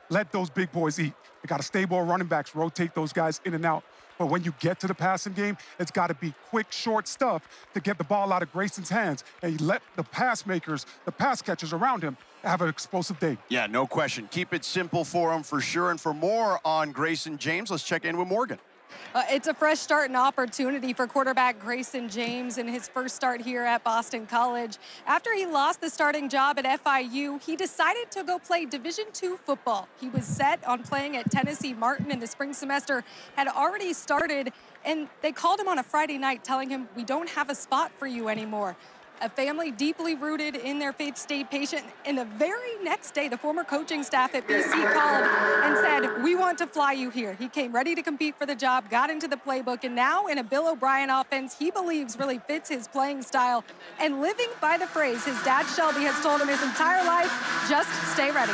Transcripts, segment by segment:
let those big boys eat. You got to stable running backs, rotate those guys in and out. But when you get to the passing game, it's got to be quick, short stuff to get the ball out of Grayson's hands. And you let the pass makers, the pass catchers around him, have an explosive day. Yeah, no question. Keep it simple for him for sure. And for more on Grayson James, let's check in with Morgan. It's a fresh start and opportunity for quarterback Grayson James in his first start here at Boston College. After he lost the starting job at FIU, he decided to go play Division II football. He was set on playing at Tennessee Martin, and the spring semester had already started, and they called him on a Friday night telling him, "We don't have a spot for you anymore." A family deeply rooted in their faith stayed patient. And the very next day, the former coaching staff at BC called and said, "We want to fly you here." He came ready to compete for the job, got into the playbook, and now in a Bill O'Brien offense he believes really fits his playing style. And living by the phrase his dad Shelby has told him his entire life, just stay ready.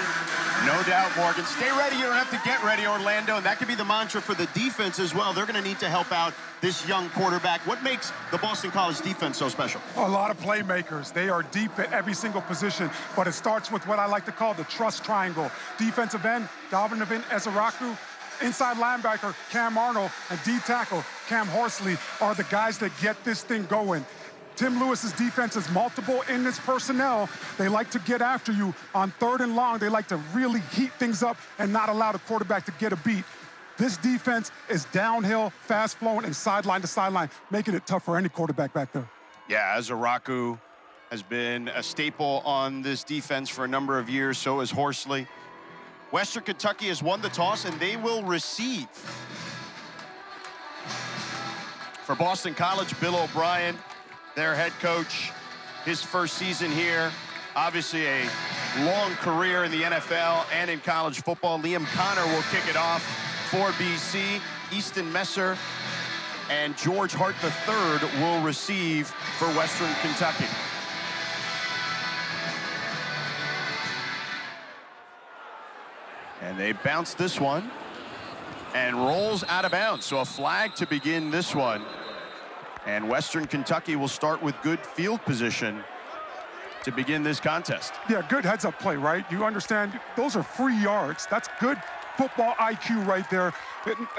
No doubt, Morgan. Stay ready. You don't have to get ready, Orlando. And that could be the mantra for the defense as well. They're going to need to help out this young quarterback. What makes the Boston College defense so special? A lot of playmakers. They are deep at every single position, but it starts with what I like to call the trust triangle. Defensive end, Donovan Ezaraku. Inside linebacker, Cam Arnold, and D tackle, Cam Horsley, are the guys that get this thing going. Tim Lewis's defense is multiple in its personnel. They like to get after you on 3rd and long. They like to really heat things up and not allow the quarterback to get a beat. This defense is downhill, fast-flowing, and sideline to sideline, making it tough for any quarterback back there. Yeah, Ezaraku has been a staple on this defense for a number of years. So is Horsley. Western Kentucky has won the toss, and they will receive. For Boston College, Bill O'Brien, their head coach, his first season here. Obviously a long career in the NFL and in college football. Liam Connor will kick it off for BC. Easton Messer and George Hart III will receive for Western Kentucky. And they bounce this one and rolls out of bounds. So a flag to begin this one. And Western Kentucky will start with good field position to begin this contest. Yeah, good heads-up play, right? You understand those are free yards. That's good football IQ right there,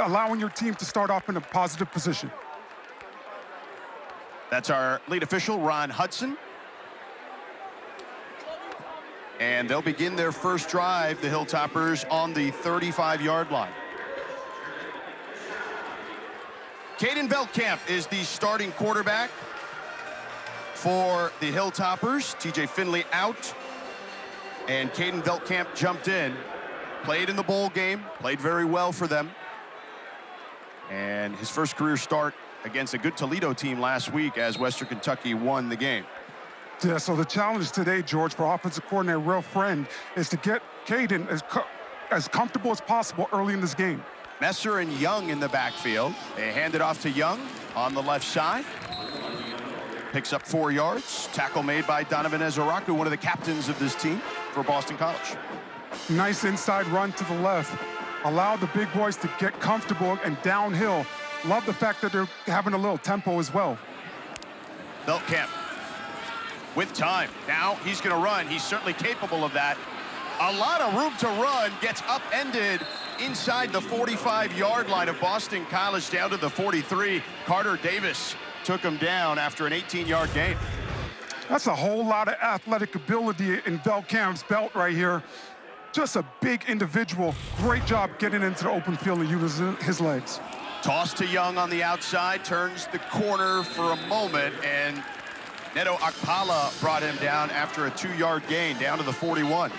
allowing your team to start off in a positive position. That's our lead official, Ron Hudson. And they'll begin their first drive, the Hilltoppers, on the 35-yard line. Caden Veldkamp is the starting quarterback for the Hilltoppers. TJ Finley out, and Caden Veldkamp jumped in, played in the bowl game, played very well for them. And his first career start against a good Toledo team last week as Western Kentucky won the game. Yeah, so the challenge today, George, for offensive coordinator Will Friend, is to get Caden as comfortable as possible early in this game. Messer and Young in the backfield. They hand it off to Young on the left side. Picks up 4 yards. Tackle made by Donovan Ezaraku, one of the captains of this team for Boston College. Nice inside run to the left. Allow the big boys to get comfortable and downhill. Love the fact that they're having a little tempo as well. Veldkamp with time. Now he's going to run. He's certainly capable of that. A lot of room to run. Gets upended inside the 45-yard line of Boston College down to the 43. Carter Davis took him down after an 18-yard gain. That's a whole lot of athletic ability in Veldkamp's belt right here. Just a big individual. Great job getting into the open field and using his legs. Toss to Young on the outside, turns the corner for a moment, and Neto Akpala brought him down after a 2-yard gain down to the 41.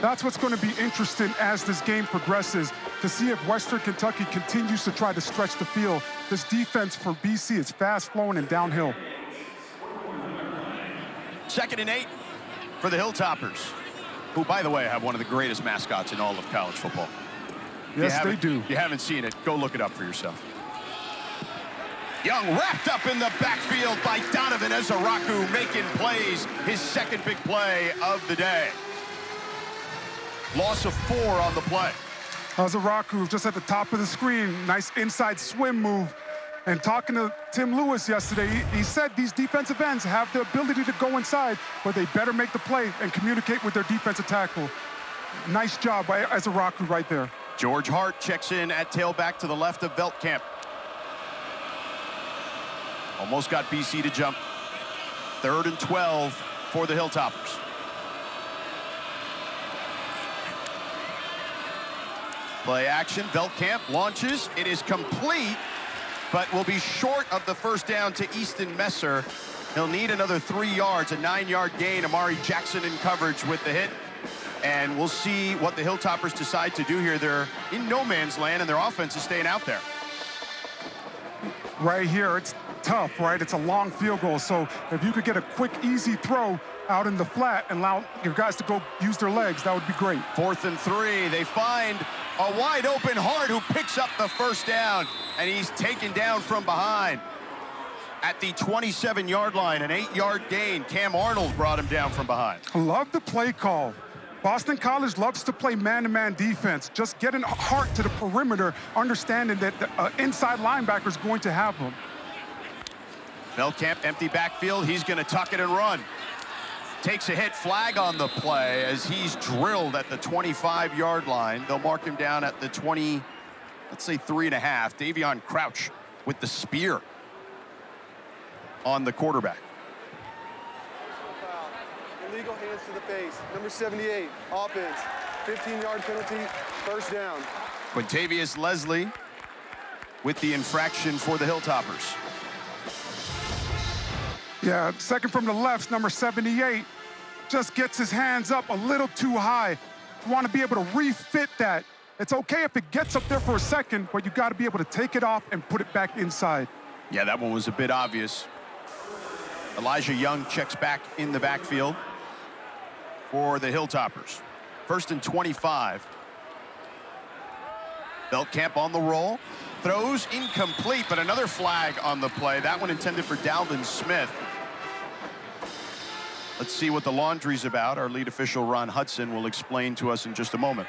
That's what's going to be interesting as this game progresses, to see if Western Kentucky continues to try to stretch the field. This defense for BC is fast-flowing and downhill. 2nd and 8 for the Hilltoppers, who, by the way, have one of the greatest mascots in all of college football. Yes, they do. If you haven't seen it, go look it up for yourself. Young wrapped up in the backfield by Donovan Ezaraku, making plays, his second big play of the day. Loss of 4 on the play. Ezaraku just at the top of the screen. Nice inside swim move. And talking to Tim Lewis yesterday, he said these defensive ends have the ability to go inside, but they better make the play and communicate with their defensive tackle. Nice job by Ezaraku right there. George Hart checks in at tailback to the left of Veldkamp. Almost got BC to jump. 3rd and 12 for the Hilltoppers. Play action, Veldkamp launches. It is complete, but will be short of the first down to Easton Messer. He'll need another 3 yards, a 9-yard gain. Amari Jackson in coverage with the hit. And we'll see what the Hilltoppers decide to do here. They're in no man's land, and their offense is staying out there. Right here, it's tough, right? It's a long field goal, so if you could get a quick, easy throw out in the flat and allow your guys to go use their legs, that would be great. 4th and 3, they find a wide open Hart who picks up the first down, and he's taken down from behind. At the 27-yard line, an 8-yard gain. Cam Arnold brought him down from behind. I love the play call. Boston College loves to play man-to-man defense, just getting Hart to the perimeter, understanding that the inside linebacker is going to have him. Veldkamp, empty backfield. He's going to tuck it and run. Takes a hit, flag on the play as he's drilled at the 25-yard line. They'll mark him down at the 20, let's say 3.5. Davion Crouch with the spear on the quarterback. Illegal hands to the face. Number 78, offense. 15-yard penalty, first down. Quintavious Leslie with the infraction for the Hilltoppers. Yeah, second from the left, number 78, just gets his hands up a little too high. You want to be able to refit that. It's okay if it gets up there for a second, but you got to be able to take it off and put it back inside. Yeah, that one was a bit obvious. Elijah Young checks back in the backfield for the Hilltoppers. 1st and 25. Veldkamp on the roll. Throws incomplete, but another flag on the play. That one intended for Dalvin Smith. Let's see what the laundry's about. Our lead official, Ron Hudson, will explain to us in just a moment.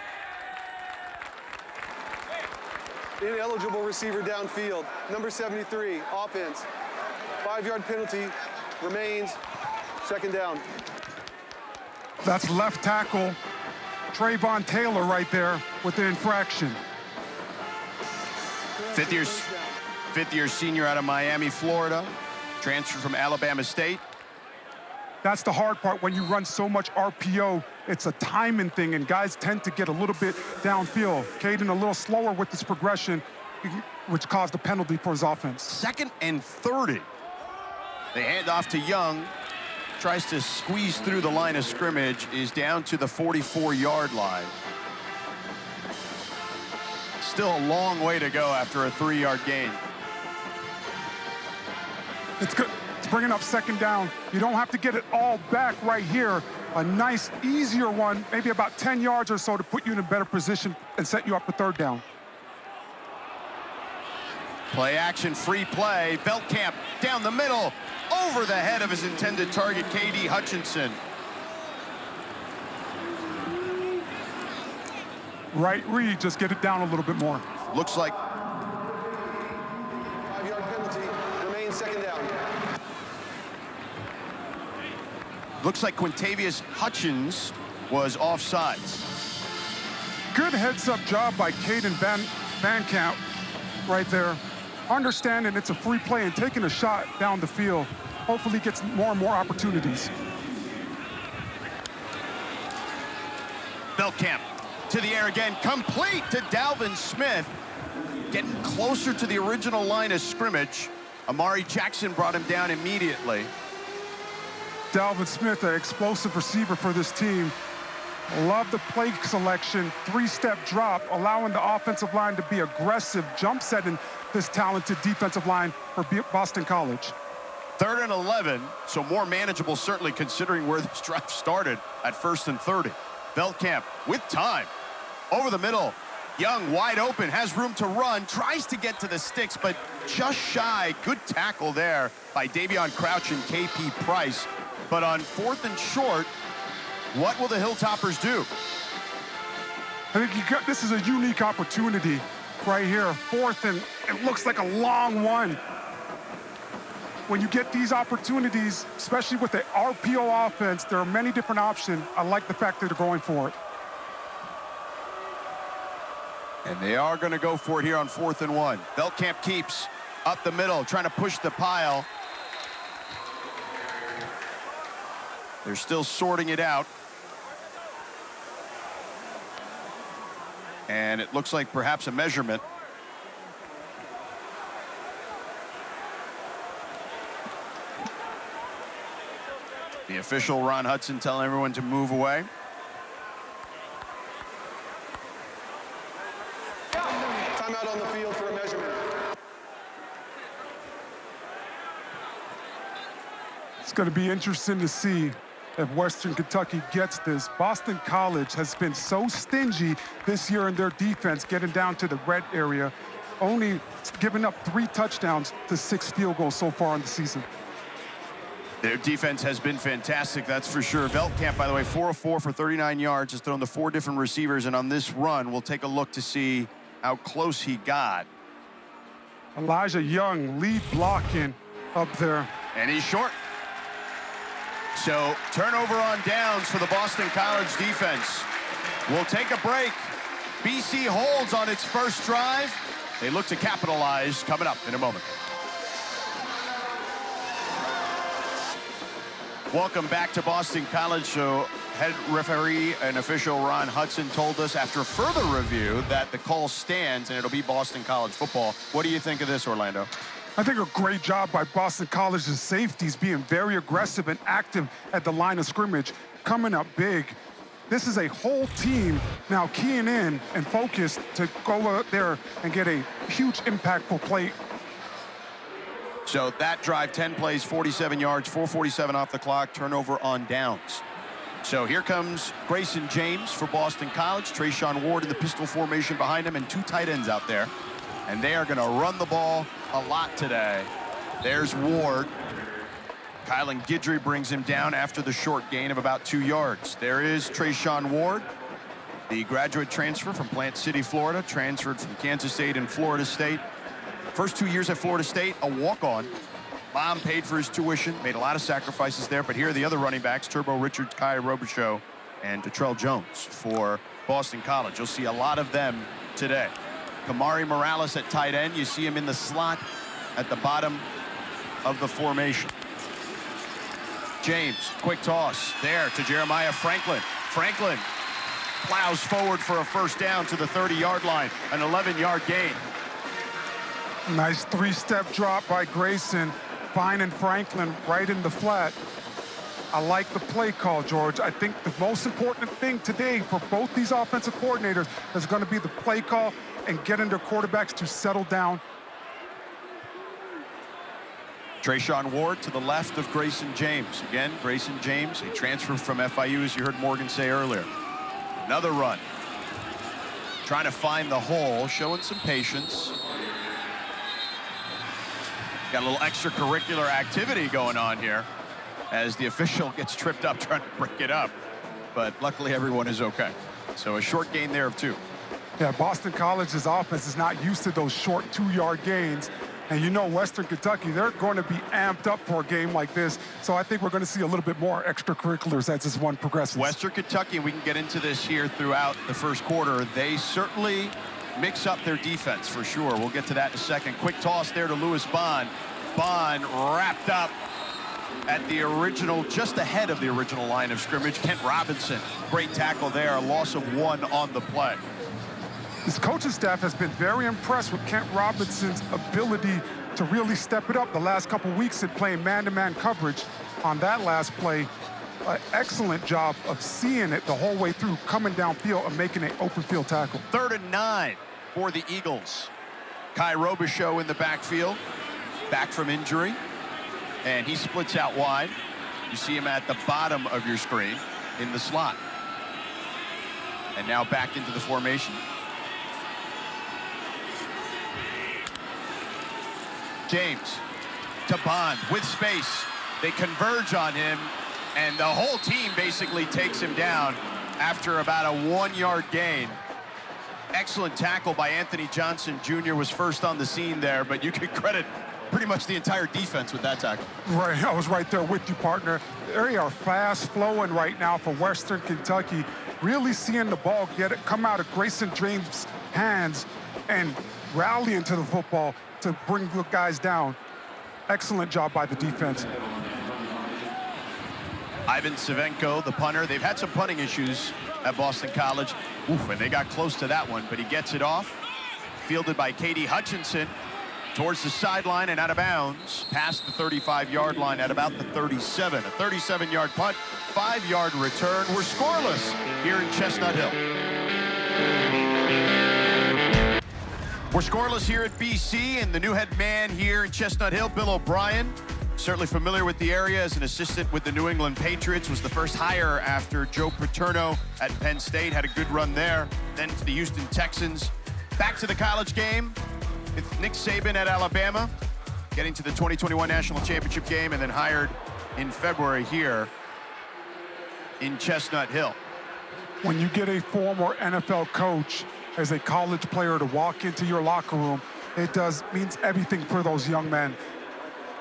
Ineligible receiver downfield. Number 73, offense. 5-yard penalty, remains, second down. That's left tackle Trayvon Taylor right there with the infraction. Fifth year senior out of Miami, Florida. Transferred from Alabama State. That's the hard part when you run so much RPO. It's a timing thing, and guys tend to get a little bit downfield. Caden a little slower with his progression, which caused a penalty for his offense. 2nd and 30. They hand off to Young. Tries to squeeze through the line of scrimmage, is down to the 44-yard line. Still a long way to go after a 3-yard gain. It's good. It's bringing up second down. You don't have to get it all back right here. A nice, easier one, maybe about 10 yards or so to put you in a better position and set you up for 3rd down. Play action, free play. Veldkamp down the middle, over the head of his intended target, KD Hutchinson. Right read, just get it down a little bit more. Looks like 5-yard penalty, remains, second down. Quintavious Hutchins was offsides. Good heads-up job by Caden Van Camp right there. Understanding it's a free play and taking a shot down the field. Hopefully gets more and more opportunities. Veldkamp to the air again, complete to Dalvin Smith. Getting closer to the original line of scrimmage. Amari Jackson brought him down immediately. Dalvin Smith, an explosive receiver for this team. Love the play selection, 3-step drop, allowing the offensive line to be aggressive, jump setting this talented defensive line for Boston College. 3rd and 11, so more manageable certainly considering where this drive started at 1st and 30. Veldkamp with time, over the middle. Young wide open, has room to run, tries to get to the sticks, but just shy. Good tackle there by Davion Crouch and KP Price. But on 4th and short, what will the Hilltoppers do? I think this is a unique opportunity right here. 4th, and it looks like a long one. When you get these opportunities, especially with the RPO offense, there are many different options. I like the fact that they're going for it. And they are going to go for it here on 4th and 1. Veldkamp keeps up the middle, trying to push the pile. They're still sorting it out. And it looks like perhaps a measurement. The official, Ron Hudson, telling everyone to move away. Timeout on the field for a measurement. It's going to be interesting to see if Western Kentucky gets this. Boston College has been so stingy this year in their defense, getting down to the red area, only giving up 3 touchdowns to 6 field goals so far in the season. Their defense has been fantastic, that's for sure. Veldkamp, by the way, 4 of 4 for 39 yards, has thrown to 4 different receivers, and on this run, we'll take a look to see how close he got. Elijah Young lead blocking up there. And he's short. So turnover on downs for the Boston College defense. We'll take a break. BC holds on its first drive. They look to capitalize coming up in a moment. Welcome back to Boston College. So head referee and official Ron Hudson told us after further review that the call stands and it'll be Boston College football. What do you think of this, Orlando? I think a great job by Boston College's safeties being very aggressive and active at the line of scrimmage, coming up big. This is a whole team now keying in and focused to go out there and get a huge impactful play. So that drive, 10 plays, 47 yards, 4:47 off the clock, turnover on downs. So here comes Grayson James for Boston College. Trayshawn Ward in the pistol formation behind him and 2 tight ends out there. And they are going to run the ball a lot today. There's Ward. Kylan Guidry brings him down after the short gain of about 2 yards. There is Trayshawn Ward, the graduate transfer from Plant City, Florida, transferred from Kansas State and Florida State. First 2 years at Florida State, a walk-on. Mom paid for his tuition, made a lot of sacrifices there, but here are the other running backs, Turbo Richards, Kai Robichaux, and Detrell Jones for Boston College. You'll see a lot of them today. Kamari Morales at tight end. You see him in the slot at the bottom of the formation. James, quick toss there to Jeremiah Franklin. Franklin plows forward for a first down to the 30-yard line, an 11-yard gain. Nice 3-step drop by Grayson, finding Franklin right in the flat. I like the play call, George. I think the most important thing today for both these offensive coordinators is going to be the play call and getting their quarterbacks to settle down. Trayshawn Ward to the left of Grayson James. Again, Grayson James, a transfer from FIU, as you heard Morgan say earlier. Another run. Trying to find the hole, showing some patience. Got a little extracurricular activity going on here as the official gets tripped up trying to break it up. But luckily everyone is okay. So a short gain there of 2. Yeah, Boston College's offense is not used to those short 2-yard gains. And you know Western Kentucky, they're going to be amped up for a game like this. So I think we're going to see a little bit more extracurriculars as this one progresses. Western Kentucky, we can get into this here throughout the first quarter. They certainly mix up their defense for sure. We'll get to that in a second. Quick toss there to Lewis Bond. Bond wrapped up at the original, just ahead of the original line of scrimmage. Kent Robinson, great tackle there, a loss of 1 on the play. This coaching staff has been very impressed with Kent Robinson's ability to really step it up the last couple weeks in playing man-to-man coverage on that last play. An excellent job of seeing it the whole way through, coming downfield and making an open field tackle. 3rd and 9 for the Eagles. Kai Robichaux in the backfield, back from injury, and he splits out wide. You see him at the bottom of your screen in the slot. And now back into the formation. James to Bond with space. They converge on him, and the whole team basically takes him down after about a 1-yard gain. Excellent tackle by Anthony Johnson Jr. was first on the scene there, but you can credit pretty much the entire defense with that tackle. Right, I was right there with you, partner. They are fast flowing right now for Western Kentucky. Really seeing the ball come out of Grayson James' hands and rallying to the football to bring the guys down. Excellent job by the defense. Ivan Savenko, the punter. They've had some punting issues at Boston College. Oof, and they got close to that one, but he gets it off. Fielded by Katie Hutchinson towards the sideline and out of bounds, past the 35-yard line at about the 37. A 37-yard punt, 5-yard return. We're scoreless here in Chestnut Hill. We're scoreless here at BC, and the new head man here in Chestnut Hill, Bill O'Brien, certainly familiar with the area as an assistant with the New England Patriots, was the first hire after Joe Paterno at Penn State, had a good run there, then to the Houston Texans. Back to the college game, it's Nick Saban at Alabama, getting to the 2021 National Championship game, and then hired in February here in Chestnut Hill. When you get a former NFL coach as a college player to walk into your locker room, it means everything for those young men.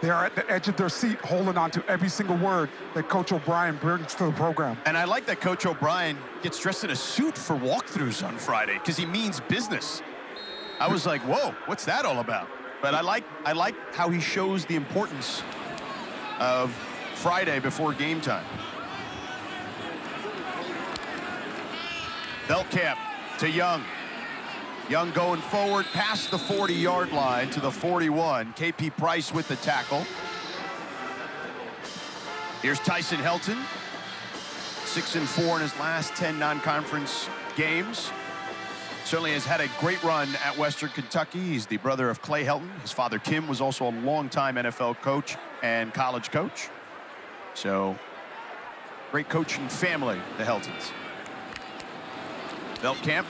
They are at the edge of their seat, holding on to every single word that Coach O'Brien brings to the program. And I like that Coach O'Brien gets dressed in a suit for walkthroughs on Friday because he means business. I was like, whoa, what's that all about? But I like how he shows the importance of Friday before game time. Veldkamp to Young. Young going forward past the 40-yard line to the 41. KP Price with the tackle. Here's Tyson Helton. 6-4 in his last 10 non-conference games. Certainly has had a great run at Western Kentucky. He's the brother of Clay Helton. His father, Tim, was also a longtime NFL coach and college coach. So, great coaching family, the Heltons. Veldkamp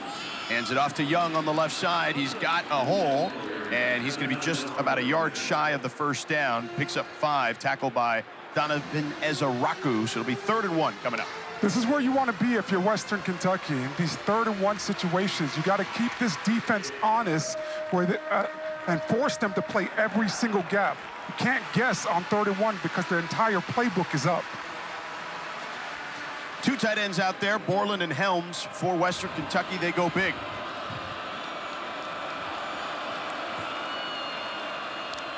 hands it off to Young on the left side. He's got a hole, and he's going to be just about a yard shy of the first down. Picks up 5, tackled by Donovan Ezaraku. So it'll be 3rd and 1 coming up. This is where you want to be if you're Western Kentucky. In these 3rd and 1 situations, you got to keep this defense honest and force them to play every single gap. You can't guess on 3rd and 1 because their entire playbook is up. 2 tight ends out there, Borland and Helms for Western Kentucky. They go big.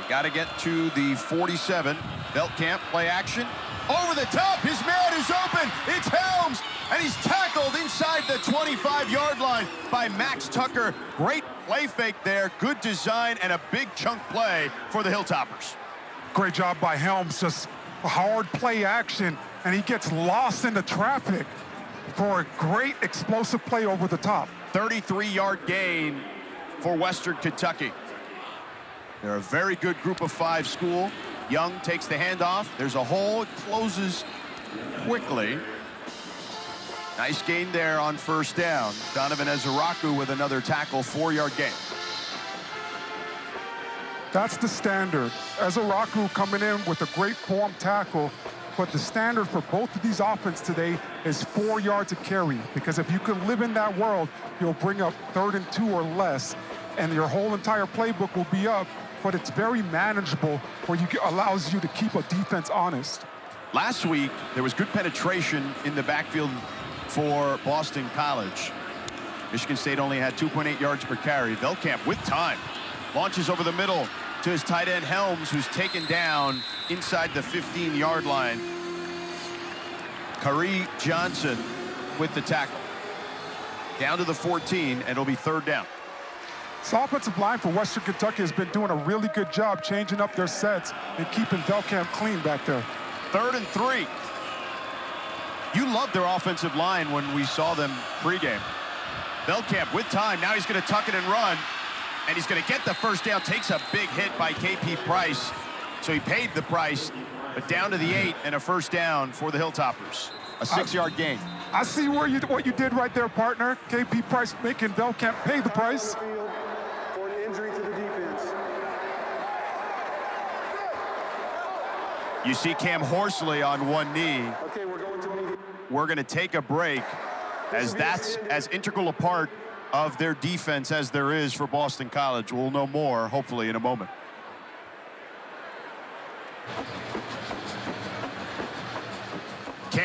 They got to get to the 47. Veldkamp, play action. Over the top, his man is open. It's Helms, and he's tackled inside the 25-yard line by Max Tucker. Great play fake there, good design, and a big chunk play for the Hilltoppers. Great job by Helms, just hard play action, and he gets lost in the traffic for a great explosive play over the top. 33-yard gain for Western Kentucky. They're a very good group of 5 school. Young takes the handoff. There's a hole. It closes quickly. Nice gain there on first down. Donovan Ezaraku with another tackle, 4-yard gain. That's the standard. Ezaraku coming in with a great form tackle, but the standard for both of these offenses today is 4 yards a carry, because if you can live in that world, you'll bring up 3rd and 2 or less, and your whole entire playbook will be up, but it's very manageable where allows you to keep a defense honest. Last week, there was good penetration in the backfield for Boston College. Michigan State only had 2.8 yards per carry. Veldkamp with time. Launches over the middle to his tight end Helms, who's taken down inside the 15-yard line. Khari Johnson with the tackle. Down to the 14, and it'll be 3rd down. This offensive line for Western Kentucky has been doing a really good job changing up their sets and keeping Veldkamp clean back there. 3rd and 3. You loved their offensive line when we saw them pregame. Veldkamp with time. Now he's going to tuck it and run. And he's going to get the first down. Takes a big hit by KP Price. So he paid the price, but down to the 8 and a first down for the Hilltoppers. A 6-yard gain. I see what you did right there, partner. KP Price making Veldkamp pay the price. For an injury to the defense. You see Cam Horsley on one knee. Okay, we're going to meet. We're going to take a break, as that's as integral a part of their defense as there is for Boston College. We'll know more, hopefully, in a moment.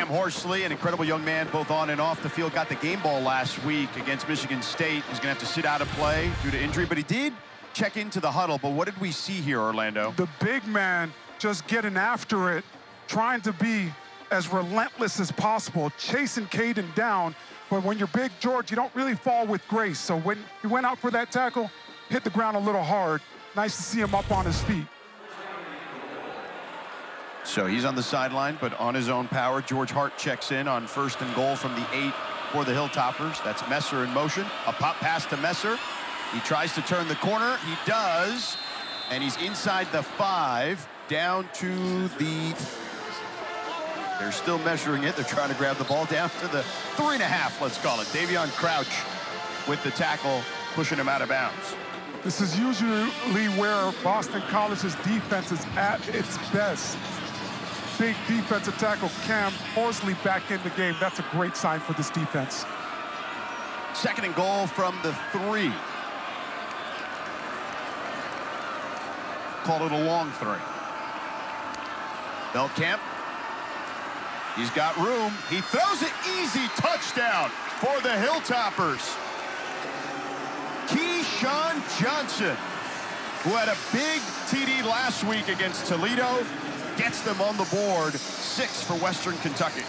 Cam Horsley, an incredible young man, both on and off the field, got the game ball last week against Michigan State. He's going to have to sit out of play due to injury, but he did check into the huddle. But what did we see here, Orlando? The big man just getting after it, trying to be as relentless as possible, chasing Caden down. But when you're big, George, you don't really fall with grace. So when he went out for that tackle, hit the ground a little hard. Nice to see him up on his feet. So he's on the sideline, but on his own power. George Hart checks in on 1st and goal from the 8 for the Hilltoppers. That's Messer in motion. A pop pass to Messer. He tries to turn the corner. He does. And he's inside the 5, down to the... They're still measuring it. They're trying to grab the ball down to the 3.5, let's call it. Davion Crouch with the tackle, pushing him out of bounds. This is usually where Boston College's defense is at its best. Big defensive tackle, Cam Horsley back in the game. That's a great sign for this defense. 2nd and goal from the 3. Called it a long 3. Belkamp. He's got room. He throws it easy. Touchdown for the Hilltoppers. Keyshawn Johnson, who had a big TD last week against Toledo, gets them on the board. 6 for Western Kentucky.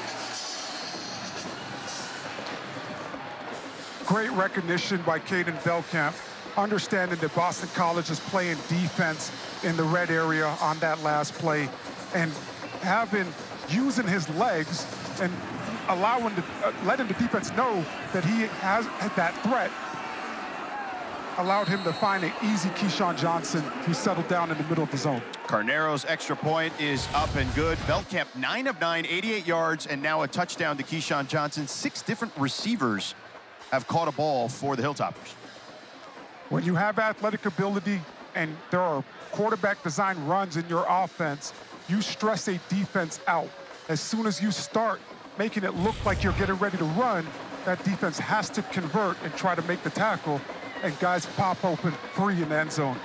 Great recognition by Caden Belkamp, understanding that Boston College is playing defense in the red area on that last play, and using his legs and letting the defense know that he has that threat, allowed him to find an easy Keyshawn Johnson, who settled down in the middle of the zone. Carnero's extra point is up and good. Belkamp 9 of 9, 88 yards, and now a touchdown to Keyshawn Johnson. 6 different receivers have caught a ball for the Hilltoppers. When you have athletic ability and there are quarterback design runs in your offense, you stress a defense out. As soon as you start making it look like you're getting ready to run, that defense has to convert and try to make the tackle, and guys pop open free in the end zone.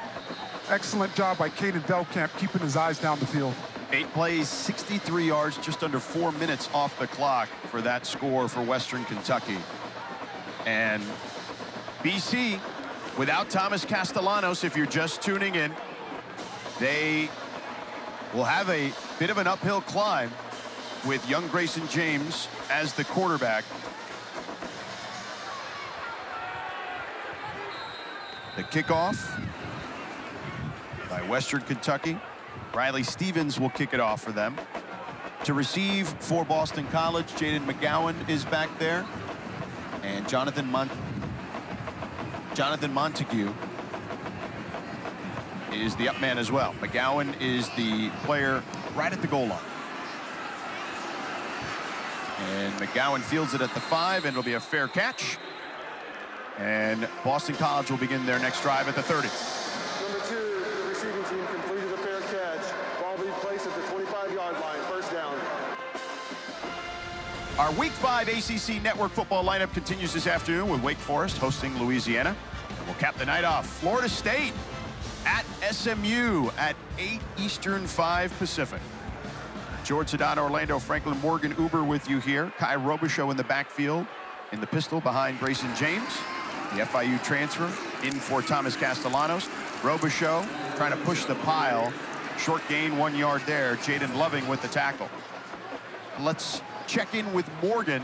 Excellent job by Caden Belkamp keeping his eyes down the field. 8 plays, 63 yards, just under 4 minutes off the clock for that score for Western Kentucky. And BC, without Thomas Castellanos, if you're just tuning in, they will have a bit of an uphill climb with young Grayson James as the quarterback. The kickoff by Western Kentucky. Riley Stevens will kick it off for them. To receive for Boston College, Jaden McGowan is back there. And Jonathan Montague is the up man as well. McGowan is the player right at the goal line. And McGowan fields it at the 5, and it'll be a fair catch. And Boston College will begin their next drive at the 30. Number 2, the receiving team completed a fair catch. Ball being placed at the 25-yard line, 1st down. Our Week 5 ACC Network football lineup continues this afternoon with Wake Forest hosting Louisiana. And we'll cap the night off. Florida State at SMU at 8 Eastern, 5 Pacific. George Sedano, Orlando Franklin, Morgan Uber with you here. Kai Robichaux in the backfield, in the pistol behind Grayson James. The FIU transfer in for Thomas Castellanos. Robichaux trying to push the pile. Short gain, 1 yard there. Jaden Loving with the tackle. Let's check in with Morgan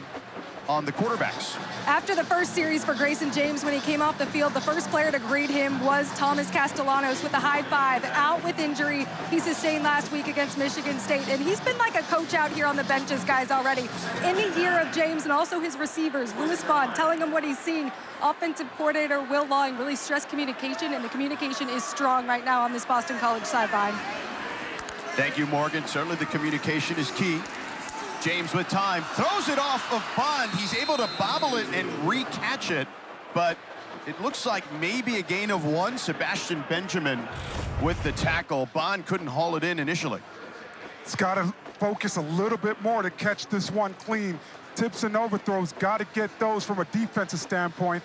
on the quarterbacks. After the first series for Grayson James, when he came off the field, the first player to greet him was Thomas Castellanos with a high 5, out with injury he sustained last week against Michigan State. And he's been like a coach out here on the benches, guys, already. In the ear of James and also his receivers, Lewis Bond, telling him what he's seeing. Offensive coordinator Will Long really stressed communication, and the communication is strong right now on this Boston College sideline. Thank you, Morgan. Certainly the communication is key. James with time, throws it off of Bond. He's able to bobble it and re-catch it, but it looks like maybe a gain of 1. Sebastian Benjamin with the tackle. Bond couldn't haul it in initially. It's got to focus a little bit more to catch this one clean. Tips and overthrows, got to get those from a defensive standpoint.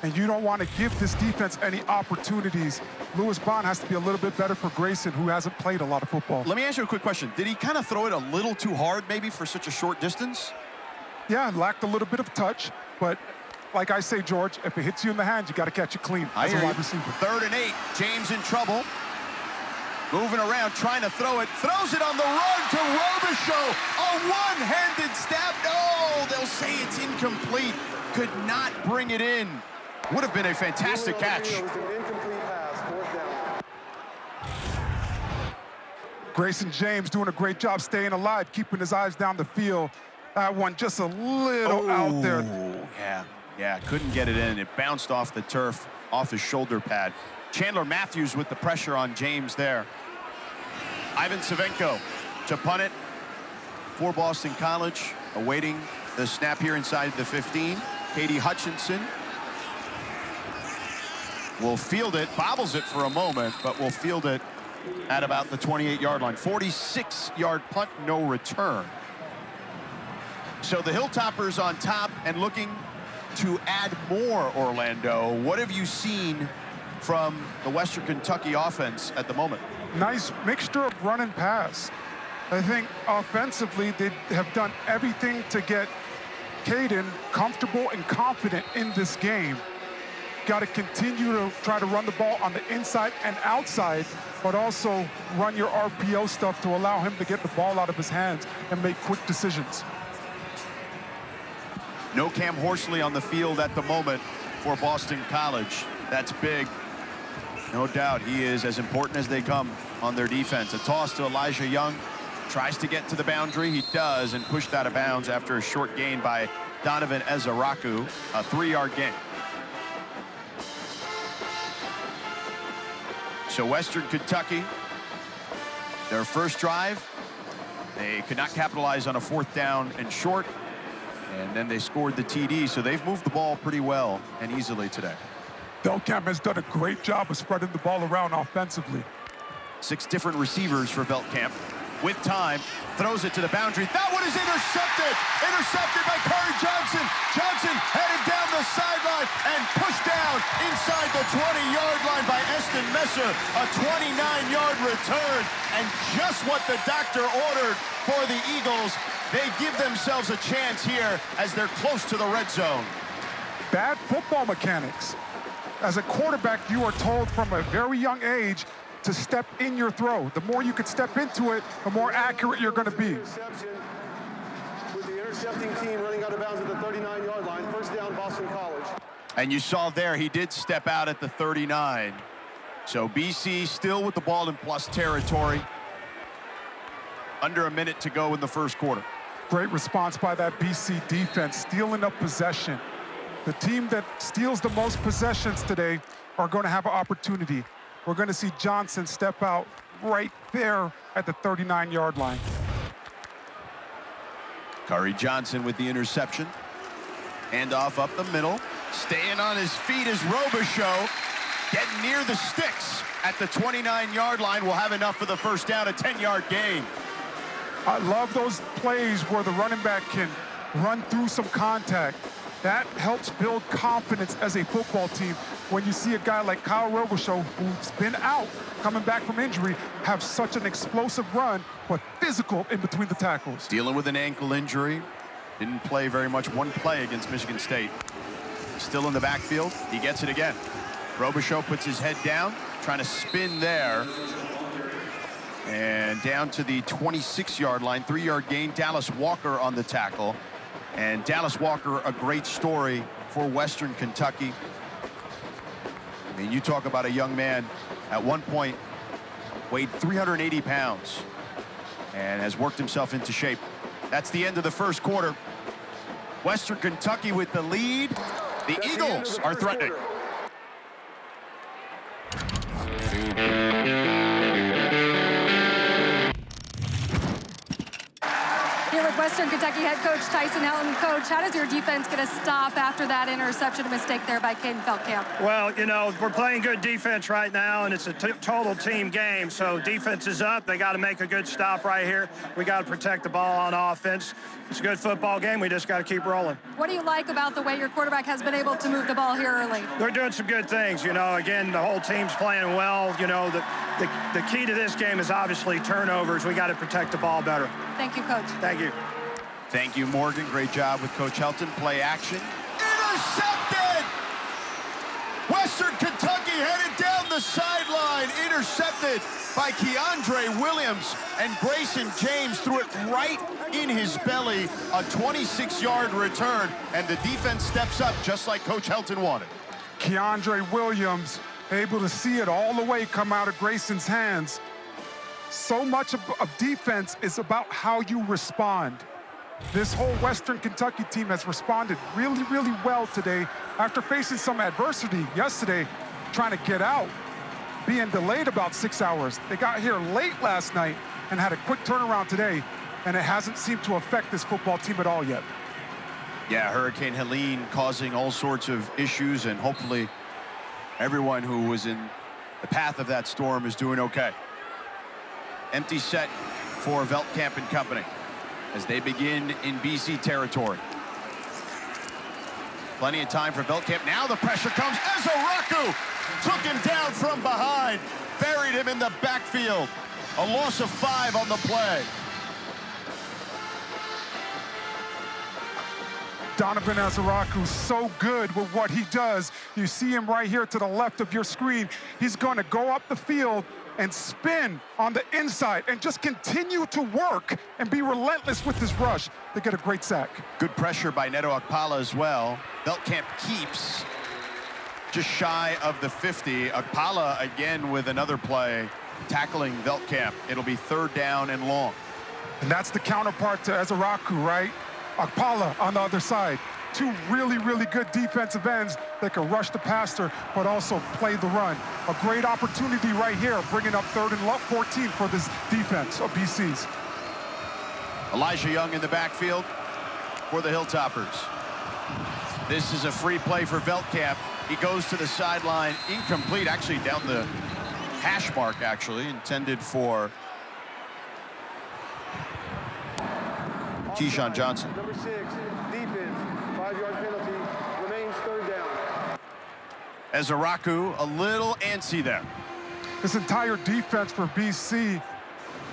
and you don't want to give this defense any opportunities. Lewis Bond has to be a little bit better for Grayson, who hasn't played a lot of football. Let me ask you a quick question. Did he kind of throw it a little too hard maybe for such a short distance? Yeah, lacked a little bit of touch, but like I say, George, if it hits you in the hands, you got to catch it clean as a wide receiver. 3rd and 8, James in trouble. Moving around, trying to throw it. Throws it on the run to Robichaux. A one-handed stab. No, they'll say it's incomplete. Could not bring it in. Would have been a fantastic catch. Grayson James doing a great job staying alive, keeping his eyes down the field. That one just a little out there. Yeah, couldn't get it in. It bounced off the turf, off his shoulder pad. Chandler Matthews with the pressure on James there. Ivan Savenko to punt it for Boston College, awaiting the snap here inside the 15. Katie Hutchinson will field it, bobbles it for a moment, but will field it at about the 28-yard line. 46-yard punt, no return. So the Hilltoppers on top and looking to add more, Orlando. What have you seen from the Western Kentucky offense at the moment? Nice mixture of run and pass. I think offensively they have done everything to get Caden comfortable and confident in this game. Got to continue to try to run the ball on the inside and outside, but also run your RPO stuff to allow him to get the ball out of his hands and make quick decisions. No Cam Horsley on the field at the moment for Boston College. That's big. No doubt he is as important as they come on their defense. A toss to Elijah Young. Tries to get to the boundary. He does, and pushed out of bounds after a short gain by Donovan Ezaraku. A 3-yard gain. So Western Kentucky, their first drive, they could not capitalize on a 4th down and short. And then they scored the TD, so they've moved the ball pretty well and easily today. Belkamp has done a great job of spreading the ball around offensively. 6 different receivers for Belkamp. With time, throws it to the boundary. That one is intercepted! Intercepted by Curry Johnson. Johnson headed down the sideline and pushed down inside the 20-yard line by Eston Messer. A 29-yard return, and just what the doctor ordered for the Eagles. They give themselves a chance here as they're close to the red zone. Bad football mechanics. As a quarterback, you are told from a very young age to step in your throw. The more you can step into it, the more accurate you're going to be. With the intercepting team running out of bounds at the 39-yard line. First down, Boston College. And you saw there, he did step out at the 39. So BC still with the ball in plus territory. Under a minute to go in the first quarter. Great response by that BC defense, stealing up possession. The team that steals the most possessions today are going to have an opportunity. We're going to see Johnson step out right there at the 39-yard line. Curry Johnson with the interception. Handoff up the middle. Staying on his feet is Robichaux. Getting near the sticks at the 29-yard line. Will have enough for the first down, a 10-yard gain. I love those plays where the running back can run through some contact. That helps build confidence as a football team when you see a guy like Kyle Robichaux, who's been out, coming back from injury, have such an explosive run, but physical in between the tackles. Dealing with an ankle injury. Didn't play very much, one play against Michigan State. Still in the backfield, he gets it again. Robichaux puts his head down, trying to spin there. And down to the 26-yard line, 3-yard gain. Dallas Walker on the tackle. And Dallas Walker, a great story for Western Kentucky. I mean, you talk about a young man at one point weighed 380 pounds and has worked himself into shape. That's the end of the first quarter. Western Kentucky with the lead. The Eagles are threatening. Here with Western Western Kentucky head coach Tyson Helton. Coach, how does your defense get a stop after that interception mistake there by Caden Feldkamp? Well, you know, we're playing good defense right now, and it's a total team game. So defense is up. They got to make a good stop right here. We got to protect the ball on offense. It's a good football game. We just got to keep rolling. What do you like about the way your quarterback has been able to move the ball here early? They're doing some good things. You know, again, the whole team's playing well. You know, the key to this game is obviously turnovers. We got to protect the ball better. Thank you, Coach. Thank you. Thank you, Morgan. Great job with Coach Helton. Play action. Intercepted! Western Kentucky headed down the sideline. Intercepted by Keandre Williams, and Grayson James threw it right in his belly. A 26-yard return, and the defense steps up just like Coach Helton wanted. Keandre Williams able to see it all the way come out of Grayson's hands. So much of defense is about how you respond. This whole Western Kentucky team has responded really, really well today after facing some adversity yesterday, trying to get out, being delayed about 6 hours. They got here late last night and had a quick turnaround today, and it hasn't seemed to affect this football team at all yet. Yeah, Hurricane Helene causing all sorts of issues, and hopefully everyone who was in the path of that storm is doing okay. Empty set for Veldkamp and company as they begin in BC territory. Plenty of time for Veldkamp. Now the pressure comes. Ezaraku took him down from behind, buried him in the backfield. A loss of 5 on the play. Donovan Ezaraku, so good with what he does. You see him right here to the left of your screen. He's going to go up the field and spin on the inside and just continue to work and be relentless with his rush to get a great sack. Good pressure by Neto Akpala as well. Veldkamp keeps just shy of the 50. Akpala again with another play, tackling Veldkamp. It'll be 3rd down and long. And that's the counterpart to Ezaraku, right? Akpala on the other side. 2 really, really good defensive ends that can rush the passer, but also play the run. A great opportunity right here, bringing up 3rd and 14 for this defense of BC's. Elijah Young in the backfield for the Hilltoppers. This is a free play for Veldkamp. He goes to the sideline, incomplete, actually down the hash mark, actually, intended for Keyshawn Johnson. Number 6, defense, 5-yard penalty, remains 3rd down. Ezaraku a little antsy there. This entire defense for BC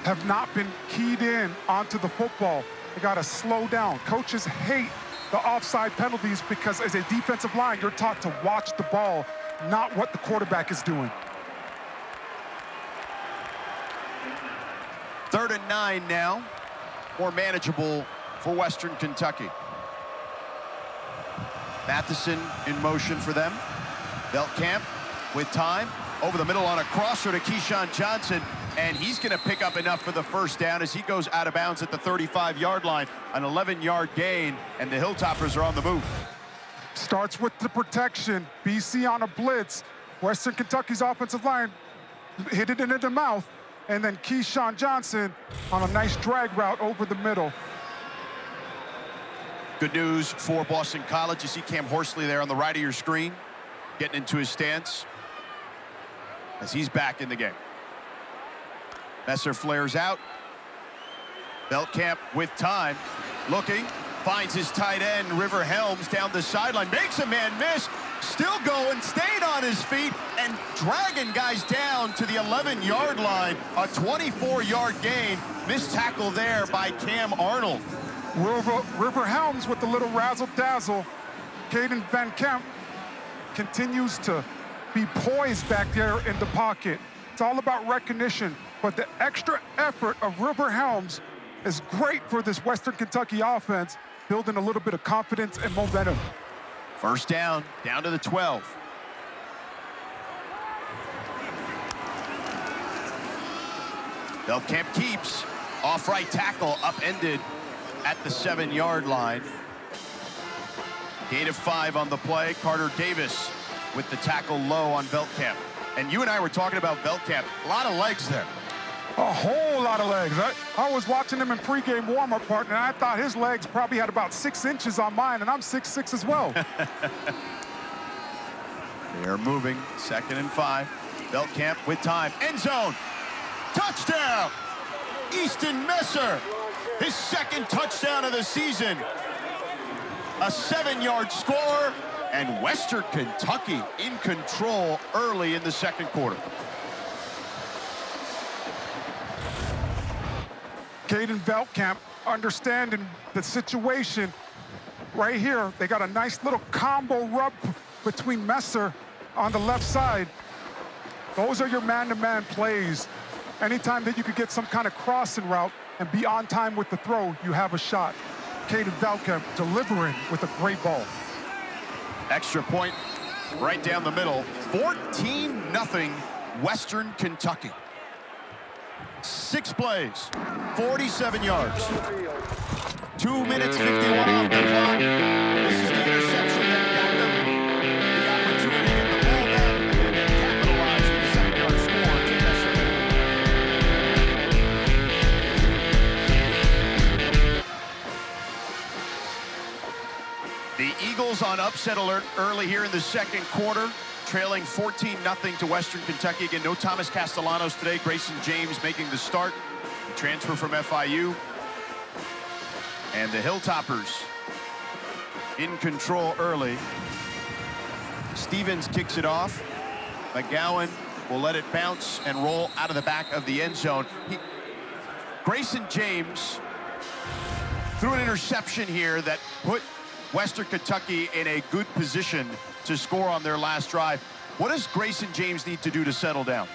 have not been keyed in onto the football. They got to slow down. Coaches hate the offside penalties because as a defensive line, you're taught to watch the ball, not what the quarterback is doing. 3rd and 9 now. More manageable for Western Kentucky. Matheson in motion for them. Veldkamp with time. Over the middle on a crosser to Keyshawn Johnson. And he's going to pick up enough for the 1st down as he goes out of bounds at the 35-yard line. An 11-yard gain, and the Hilltoppers are on the move. Starts with the protection. BC on a blitz. Western Kentucky's offensive line hit it into the mouth. And then Keyshawn Johnson on a nice drag route over the middle. Good news for Boston College. You see Cam Horsley there on the right of your screen, getting into his stance as he's back in the game. Messer flares out. Veldkamp with time, looking, finds his tight end, River Helms, down the sideline, makes a man miss, still going, stayed on his feet, and dragging guys down to the 11-yard line. A 24-yard gain. Missed tackle there by Cam Arnold. River Helms with the little razzle-dazzle. Caden Van Kemp continues to be poised back there in the pocket. It's all about recognition, but the extra effort of River Helms is great for this Western Kentucky offense, building a little bit of confidence and momentum. 1st down, down to the 12. Veldkamp keeps. Off right tackle, upended at the 7-yard line. Gain of 5 on the play. Carter Davis with the tackle low on Veldkamp. And you and I were talking about Veldkamp. A lot of legs there. A whole lot of legs. I was watching him in pregame warm-up, partner, and I thought his legs probably had about 6 inches on mine, and I'm 6'6" as well. They are moving, 2nd and 5. Beltkamp with time, end zone, touchdown! Easton Messer, his 2nd touchdown of the season. A 7-yard score, and Western Kentucky in control early in the 2nd quarter. Caden Beltkamp understanding the situation right here. They got a nice little combo rub between Messer on the left side. Those are your man-to-man plays. Anytime that you could get some kind of crossing route and be on time with the throw, you have a shot. Caden Beltkamp delivering with a great ball. Extra point right down the middle. 14-0 Western Kentucky. 6 plays, 47 yards. 2 minutes, 51 off the clock. This is the interception that got them the opportunity to get the ball back, and then capitalize with a 7-yard score to Messer. The Eagles on upset alert early here in the 2nd quarter. Trailing 14-0 to Western Kentucky. Again, no Thomas Castellanos today. Grayson James making the start. The transfer from FIU. And the Hilltoppers in control early. Stevens kicks it off. McGowan will let it bounce and roll out of the back of the end zone. Grayson James threw an interception here that put Western Kentucky in a good position to score on their last drive. What does Grayson James need to do to settle down?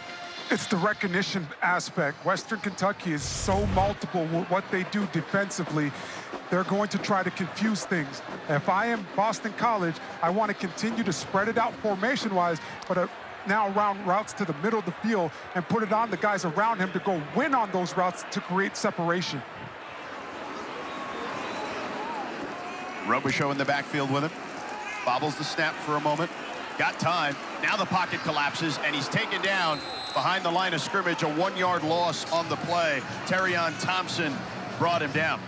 It's the recognition aspect. Western Kentucky is so multiple with what they do defensively. They're going to try to confuse things. If I am Boston College, I want to continue to spread it out formation-wise, but now round routes to the middle of the field and put it on the guys around him to go win on those routes to create separation. Robichaux in the backfield with him. Bobbles the snap for a moment. Got time. Now the pocket collapses, and he's taken down behind the line of scrimmage. A 1-yard loss on the play. Terrion Thompson brought him down.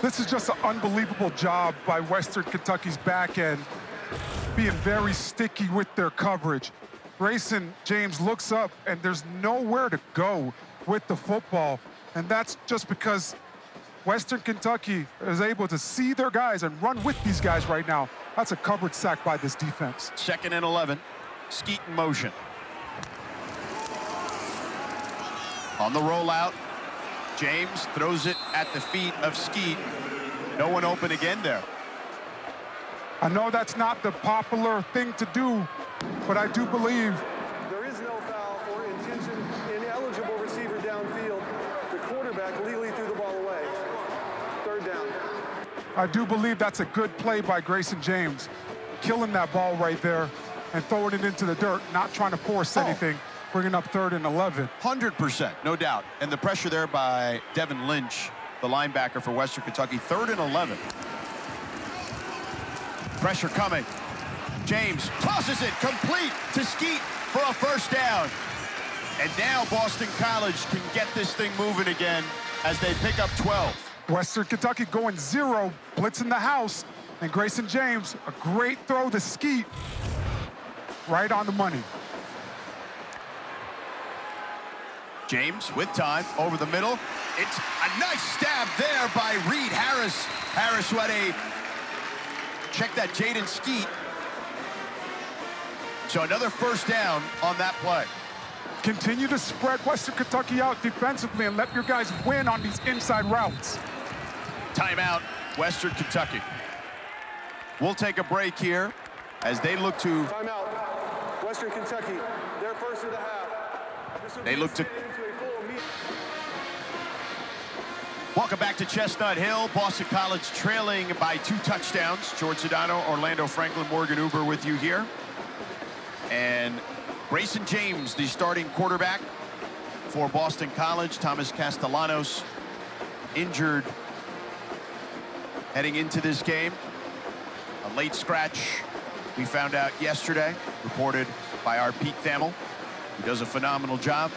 This is just an unbelievable job by Western Kentucky's back end, being very sticky with their coverage. Grayson James looks up, and there's nowhere to go with the football, and that's just because Western Kentucky is able to see their guys and run with these guys right now. That's a covered sack by this defense. 2nd and 11. Skeet in motion. On the rollout, James throws it at the feet of Skeet. No one open again there. I know that's not the popular thing to do, but I do believe There is no foul or intention ineligible receiver downfield. The quarterback legally threw the ball away. 3rd down. I do believe that's a good play by Grayson James, killing that ball right there and throwing it into the dirt, not trying to force anything, bringing up 3rd and 11. 100%, no doubt. And the pressure there by Devin Lynch, the linebacker for Western Kentucky. 3rd and 11. Pressure coming. James tosses it complete to Skeet for a 1st down. And now Boston College can get this thing moving again as they pick up 12. Western Kentucky going 0, blitz in the house, and Grayson James, a great throw to Skeet, right on the money. James with time over the middle. It's a nice stab there by Reed Harris. Harris who had a, check that, Jaden Skeet. So another 1st down on that play. Continue to spread Western Kentucky out defensively and let your guys win on these inside routes. Timeout, Western Kentucky. We'll take a break here as they look to... Timeout. Western Kentucky, their 1st of the half. They look to... Welcome back to Chestnut Hill. Boston College trailing by 2 touchdowns. George Sedano, Orlando Franklin, Morgan Uber with you here. And Grayson James, the starting quarterback for Boston College. Thomas Castellanos injured heading into this game. A late scratch we found out yesterday, reported by our Pete Thamel, who does a phenomenal job.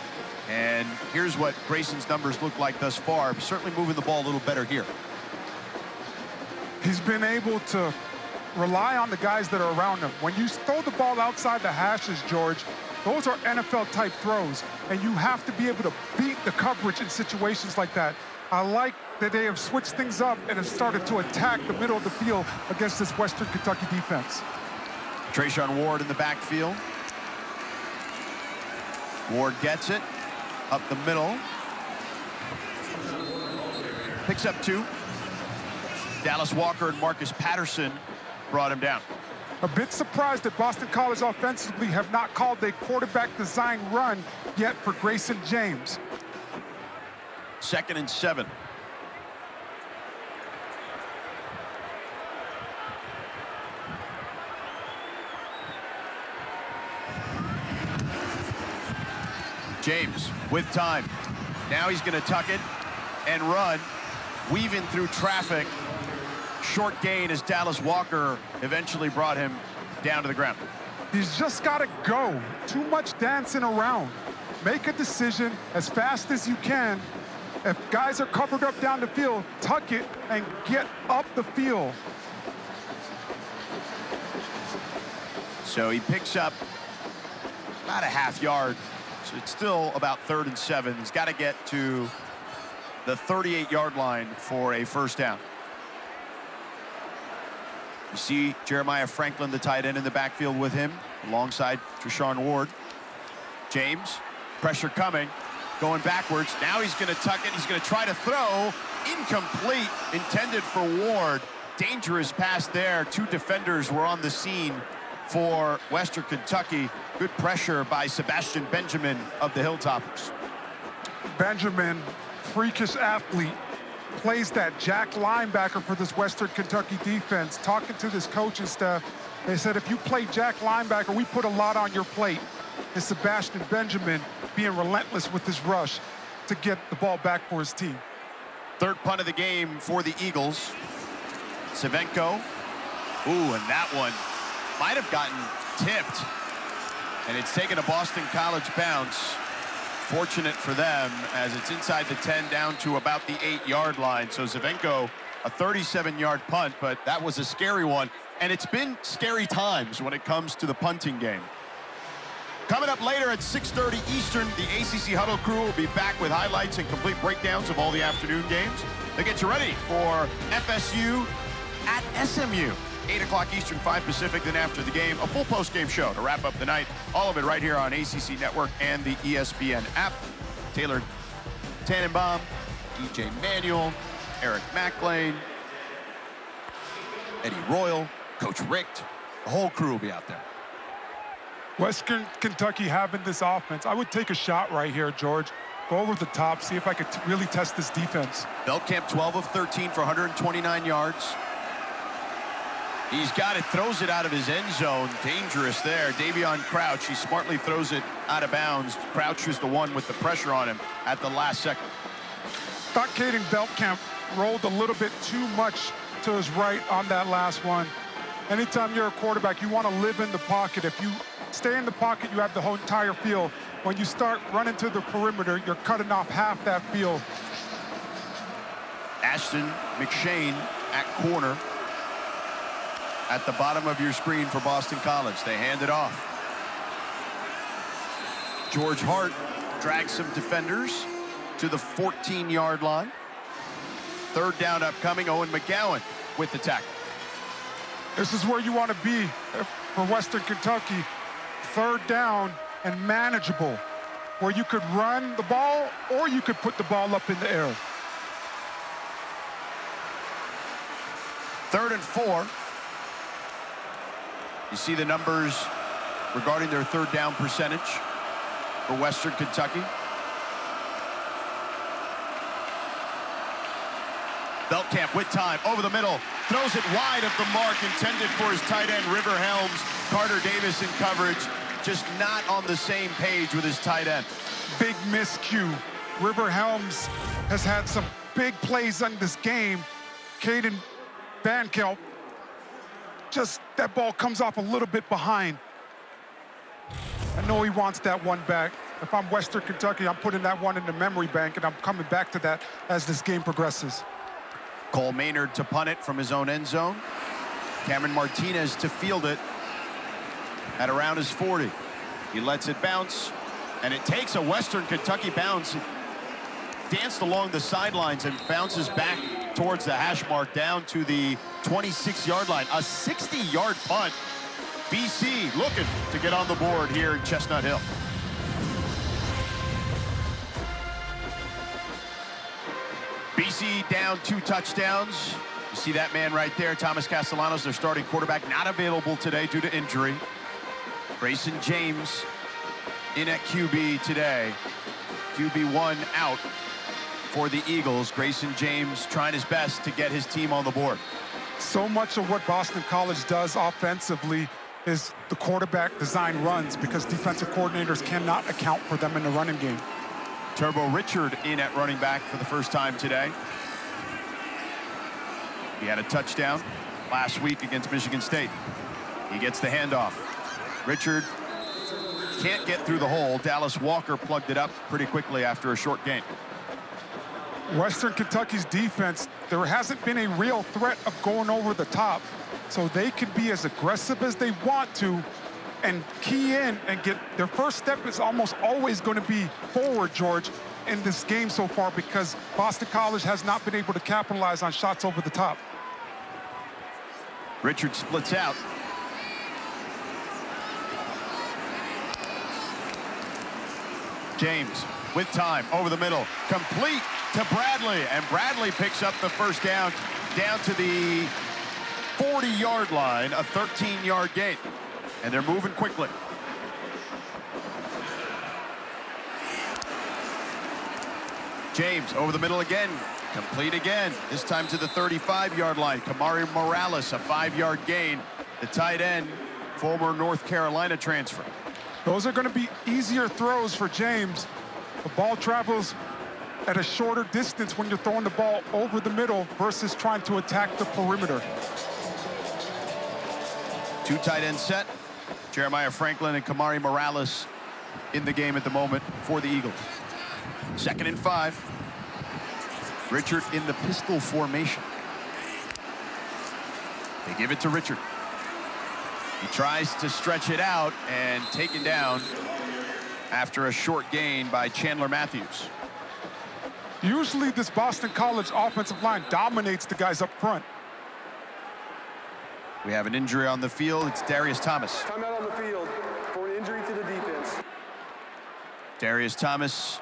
And here's what Grayson's numbers look like thus far. Certainly moving the ball a little better here. He's been able to rely on the guys that are around him. When you throw the ball outside the hashes, George, those are NFL-type throws, and you have to be able to beat the coverage in situations like that. I like that they have switched things up and have started to attack the middle of the field against this Western Kentucky defense. Treshaun Ward in the backfield. Ward gets it up the middle. Picks up 2. Dallas Walker and Marcus Patterson brought him down. A bit surprised that Boston College offensively have not called a quarterback design run yet for Grayson James. 2nd and 7. James with time. Now he's going to tuck it and run, weaving through traffic. Short gain as Dallas Walker eventually brought him down to the ground. He's just got to go. Too much dancing around. Make a decision as fast as you can. If guys are covered up down the field, tuck it and get up the field. So he picks up about a half yard. So it's still about 3rd and 7. He's got to get to the 38-yard line for a first down. You see Jeremiah Franklin, the tight end, in the backfield with him, alongside Treshaun Ward. James, pressure coming, going backwards. Now he's going to tuck it. He's going to try to throw. Incomplete, intended for Ward. Dangerous pass there. 2 defenders were on the scene for Western Kentucky. Good pressure by Sebastian Benjamin of the Hilltoppers. Benjamin, freakish athlete, plays that jack linebacker for this Western Kentucky defense. Talking to this coaching staff, they said, if you play jack linebacker, we put a lot on your plate. And Sebastian Benjamin being relentless with his rush to get the ball back for his team. 3rd punt of the game for the Eagles. Savenko. Ooh, and that one might have gotten tipped. And it's taken a Boston College bounce. Fortunate for them, as it's inside the 10 down to about the 8-yard line. So Savenko, a 37-yard punt, but that was a scary one. And it's been scary times when it comes to the punting game. Coming up later at 6:30 Eastern, the ACC Huddle crew will be back with highlights and complete breakdowns of all the afternoon games. They get you ready for FSU at SMU. 8 o'clock Eastern, 5 Pacific. Then after the game, a full post-game show to wrap up the night. All of it right here on ACC Network and the ESPN app. Taylor Tannenbaum, EJ Manuel, Eric McLean, Eddie Royal, Coach Richt. The whole crew will be out there. Western Kentucky having this offense, I would take a shot right here, George. Go over the top, see if I could really test this defense. Belkamp 12 of 13 for 129 yards. He's got it, throws it out of his end zone. Dangerous there. Davion Crouch, he smartly throws it out of bounds. Crouch was the one with the pressure on him at the last second. Thought Caden Belkamp rolled a little bit too much to his right on that last one. Anytime you're a quarterback, you want to live in the pocket. If you stay in the pocket, you have the whole entire field. When you start running to the perimeter, you're cutting off half that field. Ashton McShane at corner. At the bottom of your screen for Boston College. They hand it off. George Hart drags some defenders to the 14-yard line. 3rd down upcoming. Owen McGowan with the tackle. This is where you want to be for Western Kentucky. 3rd down and manageable, where you could run the ball or you could put the ball up in the air. 3rd and 4. You see the numbers regarding their 3rd down percentage for Western Kentucky. Belkamp with time, over the middle, throws it wide of the mark, intended for his tight end, River Helms. Carter Davis in coverage, just not on the same page with his tight end. Big miscue. River Helms has had some big plays in this game. Caden Van Kelp, just that ball comes off a little bit behind. I know he wants that one back. if I'm Western Kentucky, I'm putting that one in the memory bank, and I'm coming back to that as this game progresses. Cole Maynard to punt it from his own end zone. Cameron Martinez to field it at around his 40. He lets it bounce, and it takes a Western Kentucky bounce. It danced along the sidelines and bounces back towards the hash mark down to the 26-yard line. A 60-yard punt. BC looking to get on the board here in Chestnut Hill. BC down 2 touchdowns. You see that man right there, Thomas Castellanos, their starting quarterback, not available today due to injury. Grayson James in at QB today. QB1 out for the Eagles. Grayson James trying his best to get his team on the board. So much of what Boston College does offensively is the quarterback design runs, because defensive coordinators cannot account for them in the running game. Turbo Richard in at running back for the first time today. He had a touchdown last week against Michigan State. He gets the handoff. Richard can't get through the hole. Dallas Walker plugged it up pretty quickly after a short gain. Western Kentucky's defense, there hasn't been a real threat of going over the top, so they can be as aggressive as they want to and key in and get their first step is almost always going to be forward, George, in this game so far, because Boston College has not been able to capitalize on shots over the top. Richard splits out. James with time over the middle, complete to Bradley, and Bradley picks up the first down to the 40-yard line, a 13-yard gain, and they're moving quickly. James over the middle again, complete again, this time to the 35-yard line. Kamari Morales, a 5-yard gain, the tight end, former North Carolina transfer. Those are going to be easier throws for James. The ball travels at a shorter distance when you're throwing the ball over the middle versus trying to attack the perimeter. 2 tight end set. Jeremiah Franklin and Kamari Morales in the game at the moment for the Eagles. 2nd and 5. Richard in the pistol formation. They give it to Richard. He tries to stretch it out and taken down after a short gain by Chandler Matthews. Usually this Boston College offensive line dominates the guys up front. We have an injury on the field. It's Darius Thomas. Timeout on the field for an injury to the defense. Darius Thomas,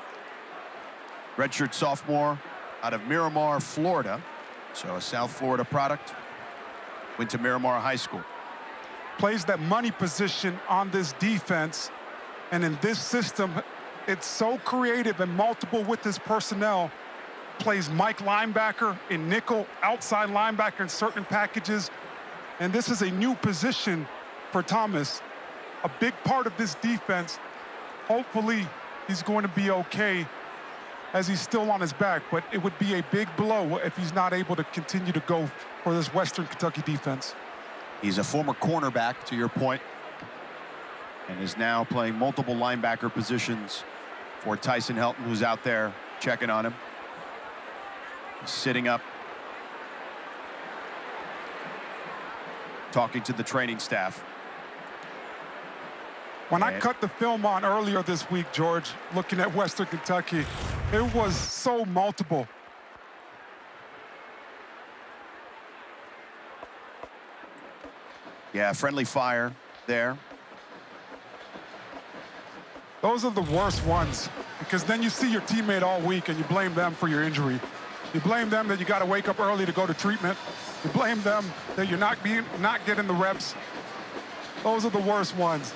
redshirt sophomore out of Miramar, Florida. So a South Florida product. Went to Miramar High School. Plays that money position on this defense. And in this system, it's so creative and multiple with his personnel. Plays Mike linebacker in nickel, outside linebacker in certain packages. And this is a new position for Thomas. A big part of this defense. Hopefully, he's going to be okay as he's still on his back. But it would be a big blow if he's not able to continue to go for this Western Kentucky defense. He's a former cornerback, to your point, and is now playing multiple linebacker positions for Tyson Helton, who's out there checking on him. He's sitting up, talking to the training staff. When I cut the film on earlier this week, George, looking at Western Kentucky, it was so multiple. Yeah, friendly fire there. Those are the worst ones, because then you see your teammate all week and you blame them for your injury. You blame them that you got to wake up early to go to treatment. You blame them that you're not getting the reps. Those are the worst ones.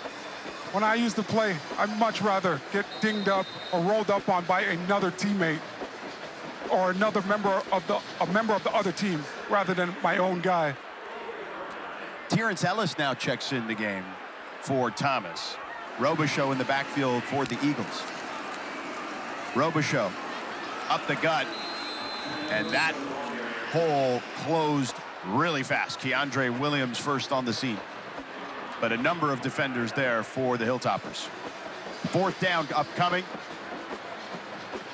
When I used to play, I'd much rather get dinged up or rolled up on by another teammate or another member of the other team rather than my own guy. Terrence Ellis now checks in the game for Thomas. Robichaux in the backfield for the Eagles. Robichaux up the gut, and that hole closed really fast. Keandre Williams first on the scene, but a number of defenders there for the Hilltoppers. 4th down upcoming.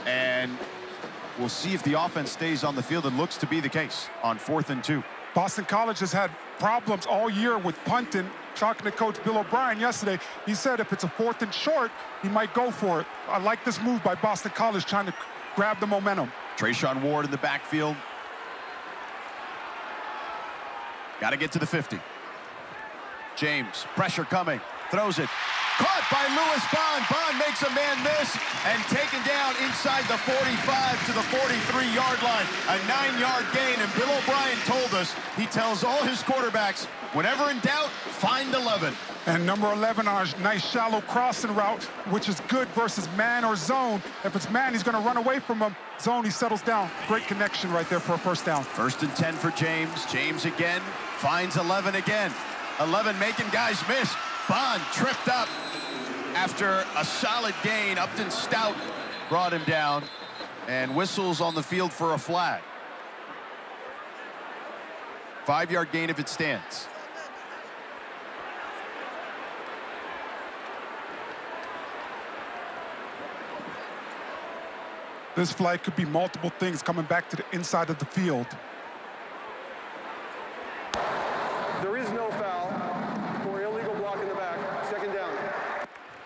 And we'll see if the offense stays on the field. It looks to be the case on 4th and 2. Boston College has had problems all year with punting. Talking to Coach Bill O'Brien yesterday, he said if it's a 4th and short, he might go for it. I like this move by Boston College trying to grab the momentum. Treshaun Ward in the backfield. Got to get to the 50. James, pressure coming, throws it. Caught by Lewis Bond. Bond makes a man miss and taken down inside the 45 to the 43-yard line. A 9-yard gain, and Bill O'Brien told us, he tells all his quarterbacks, whenever in doubt, find 11. And number 11 on a nice shallow crossing route, which is good versus man or zone. If it's man, he's going to run away from him. Zone, he settles down. Great connection right there for a first down. 1st and 10 for James. James again, finds 11 again. 11 making guys miss. Bond tripped up after a solid gain. Upton Stout brought him down, and whistles on the field for a flag. 5-yard gain if it stands. This flag could be multiple things coming back to the inside of the field. There is no foul for illegal block in the back. 2nd down.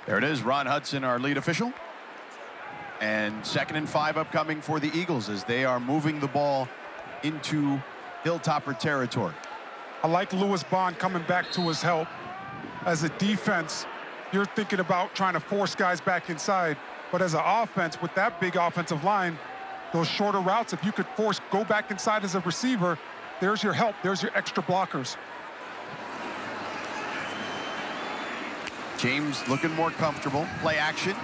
There it is, Ron Hudson, our lead official. And 2nd and 5 upcoming for the Eagles as they are moving the ball into Hilltopper territory. I like Lewis Bond coming back to his help. As a defense, you're thinking about trying to force guys back inside. But as an offense, with that big offensive line, those shorter routes, if you could go back inside as a receiver, there's your help, there's your extra blockers. James looking more comfortable. Play action.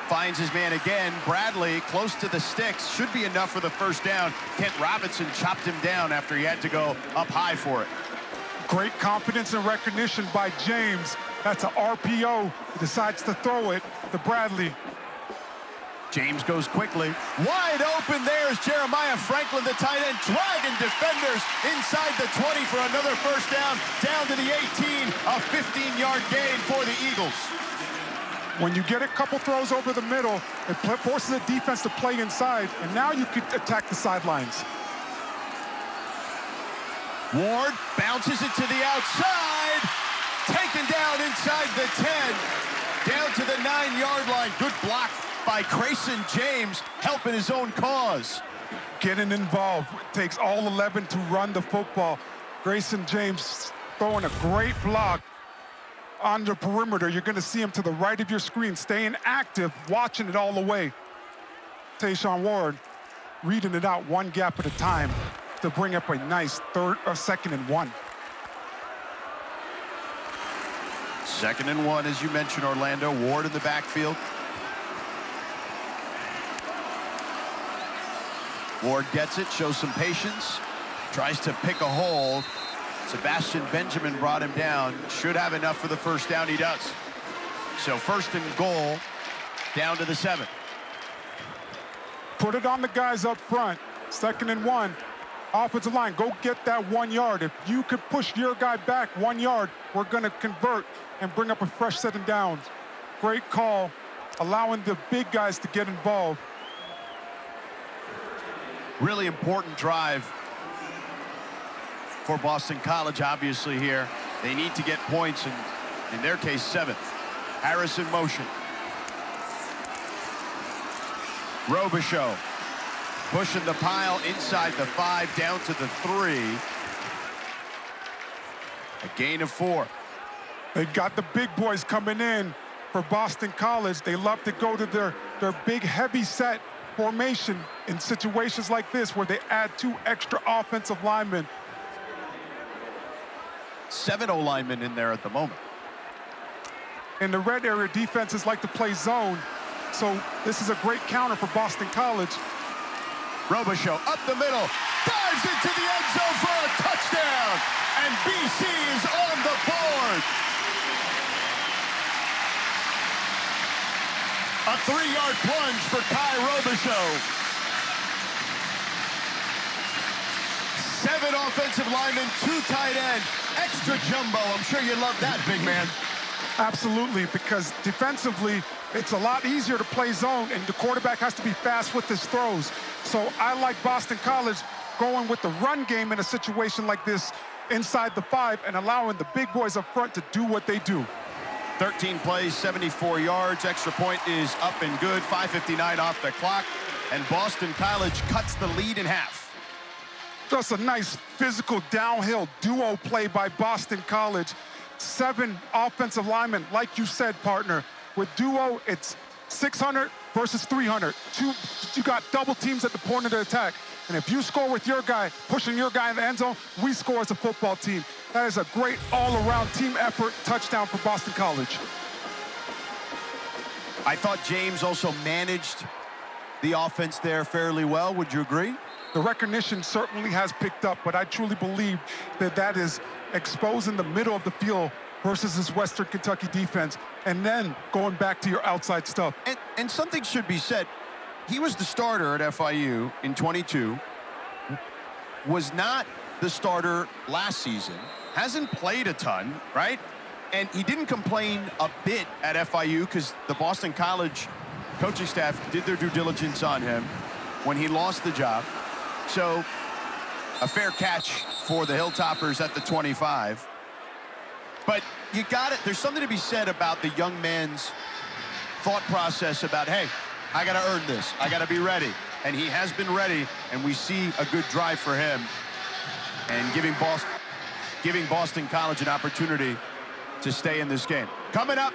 Finds his man again. Bradley close to the sticks. Should be enough for the first down. Kent Robinson chopped him down after he had to go up high for it. Great confidence and recognition by James. That's an RPO. He decides to throw it to Bradley. James goes quickly. Wide open, there's Jeremiah Franklin, the tight end, dragging defenders inside the 20 for another first down to the 18, a 15-yard gain for the Eagles. When you get a couple throws over the middle, it forces the defense to play inside, and now you can attack the sidelines. Ward bounces it to the outside, taken down inside the 10, down to the 9-yard line. Good block by Grayson James, helping his own cause. Getting involved. It takes all 11 to run the football. Grayson James throwing a great block on the perimeter. You're going to see him to the right of your screen, staying active, watching it all the way. Treshaun Ward reading it out one gap at a time to bring up a nice 2nd and 1. 2nd and 1, as you mentioned, Orlando. Ward in the backfield. Ward gets it, shows some patience, tries to pick a hole. Sebastian Benjamin brought him down. Should have enough for the first down. He does. So 1st and goal, down to the 7. Put it on the guys up front. 2nd and 1. Offensive line, go get that 1 yard. If you could push your guy back 1 yard, we're going to convert and bring up a fresh set of downs. Great call, allowing the big guys to get involved. Really important drive for Boston College, obviously, here. They need to get points, and in their case, 7. Harris in motion. Robichaux pushing the pile inside the 5, down to the 3. A gain of 4. They've got the big boys coming in for Boston College. They love to go to their big, heavy set formation in situations like this where they add 2 extra offensive linemen. 7 O-linemen in there at the moment. In the red area, defenses like to play zone, so this is a great counter for Boston College. Robichaux up the middle, dives into the end zone for a touchdown, and BC is on the board. A 3-yard plunge for Kai Robichaux. 7 offensive linemen, 2 tight end, extra jumbo. I'm sure you love that, big man. Absolutely, because defensively, it's a lot easier to play zone, and the quarterback has to be fast with his throws. So I like Boston College going with the run game in a situation like this inside the 5 and allowing the big boys up front to do what they do. 13 plays, 74 yards. Extra point is up and good. 5:59 off the clock. And Boston College cuts the lead in half. Just a nice physical downhill duo play by Boston College. 7 offensive linemen, like you said, partner. With duo, it's 600 versus 300. You got double teams at the point of the attack. And if you score with your guy, pushing your guy in the end zone, we score as a football team. That is a great all-around team effort touchdown for Boston College. I thought James also managed the offense there fairly well. Would you agree? The recognition certainly has picked up, but I truly believe that that is exposing the middle of the field versus this Western Kentucky defense, and then going back to your outside stuff. And something should be said. He was the starter at FIU in 22, was not the starter last season, hasn't played a ton, right? And he didn't complain a bit at FIU because the Boston College coaching staff did their due diligence on him when he lost the job. So a fair catch for the Hilltoppers at the 25. But you got it. There's something to be said about the young man's thought process about, hey, I got to earn this. I got to be ready. And he has been ready, and we see a good drive for him and giving Boston College an opportunity to stay in this game. Coming up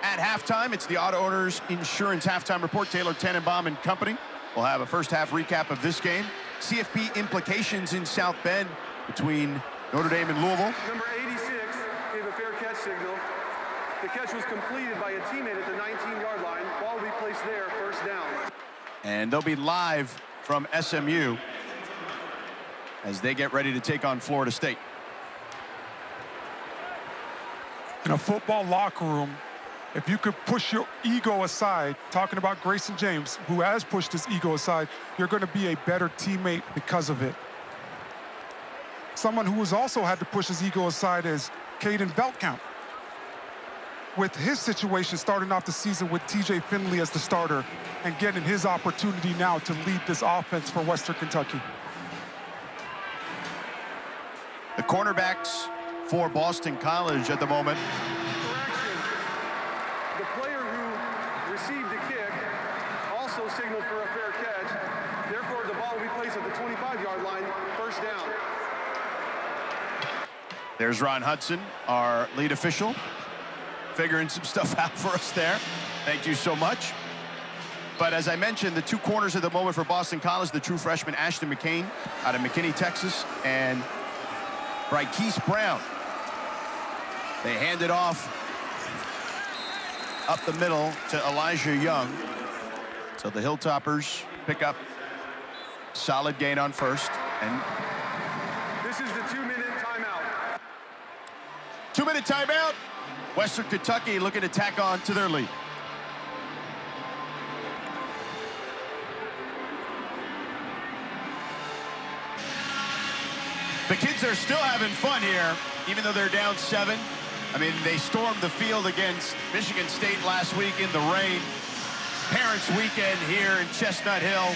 at halftime, it's the Auto Owners Insurance Halftime Report. Taylor Tannenbaum and company will have a first-half recap of this game. CFP implications in South Bend between Notre Dame and Louisville. Number 86 gave a fair catch signal. The catch was completed by a teammate at the 19-yard line. Ball will be placed there, first down. And they'll be live from SMU as they get ready to take on Florida State. In a football locker room, if you could push your ego aside, talking about Grayson James, who has pushed his ego aside, you're going to be a better teammate because of it. Someone who has also had to push his ego aside is Caden Veldkamp. With his situation starting off the season with TJ Finley as the starter and getting his opportunity now to lead this offense for Western Kentucky. The cornerbacks for Boston College at the moment. Correction. The player who received the kick also signaled for a fair catch. Therefore, the ball will be placed at the 25-yard line, first down. There's Ron Hudson, our lead official, figuring some stuff out for us there. Thank you so much. But as I mentioned, the two corners at the moment for Boston College, the true freshman Ashton McCain out of McKinney, Texas, and Brykees Brown. They hand it off up the middle to Elijah Young. So the Hilltoppers pick up solid gain on first. And This is the 2-minute timeout. 2-minute timeout. Western Kentucky looking to tack on to their lead. The kids are still having fun here, even though they're down 7. I mean, they stormed the field against Michigan State last week in the rain. Parents' weekend here in Chestnut Hill.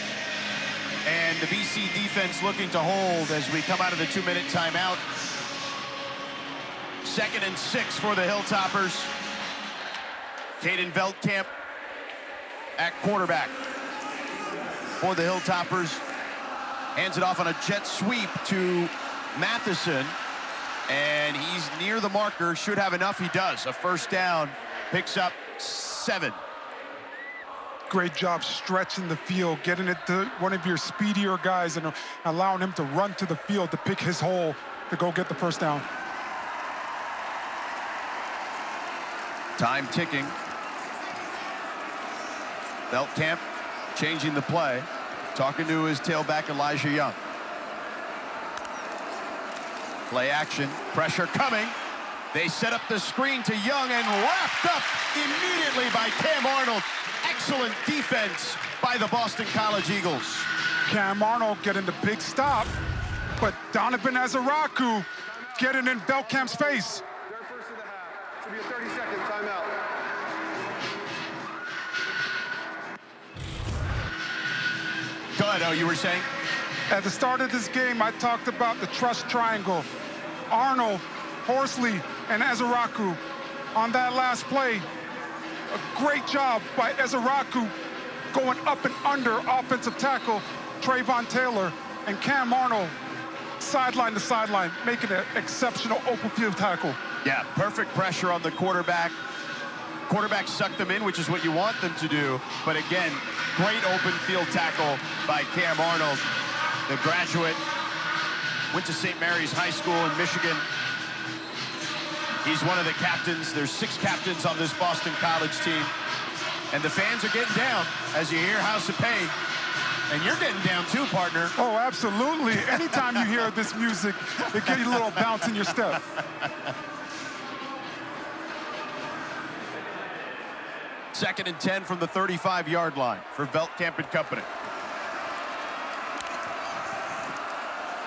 And the BC defense looking to hold as we come out of the 2-minute timeout. 2nd and 6 for the Hilltoppers. Caden Veldkamp at quarterback for the Hilltoppers. Hands it off on a jet sweep to Matheson. And he's near the marker, should have enough, he does. A first down, picks up 7. Great job stretching the field, getting it to one of your speedier guys and allowing him to run to the field to pick his hole to go get the first down. Time ticking. Veldkamp changing the play, talking to his tailback Elijah Young. Play action, pressure coming. They set up the screen to Young and wrapped up immediately by Cam Arnold. Excellent defense by the Boston College Eagles. Cam Arnold getting the big stop, but Donovan Azaraku getting in Veldkamp's face. Their first of the half. Should be a 30-second timeout. ahead. Oh, you were saying? At the start of this game, I talked about the trust triangle. Arnold, Horsley, and Ezeraku on that last play. A great job by Ezeraku going up and under offensive tackle Trayvon Taylor, and Cam Arnold sideline to sideline, making an exceptional open field tackle. Yeah, perfect pressure on the quarterback. Quarterback sucked them in, which is what you want them to do. But again, great open field tackle by Cam Arnold, the graduate. Went to St. Mary's High School in Michigan. He's one of the captains. There's 6 captains on this Boston College team. And the fans are getting down as you hear House of Pain. And you're getting down too, partner. Oh, absolutely. Anytime you hear this music, it gives you a little bounce in your step. Second and 10 from the 35-yard line for Veldkamp and company.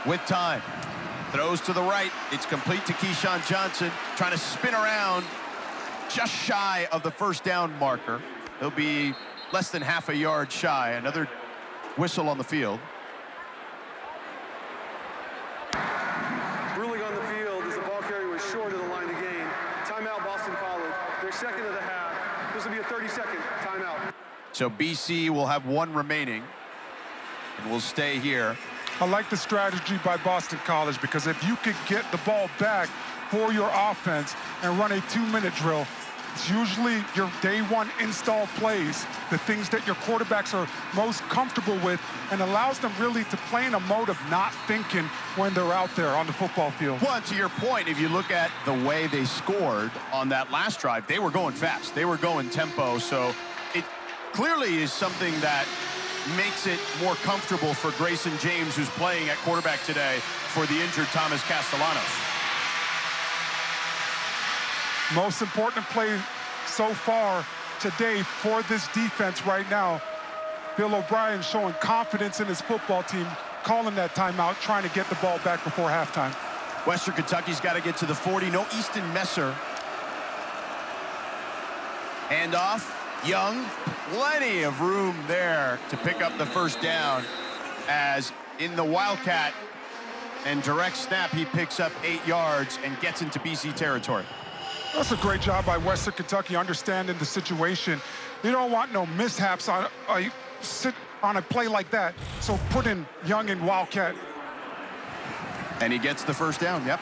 With time. Throws to the right. It's complete to Keyshawn Johnson. Trying to spin around just shy of the first down marker. He'll be less than half a yard shy. Another whistle on the field. Ruling on the field as the ball carrier was short of the line to gain. Timeout, Boston College. Their second of the half. This will be a 30-second timeout. So BC will have 1 remaining and will stay here. I like the strategy by Boston College, because if you could get the ball back for your offense and run a 2-minute drill, it's usually your day 1 install plays, the things that your quarterbacks are most comfortable with, and allows them really to play in a mode of not thinking when they're out there on the football field. Well, to your point, if you look at the way they scored on that last drive, they were going fast. They were going tempo. So it clearly is something that makes it more comfortable for Grayson James, who's playing at quarterback today for the injured Thomas Castellanos. Most important play so far today for this defense right now. Bill O'Brien showing confidence in his football team, calling that timeout, trying to get the ball back before halftime. Western Kentucky's got to get to the 40. No Easton Messer. Handoff. Young. Plenty of room there to pick up the first down, as in the Wildcat and direct snap, he picks up 8 yards and gets into BC territory. That's a great job by Western Kentucky understanding the situation. You don't want no mishaps on a play like that. So put in Young and Wildcat. And he gets the first down, yep.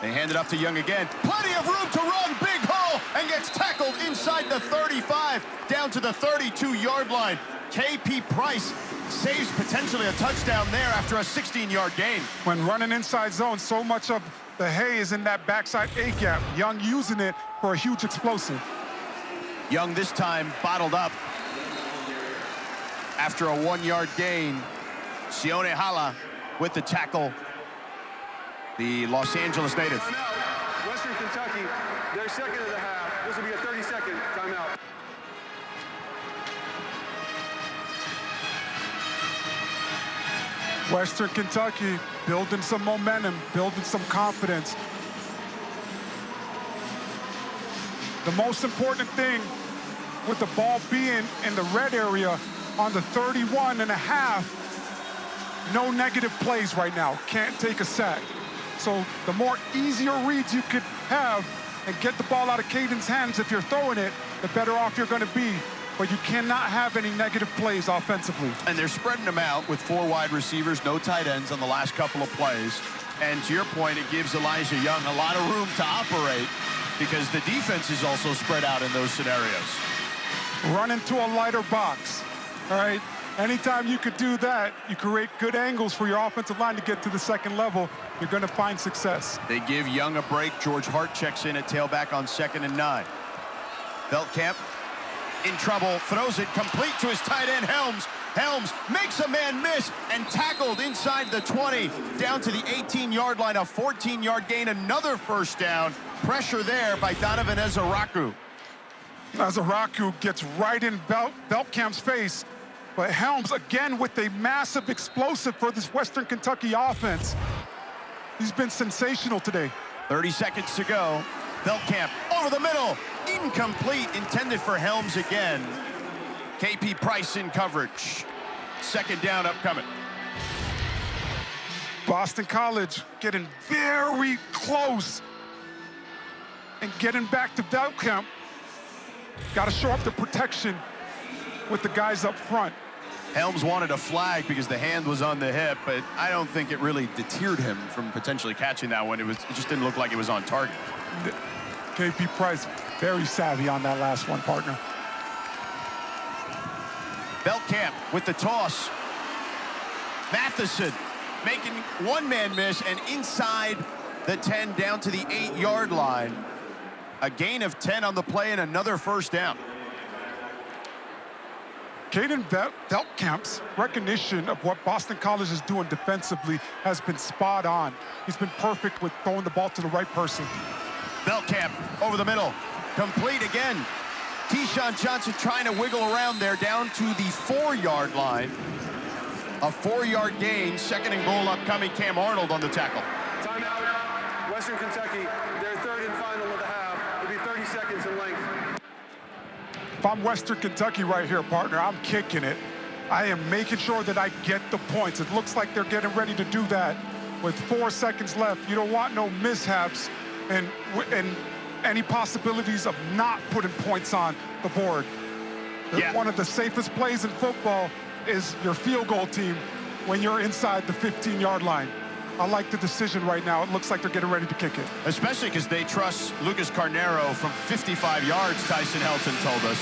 They hand it off to Young again. Plenty of room to run, big hole, and gets tackled inside the 35, down to the 32-yard line. KP Price saves potentially a touchdown there after a 16-yard gain. When running inside zone, so much of the hay is in that backside A-gap. Young using it for a huge explosive. Young this time bottled up after a 1-yard gain. Sione Hala with the tackle. The Los Angeles native. Timeout. Western Kentucky, their second of the half. This will be a 30-second timeout. Western Kentucky building some momentum, building some confidence. The most important thing with the ball being in the red area on the 31 and a half, no negative plays right now. Can't take a sack. So the more easier reads you could have and get the ball out of Caden's hands if you're throwing it, the better off you're going to be. But you cannot have any negative plays offensively. And they're spreading them out with 4 wide receivers, no tight ends on the last couple of plays. And to your point, it gives Elijah Young a lot of room to operate, because the defense is also spread out in those scenarios. Run into a lighter box, all right? Anytime you could do that, you create good angles for your offensive line to get to the second level. You're going to find success. They give Young a break. George Hart checks in at tailback on 2nd and 9. Veldkamp in trouble, throws it complete to his tight end, Helms. Helms makes a man miss and tackled inside the 20, down to the 18-yard line, a 14-yard gain, another first down. Pressure there by Donovan Ezeraku. Ezeraku gets right in Veldkamp's face, but Helms again with a massive explosive for this Western Kentucky offense. He's been sensational today. 30 seconds to go. Veldkamp over the middle, incomplete, intended for Helms again. KP Price in coverage. Second down upcoming. Boston College getting very close and getting back to Velkamp. Got to show up the protection with the guys up front. Helms wanted a flag because the hand was on the hip, but I don't think it really deterred him from potentially catching that one. It just didn't look like it was on target. KP Price, very savvy on that last one, partner. Velkamp with the toss. Matheson making one man miss and inside the 10 down to the 8-yard line. A gain of 10 on the play and another first down. Caden Velkamp's recognition of what Boston College is doing defensively has been spot on. He's been perfect with throwing the ball to the right person. Velkamp over the middle, complete again. Keyshawn Johnson trying to wiggle around there down to the 4-yard line. A 4-yard gain, second and goal upcoming. Cam Arnold on the tackle. Timeout, Western Kentucky, their third and final of the half. It'll be 30 seconds in length. If I'm Western Kentucky right here, partner, I'm kicking it. I am making sure that I get the points. It looks like they're getting ready to do that. With 4 seconds left, you don't want no mishaps and any possibilities of not putting points on the board. Yeah. One of the safest plays in football is your field goal team when you're inside the 15-yard line. I like the decision right now. It looks like they're getting ready to kick it. Especially because they trust Lucas Carnero from 55 yards, Tyson Helton told us.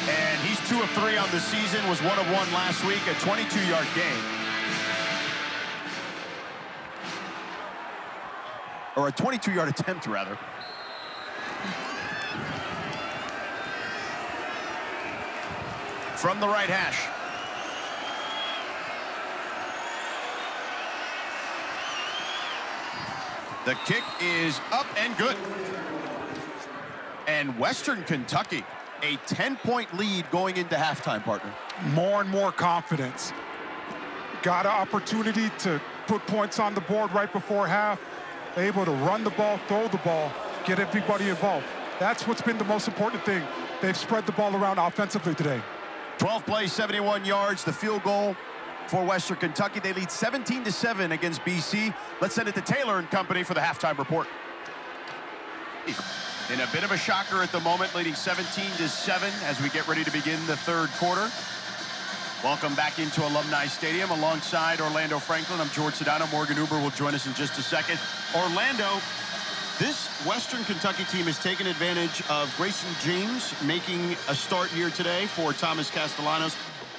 And he's 2 of 3 on the season, was 1 of 1 last week, a 22-yard gain. Or a 22-yard attempt, rather. From the right hash. The kick is up and good. And Western Kentucky, a 10-point lead going into halftime, partner. More and more confidence. Got an opportunity to put points on the board right before half. Able to run the ball, throw the ball, get everybody involved. That's what's been the most important thing. They've spread the ball around offensively today. 12 plays, 71 yards, the field goal for Western Kentucky. They lead 17-7 against BC. Let's send it to Taylor and company for the halftime report. In a bit of a shocker at the moment, leading 17-7 as we get ready to begin the third quarter. Welcome back into Alumni Stadium alongside Orlando Franklin. I'm George Sedano. Morgan Uber will join us in just a second. Orlando, this Western Kentucky team has taken advantage of Grayson James making a start here today for Thomas Castellanos.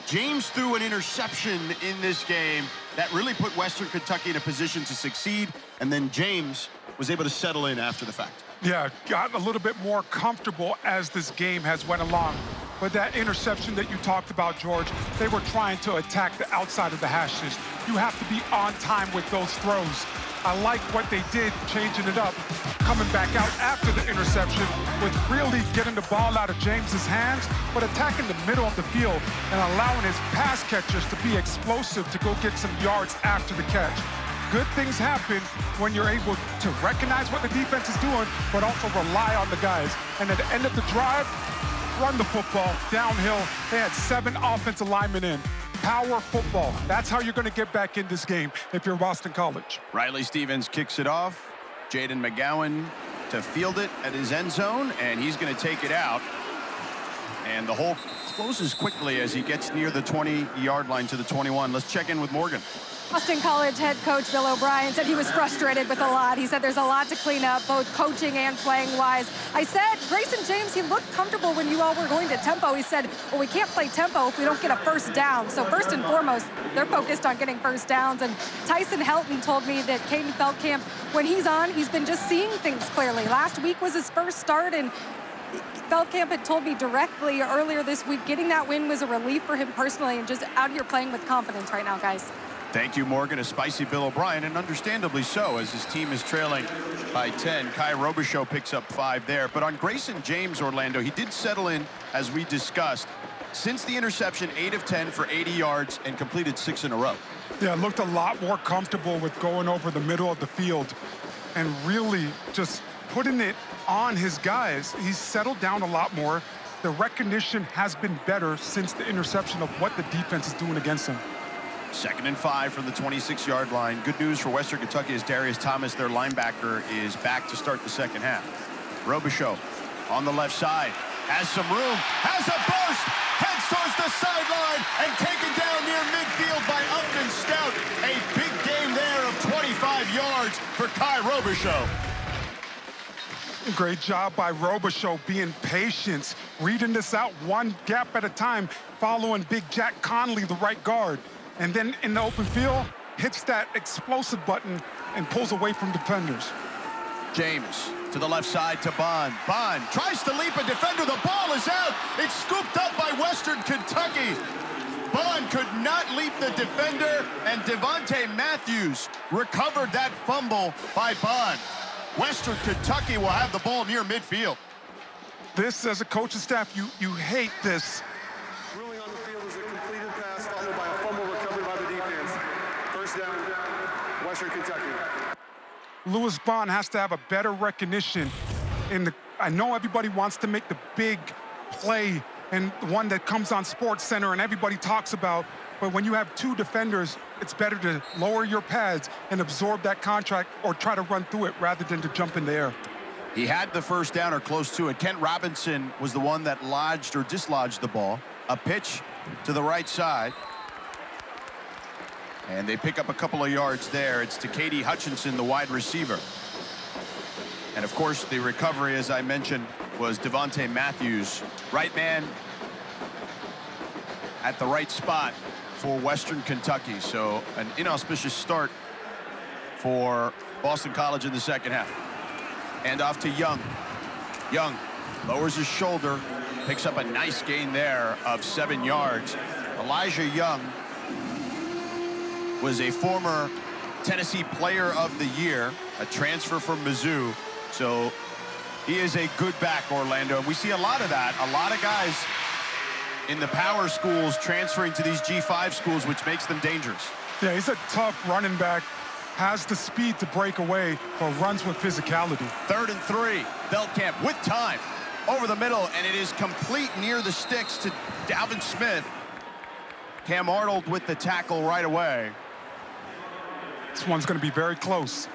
James threw an interception in this game that really put Western Kentucky in a position to succeed, and then James was able to settle in after the fact. Yeah, got a little bit more comfortable as this game has went along. But that interception that you talked about, George, they were trying to attack the outside of the hashes. You have to be on time with those throws. I like what they did, changing it up, coming back out after the interception with really getting the ball out of James's hands, but attacking the middle of the field and allowing his pass catchers to be explosive to go get some yards after the catch. Good things happen when you're able to recognize what the defense is doing, but also rely on the guys. And at the end of the drive, run the football downhill. They had 7 offensive linemen in. Power football. That's how you're going to get back in this game if you're Boston College. Riley Stevens kicks it off. Jaden McGowan to field it at his end zone, and he's going to take it out. And the hole closes quickly as he gets near the 20-yard line to the 21. Let's check in with Morgan. Boston College head coach Bill O'Brien said he was frustrated with a lot. He said there's a lot to clean up, both coaching and playing-wise. I said, Grayson James, he looked comfortable when you all were going to tempo. He said, well, we can't play tempo if we don't get a first down. So first and foremost, they're focused on getting first downs. And Tyson Helton told me that Caden Velkamp, when he's on, he's been just seeing things clearly. Last week was his first start, and Velkamp had told me directly earlier this week, getting that win was a relief for him personally, and just out here playing with confidence right now, guys. Thank you, Morgan. A spicy Bill O'Brien, and understandably so, as his team is trailing by 10. Kai Robichaux picks up 5 there. But on Grayson James, Orlando, he did settle in, as we discussed. Since the interception, 8 of 10 for 80 yards and completed 6 in a row. Yeah, looked a lot more comfortable with going over the middle of the field and really just putting it on his guys. He's settled down a lot more. the recognition has been better since the interception of what the defense is doing against them. 2nd and 5 from the 26-yard line. Good news for Western Kentucky is Darius Thomas, their linebacker, is back to start the second half. Robichaux on the left side, has some room, has a burst, heads towards the sideline, and taken down near midfield by Upton Stout. A big game there of 25 yards for Kai Robichaux. Great job by Robichaux being patient, reading this out one gap at a time, following Big Jack Conley, the right guard. And then in the open field, hits that explosive button and pulls away from defenders. James to the left side to Bond. Bond tries to leap a defender. The ball is out. It's scooped up by Western Kentucky. Bond could not leap the defender, and Devontae Matthews recovered that fumble by Bond. Western Kentucky will have the ball near midfield. This, as a coaching staff, you hate this. Ruling on the field is a completed pass followed by a fumble recovered by the defense. First down, Western Kentucky. Lewis Bond has to have a better recognition. I know everybody wants to make the big play and one that comes on Sports Center and everybody talks about, but when you have two defenders, it's better to lower your pads and absorb that contract or try to run through it rather than to jump in the air. He had the first down or close to it. Kent Robinson was the one that lodged or dislodged the ball. A pitch to the right side. And they pick up a couple of yards there. It's to Katie Hutchinson, the wide receiver. And of course, the recovery, as I mentioned, was Devontae Matthews. Right man at the right spot for Western Kentucky. So an inauspicious start for Boston College in the second half. And off to Young. Young lowers his shoulder, picks up a nice gain there of 7 yards. Elijah Young was a former Tennessee Player of the Year, a transfer from Mizzou. So he is a good back, Orlando. We see a lot of that. A lot of guys in the power schools transferring to these G5 schools, which makes them dangerous. Yeah, he's a tough running back, has the speed to break away, but runs with physicality. 3rd and 3, Beltkamp with time over the middle, and it is complete near the sticks to Dalvin Smith. Cam Arnold with the tackle right away. This one's going to be very close.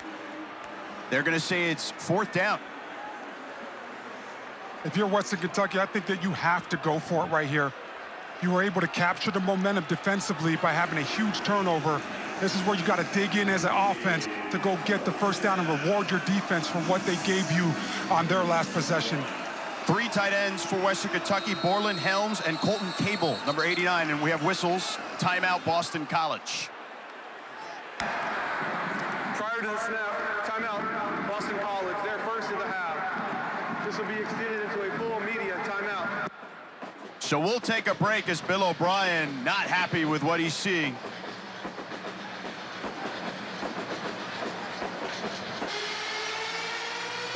They're going to say it's 4th down. If you're Western Kentucky, I think that you have to go for it right here. You were able to capture the momentum defensively by having a huge turnover. This is where you got to dig in as an offense to go get the first down and reward your defense for what they gave you on their last possession. 3 tight ends for Western Kentucky, Borland Helms and Colton Cable, number 89. And we have whistles. Timeout, Boston College. Prior to the snap, timeout, Boston College, their first of the half. This will be extended into a full media timeout. So we'll take a break as Bill O'Brien not happy with what he's seeing.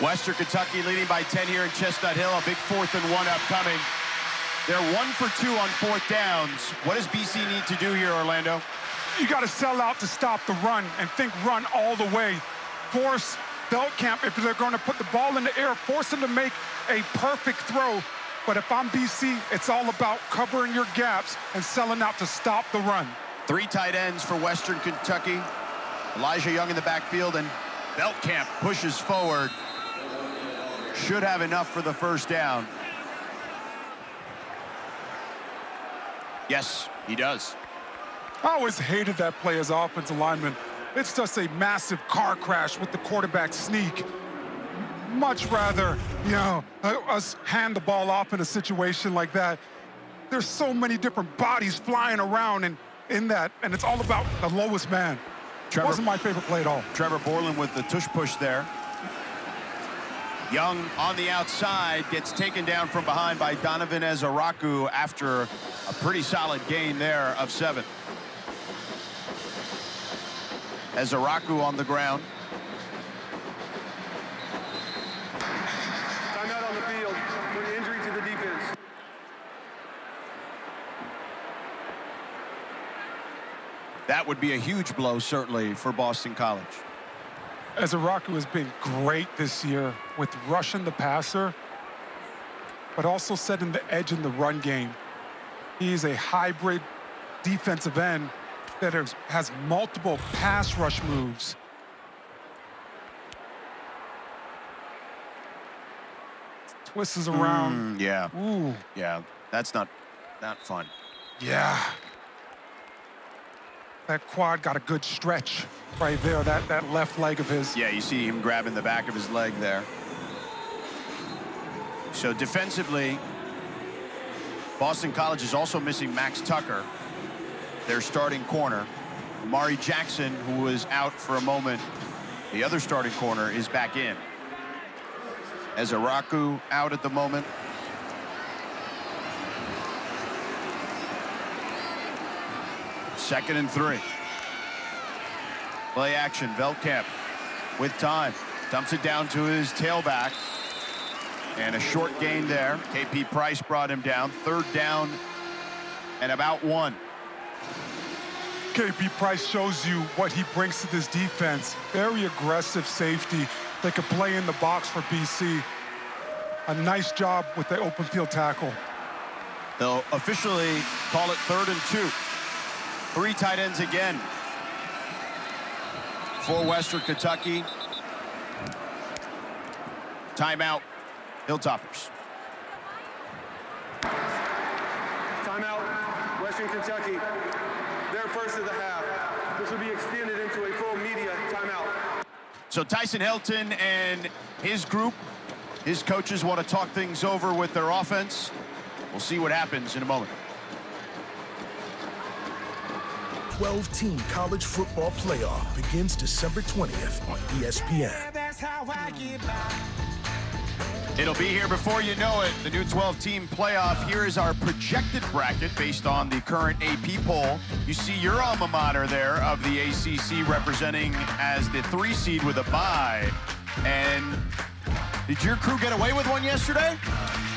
Western Kentucky leading by 10 here in Chestnut Hill. A big 4th and 1 upcoming. They're 1 for 2 on 4th downs. What does BC need to do here, Orlando? You got to sell out to stop the run and think run all the way. Force Beltkamp, if they're going to put the ball in the air, force them to make a perfect throw. But if I'm BC, it's all about covering your gaps and selling out to stop the run. 3 tight ends for Western Kentucky. Elijah Young in the backfield, and Beltkamp pushes forward. Should have enough for the first down. Yes, he does. I always hated that play as offensive lineman. It's just a massive car crash with the quarterback sneak. Much rather, us hand the ball off in a situation like that. There's so many different bodies flying around and in that, and it's all about the lowest man. It wasn't my favorite play at all. Trevor Borland with the tush push there. Young on the outside gets taken down from behind by Donovan Ezaraku after a pretty solid gain there of 7. Ezaraku on the ground. Timeout on the field for an injury to the defense. That would be a huge blow, certainly, for Boston College. Ezaraku has been great this year with rushing the passer. but also setting the edge in the run game. He is a hybrid defensive end that has multiple pass rush moves. Twists around. Yeah. Ooh. Yeah, that's not fun. Yeah. That quad got a good stretch right there, that left leg of his. Yeah, you see him grabbing the back of his leg there. So defensively, Boston College is also missing Max Tucker, their starting corner. Amari Jackson, who was out for a moment, the other starting corner, is back in. Ezaraku out at the moment. Second and 3. Play action, Veldkamp with time. Dumps it down to his tailback. And a short gain there. KP Price brought him down. Third down and about 1. KP Price shows you what he brings to this defense. Very aggressive safety that could play in the box for BC. A nice job with the open field tackle. They'll officially call it 3rd and 2. 3 tight ends again for Western Kentucky. Timeout, Hilltoppers. Timeout, Western Kentucky. Their first of the half. This will be extended into a full media timeout. So Tyson Hilton and his group, his coaches, want to talk things over with their offense. We'll see what happens in a moment. 12-team college football playoff begins December 20th on ESPN. It'll be here before you know it. The new 12-team playoff. Here is our projected bracket based on the current AP poll. You see your alma mater there of the ACC representing as the 3 seed with a bye. And did your crew get away with one yesterday?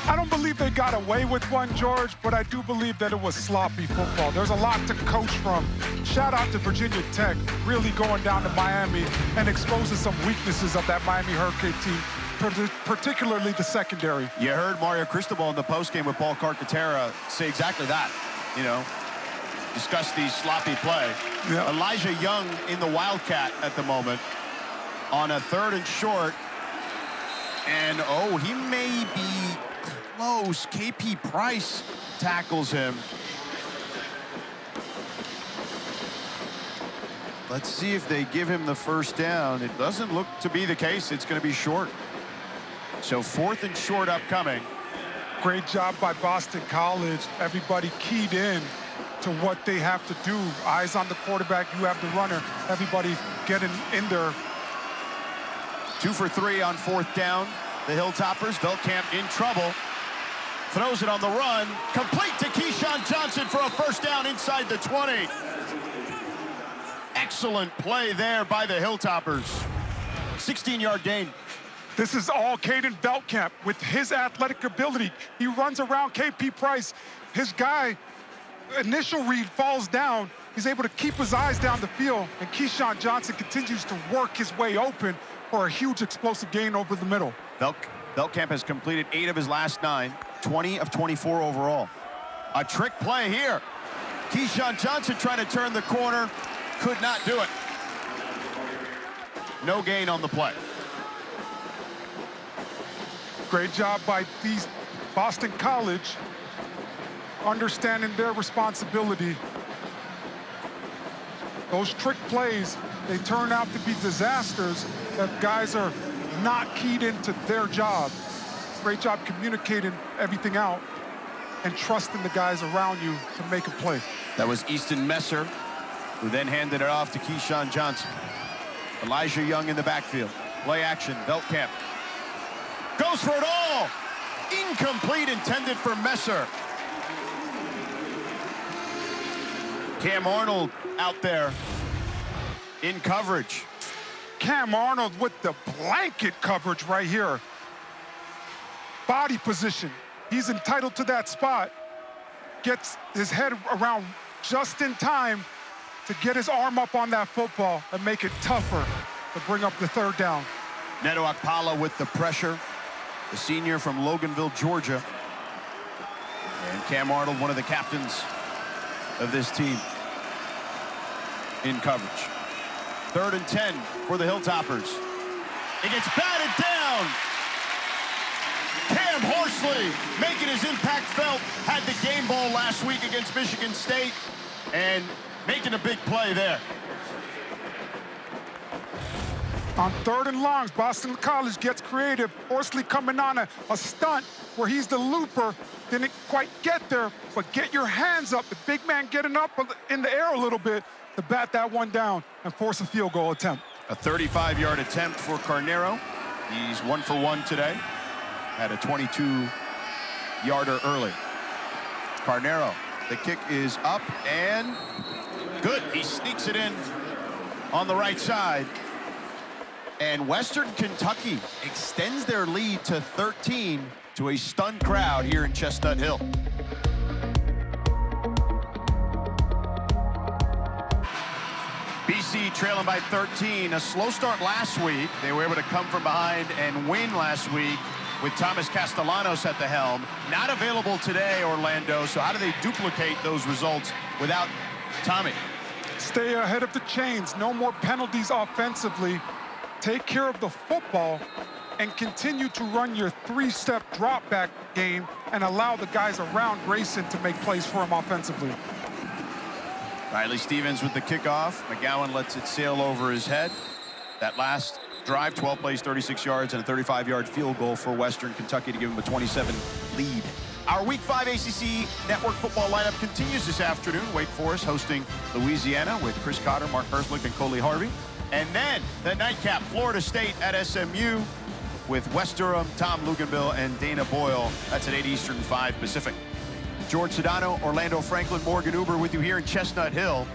I don't believe they got away with one, George, but I do believe that it was sloppy football. There's a lot to coach from. Shout out to Virginia Tech, really going down to Miami and exposing some weaknesses of that Miami Hurricane team, particularly the secondary. You heard Mario Cristobal in the postgame with Paul Carcaterra say exactly that, you know, discuss the sloppy play. Yeah. Elijah Young in the Wildcat at the moment on a 3rd and short. And, oh, he may be close. KP Price tackles him. Let's see if they give him the first down. It doesn't look to be the case. It's going to be short. So 4th and short upcoming. Great job by Boston College. Everybody keyed in to what they have to do. Eyes on the quarterback, you have the runner. Everybody getting in there. 2 for 3 on 4th down. The Hilltoppers. Veldkamp in trouble. Throws it on the run. Complete to Keyshawn Johnson for a first down inside the 20. Excellent play there by the Hilltoppers. 16-yard gain. This is all Caden Veldkamp with his athletic ability. He runs around KP Price. His guy, initial read, falls down. He's able to keep his eyes down the field, and Keyshawn Johnson continues to work his way open for a huge explosive gain over the middle. Veldkamp has completed 8 of his last 9, 20 of 24 overall. A trick play here. Keyshawn Johnson trying to turn the corner, could not do it. No gain on the play. Great job by these Boston College, understanding their responsibility. Those trick plays, they turn out to be disasters if guys are not keyed into their job. Great job communicating everything out and trusting the guys around you to make a play. That was Easton Messer, who then handed it off to Keyshawn Johnson. Elijah Young in the backfield. Play action, Veldkamp. Goes for it all. Incomplete, intended for Messer. Cam Arnold out there in coverage. Cam Arnold with the blanket coverage right here. Body position. He's entitled to that spot. Gets his head around just in time to get his arm up on that football and make it tougher to bring up the 3rd down. Neto Akpala with the pressure. The senior from Loganville, Georgia. Cam Arnold, one of the captains of this team, in coverage. 3rd and 10 for the Hilltoppers. It gets batted down. Cam Horsley making his impact felt. Had the game ball last week against Michigan State and making a big play there. On 3rd and longs, Boston College gets creative. Horsley coming on a stunt where he's the looper. Didn't quite get there, but get your hands up. The big man getting up in the air a little bit to bat that one down and force a field goal attempt. A 35-yard attempt for Carnero. He's 1 for 1 today. Had a 22-yarder early. Carnero, the kick is up and good. He sneaks it in on the right side. And Western Kentucky extends their lead to 13 to a stunned crowd here in Chestnut Hill. BC trailing by 13. A slow start last week. They were able to come from behind and win last week with Thomas Castellanos at the helm. Not available today, Orlando. So how do they duplicate those results without Tommy? Stay ahead of the chains. No more penalties offensively. Take care of the football and continue to run your 3-step drop back game and allow the guys around Grayson to make plays for him offensively. Riley Stevens with the kickoff. McGowan lets it sail over his head. That last drive, 12 plays, 36 yards, and a 35-yard field goal for Western Kentucky to give them a 27 lead. Our Week 5 ACC Network football lineup continues this afternoon. Wake Forest hosting Louisiana with Chris Cotter, Mark Herzlich, and Coley Harvey. And then the nightcap, Florida State at SMU with Wes Durham, Tom Luganville, and Dana Boyle. That's at 8 Eastern, 5 Pacific. George Sedano, Orlando Franklin, Morgan Uber with you here in Chestnut Hill.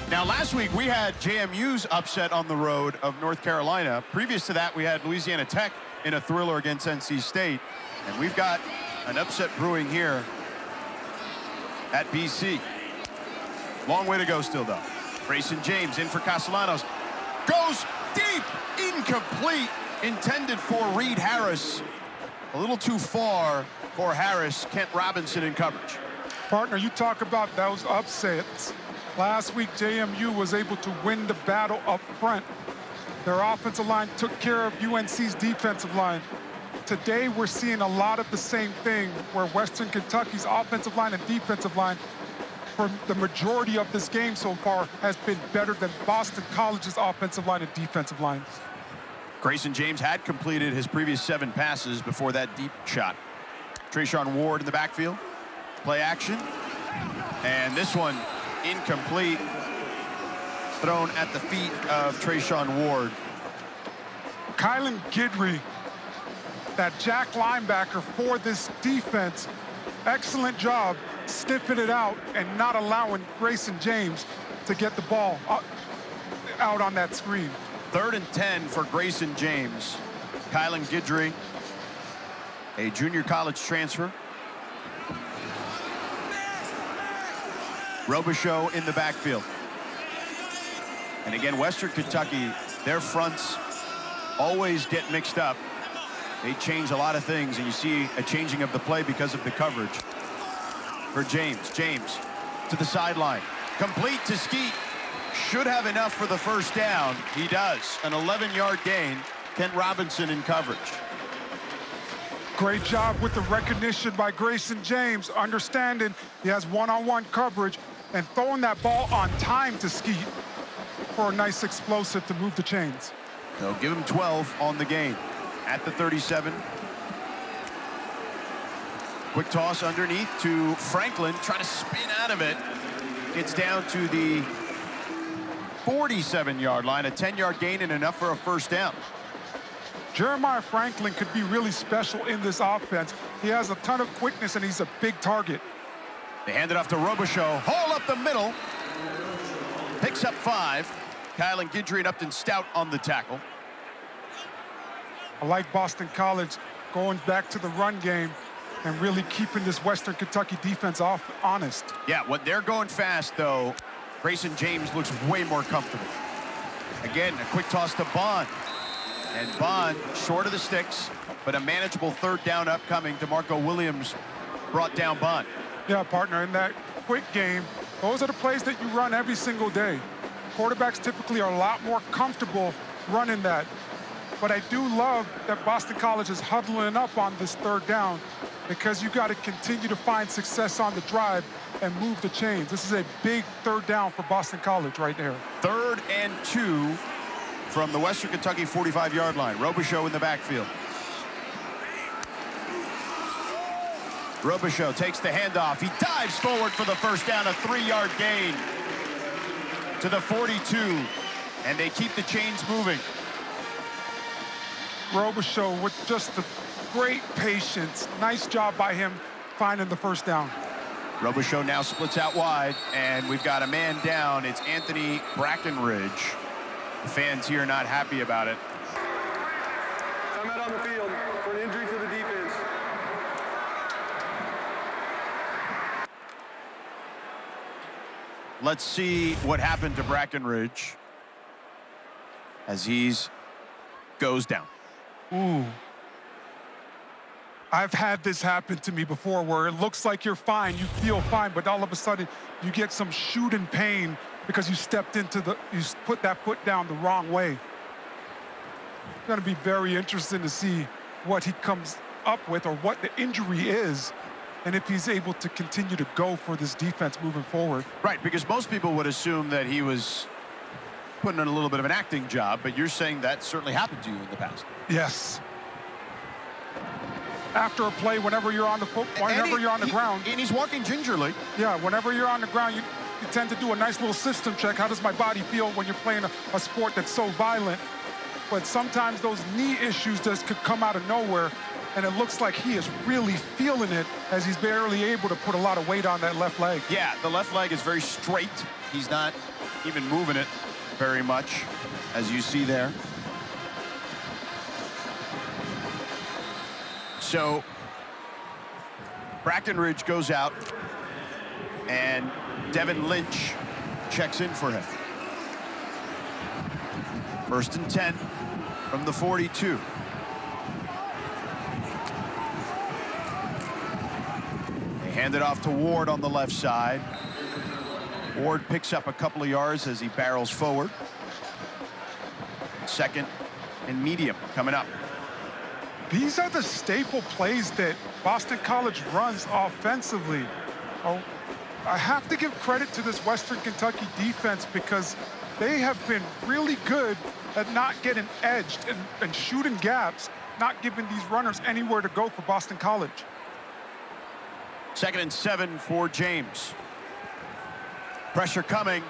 Now, last week we had JMU's upset on the road of North Carolina. Previous to that, we had Louisiana Tech in a thriller against NC State. And we've got an upset brewing here at BC. Long way to go still, though. Grayson James in for Castellanos. Goes deep, incomplete, intended for Reed Harris. A little too far for Harris. Kent Robinson in coverage. Partner, you talk about those upsets. Last week, JMU was able to win the battle up front. Their offensive line took care of UNC's defensive line. Today, we're seeing a lot of the same thing where Western Kentucky's offensive line and defensive line for the majority of this game so far has been better than Boston College's offensive line and defensive lines. Grayson James had completed his previous 7 passes before that deep shot. Trayshawn Ward in the backfield. Play action. And this one incomplete. Thrown at the feet of Trayshawn Ward. Kylan Guidry, that jack linebacker for this defense, excellent job sniffing it out and not allowing Grayson James to get the ball out on that screen. 3rd and 10 for Grayson James. Kylan Guidry, a junior college transfer. Robichaux in the backfield. And again, Western Kentucky, their fronts always get mixed up. They change a lot of things, and you see a changing of the play because of the coverage. For James. James to the sideline. Complete to Skeet. Should have enough for the first down. He does. An 11-yard gain. Kent Robinson in coverage. Great job with the recognition by Grayson James, understanding he has one-on-one coverage and throwing that ball on time to Skeet for a nice explosive to move the chains. They'll give him 12 on the gain at the 37. Quick toss underneath to Franklin, trying to spin out of it. Gets down to the 47-yard line, a 10-yard gain and enough for a first down. Jeremiah Franklin could be really special in this offense. He has a ton of quickness and he's a big target. They hand it off to Robichaux. Hole up the middle. Picks up 5. Kylan Guidry and Upton Stout on the tackle. I like Boston College going back to the run game and really keeping this Western Kentucky defense honest. Yeah, when they're going fast, though, Grayson James looks way more comfortable. Again, a quick toss to Bond. And Bond short of the sticks, but a manageable 3rd down upcoming. DeMarco Williams brought down Bond. Yeah, partner, in that quick game, those are the plays that you run every single day. Quarterbacks typically are a lot more comfortable running that. But I do love that Boston College is huddling up on this third down because you got to continue to find success on the drive and move the chains. This is a big third down for Boston College right there. 3rd and 2 from the Western Kentucky 45-yard line. Robichaux in the backfield. Robichaux takes the handoff. He dives forward for the first down, a 3-yard gain to the 42, and they keep the chains moving. Robichaux with just the great patience. Nice job by him finding the first down. Robichaux now splits out wide, and we've got a man down. It's Anthony Brackenridge. The fans here not happy about it. Timeout on the field for an injury to the defense. Let's see what happened to Brackenridge as he's goes down. Ooh. I've had this happen to me before where it looks like you're fine, you feel fine, but all of a sudden you get some shooting pain because you stepped into you put that foot down the wrong way. It's going to be very interesting to see what he comes up with or what the injury is and if he's able to continue to go for this defense moving forward. Right, because most people would assume that he was putting in a little bit of an acting job, but you're saying that certainly happened to you in the past. Yes. After a play, whenever you're on the ground. And he's walking gingerly. Yeah, whenever you're on the ground, you tend to do a nice little system check. How does my body feel when you're playing a sport that's so violent? But sometimes those knee issues just could come out of nowhere, and it looks like he is really feeling it as he's barely able to put a lot of weight on that left leg. Yeah, the left leg is very straight. He's not even moving it very much, as you see there. So Brackenridge goes out, and Devin Lynch checks in for him. 1st and 10 from the 42. They hand it off to Ward on the left side. Ward picks up a couple of yards as he barrels forward. 2nd and medium coming up. These are the staple plays that Boston College runs offensively. Oh, I have to give credit to this Western Kentucky defense because they have been really good at not getting edged and shooting gaps, not giving these runners anywhere to go for Boston College. 2nd and 7 for James. Pressure coming,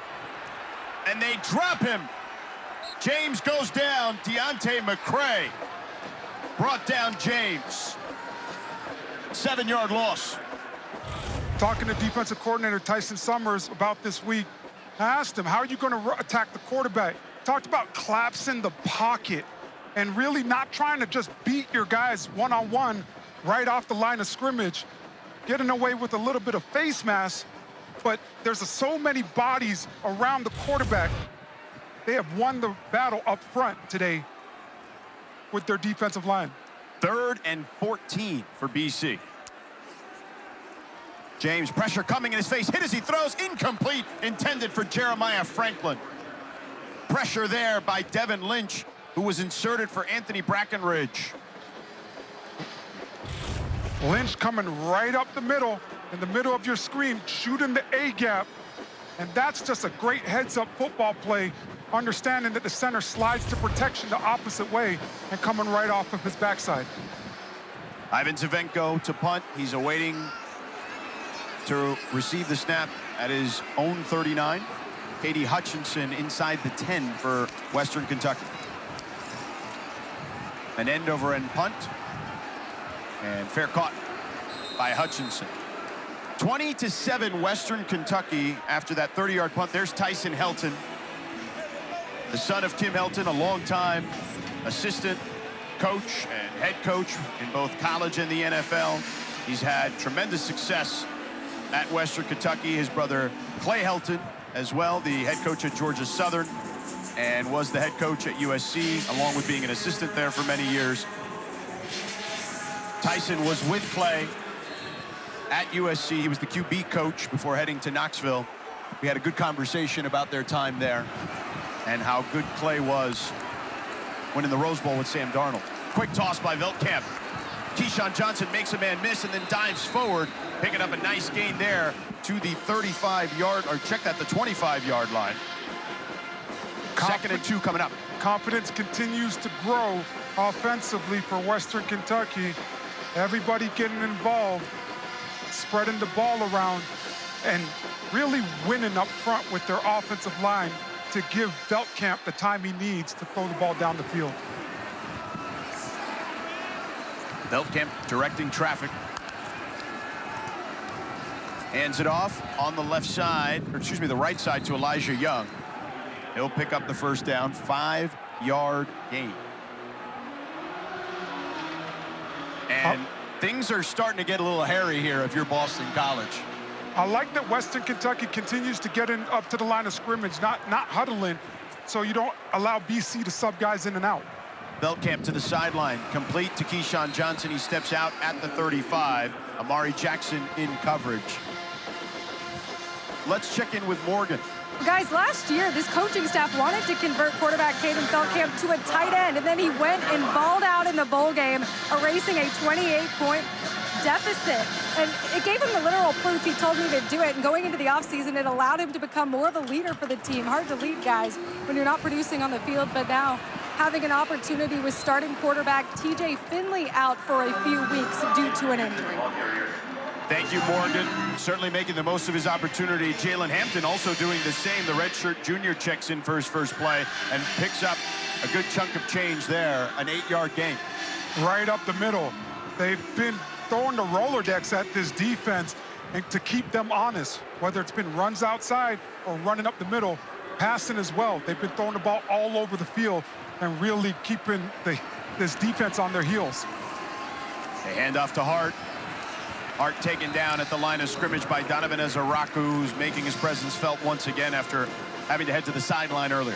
and they drop him. James goes down. Deontay McCray brought down James. 7-yard loss. Talking to defensive coordinator Tyson Summers about this week, I asked him, how are you going to attack the quarterback? Talked about collapsing the pocket and really not trying to just beat your guys one-on-one right off the line of scrimmage, getting away with a little bit of face mask, but there's so many bodies around the quarterback. They have won the battle up front today with their defensive line. 3rd and 14 for BC. James, pressure coming in his face, hit as he throws, incomplete, intended for Jeremiah Franklin. Pressure there by Devin Lynch, who was inserted for Anthony Brackenridge. Lynch coming right up the middle, in the middle of your screen, shooting the A-gap, and that's just a great heads-up football play, understanding that the center slides to protection the opposite way and coming right off of his backside. Ivan Zivenko to punt. He's awaiting to receive the snap at his own 39. Katie Hutchinson inside the 10 for Western Kentucky. An end-over-end punt. And fair caught by Hutchinson. 20-7 Western Kentucky after that 30-yard punt. There's Tyson Helton, the son of Tim Helton, a longtime assistant coach and head coach in both college and the NFL. He's had tremendous success at Western Kentucky. His brother Clay Helton as well, the head coach at Georgia Southern, and was the head coach at USC, along with being an assistant there for many years. Tyson was with Clay at USC. He was the QB coach before heading to Knoxville. We had a good conversation about their time there and how good Clay was winning the Rose Bowl with Sam Darnold. Quick toss by Veldkamp. Keyshawn Johnson makes a man miss and then dives forward, picking up a nice gain there to the 35-yard, or check that, the 25-yard line. Second and 2 coming up. Confidence continues to grow offensively for Western Kentucky. Everybody getting involved, spreading the ball around, and really winning up front with their offensive line to give Veldkamp the time he needs to throw the ball down the field. Veldkamp directing traffic. Hands it off on the left side, or excuse me, the right side to Elijah Young. He'll pick up the first down, 5-yard gain. And things are starting to get a little hairy here if you're Boston College. I like that Western Kentucky continues to get in up to the line of scrimmage, not huddling, so you don't allow BC to sub guys in and out. Veldkamp to the sideline, complete to Keyshawn Johnson. He steps out at the 35. Amari Jackson in coverage. Let's check in with Morgan. Guys, last year, this coaching staff wanted to convert quarterback Caden Veldkamp to a tight end, and then he went and balled out in the bowl game, erasing a 28-point deficit. And it gave him the literal proof. He told me to do it, and going into the offseason, it allowed him to become more of a leader for the team. Hard to lead guys when you're not producing on the field, but now having an opportunity with starting quarterback TJ Finley out for a few weeks due to an injury. Thank you, Morgan. Certainly making the most of his opportunity. Jalen Hampton also doing the same. The redshirt junior checks in for his first play and picks up a good chunk of change there, an 8-yard gain. Right up the middle. They've been throwing the Rolodex at this defense and to keep them honest, whether it's been runs outside or running up the middle, passing as well. They've been throwing the ball all over the field and really keeping this defense on their heels. They hand off to Hart. Hart taken down at the line of scrimmage by Donovan Ezaraku, who's making his presence felt once again after having to head to the sideline earlier.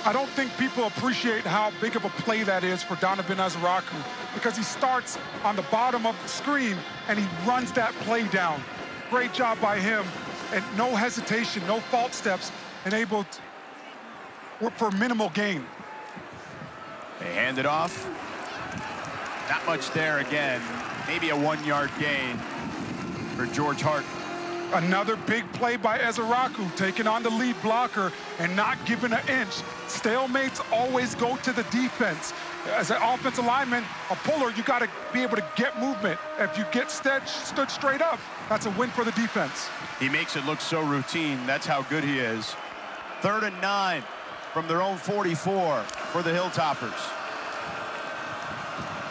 I don't think people appreciate how big of a play that is for Donovan Ezaraku, because he starts on the bottom of the screen and he runs that play down. Great job by him, and no hesitation, no false steps, enabled for minimal gain. They hand it off. Not much there again. Maybe a 1-yard gain for George Hart. Another big play by Ezaraku, taking on the lead blocker and not giving an inch. Stalemates always go to the defense. As an offensive lineman, a puller, you got to be able to get movement. If you get stood straight up, that's a win for the defense. He makes it look so routine. That's how good he is. 3rd and 9 from their own 44 for the Hilltoppers.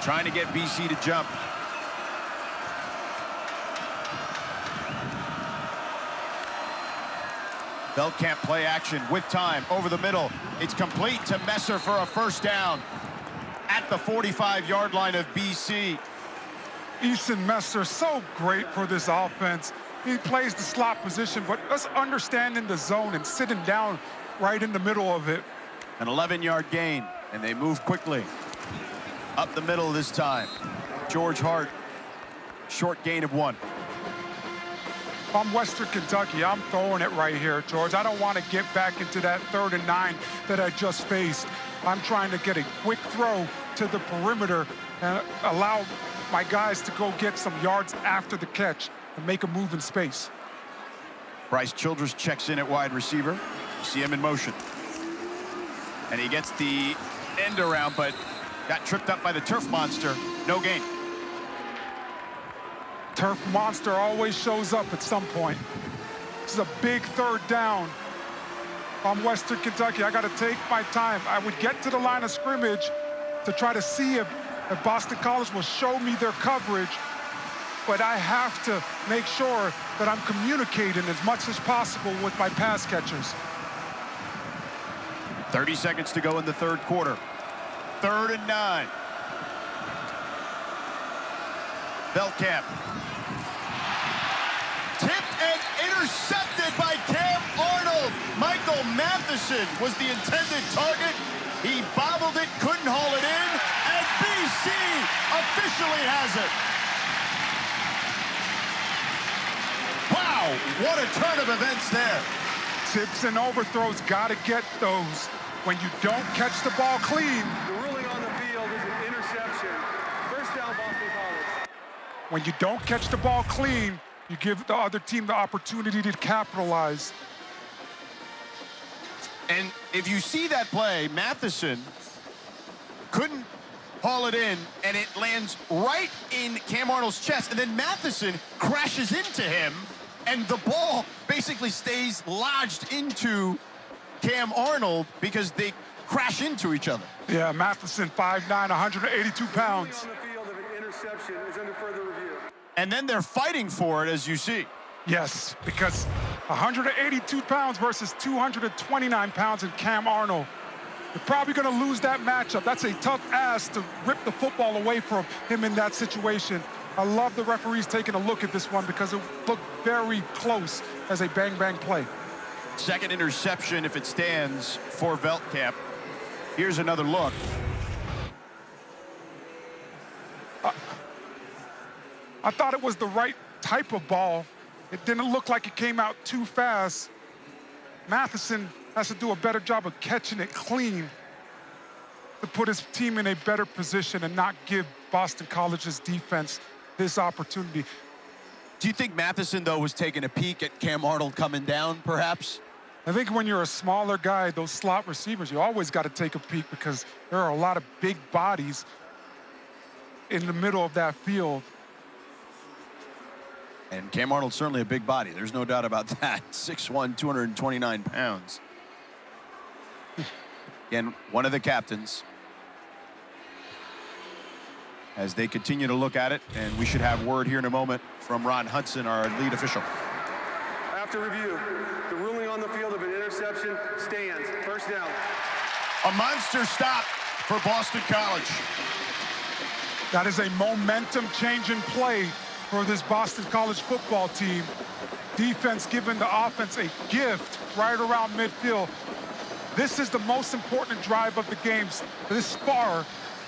Trying to get BC to jump. Veldkamp play action with time over the middle. It's complete to Messer for a first down at the 45-yard line of BC. Easton Messer, so great for this offense. He plays the slot position, but us understanding the zone and sitting down right in the middle of it. An 11-yard gain, and they move quickly. Up the middle this time. George Hart, short gain of 1. I'm Western Kentucky. I'm throwing it right here, George. I don't want to get back into that 3rd and 9 that I just faced. I'm trying to get a quick throw to the perimeter and allow my guys to go get some yards after the catch and make a move in space. Bryce Childress checks in at wide receiver. You see him in motion. And he gets the end around, but got tripped up by the turf monster. No gain. Turf monster always shows up at some point. This is a big 3rd down. I'm Western Kentucky. I got to take my time. I would get to the line of scrimmage to try to see if Boston College will show me their coverage, but I have to make sure that I'm communicating as much as possible with my pass catchers. 30 seconds to go in the 3rd quarter. 3rd and 9. Veldkamp. Tipped and intercepted by Cam Arnold. Michael Matheson was the intended target. He bobbled it, couldn't haul it in, and BC officially has it. Wow, what a turn of events there. Tips and overthrows, got to get those. When you don't catch the ball clean, The ruling on the field is an interception. First down, Boston College. when you don't catch the ball clean, you give the other team the opportunity to capitalize. And if you see that play, Matheson couldn't haul it in, and it lands right in Cam Arnold's chest, and then Matheson crashes into him, and the ball basically stays lodged into Cam Arnold because they crash into each other. Yeah, Matheson, 5'9", 182 Ruling pounds. on the field of an interception is under further review. And then they're fighting for it, as you see. Yes, because 182 pounds versus 229 pounds in Cam Arnold. You're probably going to lose that matchup. That's a tough ass to rip the football away from him in that situation. I love the referees taking a look at this one because it looked very close as a bang-bang play. Second interception, if it stands, for Veldkamp. Here's another look. I thought it was the right type of ball. It didn't look like it came out too fast. Matheson has to do a better job of catching it clean to put his team in a better position and not give Boston College's defense this opportunity. Do you think Matheson, though, was taking a peek at Cam Arnold coming down, perhaps? I think when you're a smaller guy, those slot receivers, you always got to take a peek because there are a lot of big bodies in the middle of that field. And Cam Arnold's certainly a big body. There's no doubt about that. 6'1", 229 pounds. Again, one of the captains. As they continue to look at it, and we should have word here in a moment from Ron Hudson, our lead official. After review, the ruling on the field of an interception stands. First down. A monster stop for Boston College. That is a momentum-changing play for this Boston College football team. Defense giving the offense a gift right around midfield. This is the most important drive of the games this far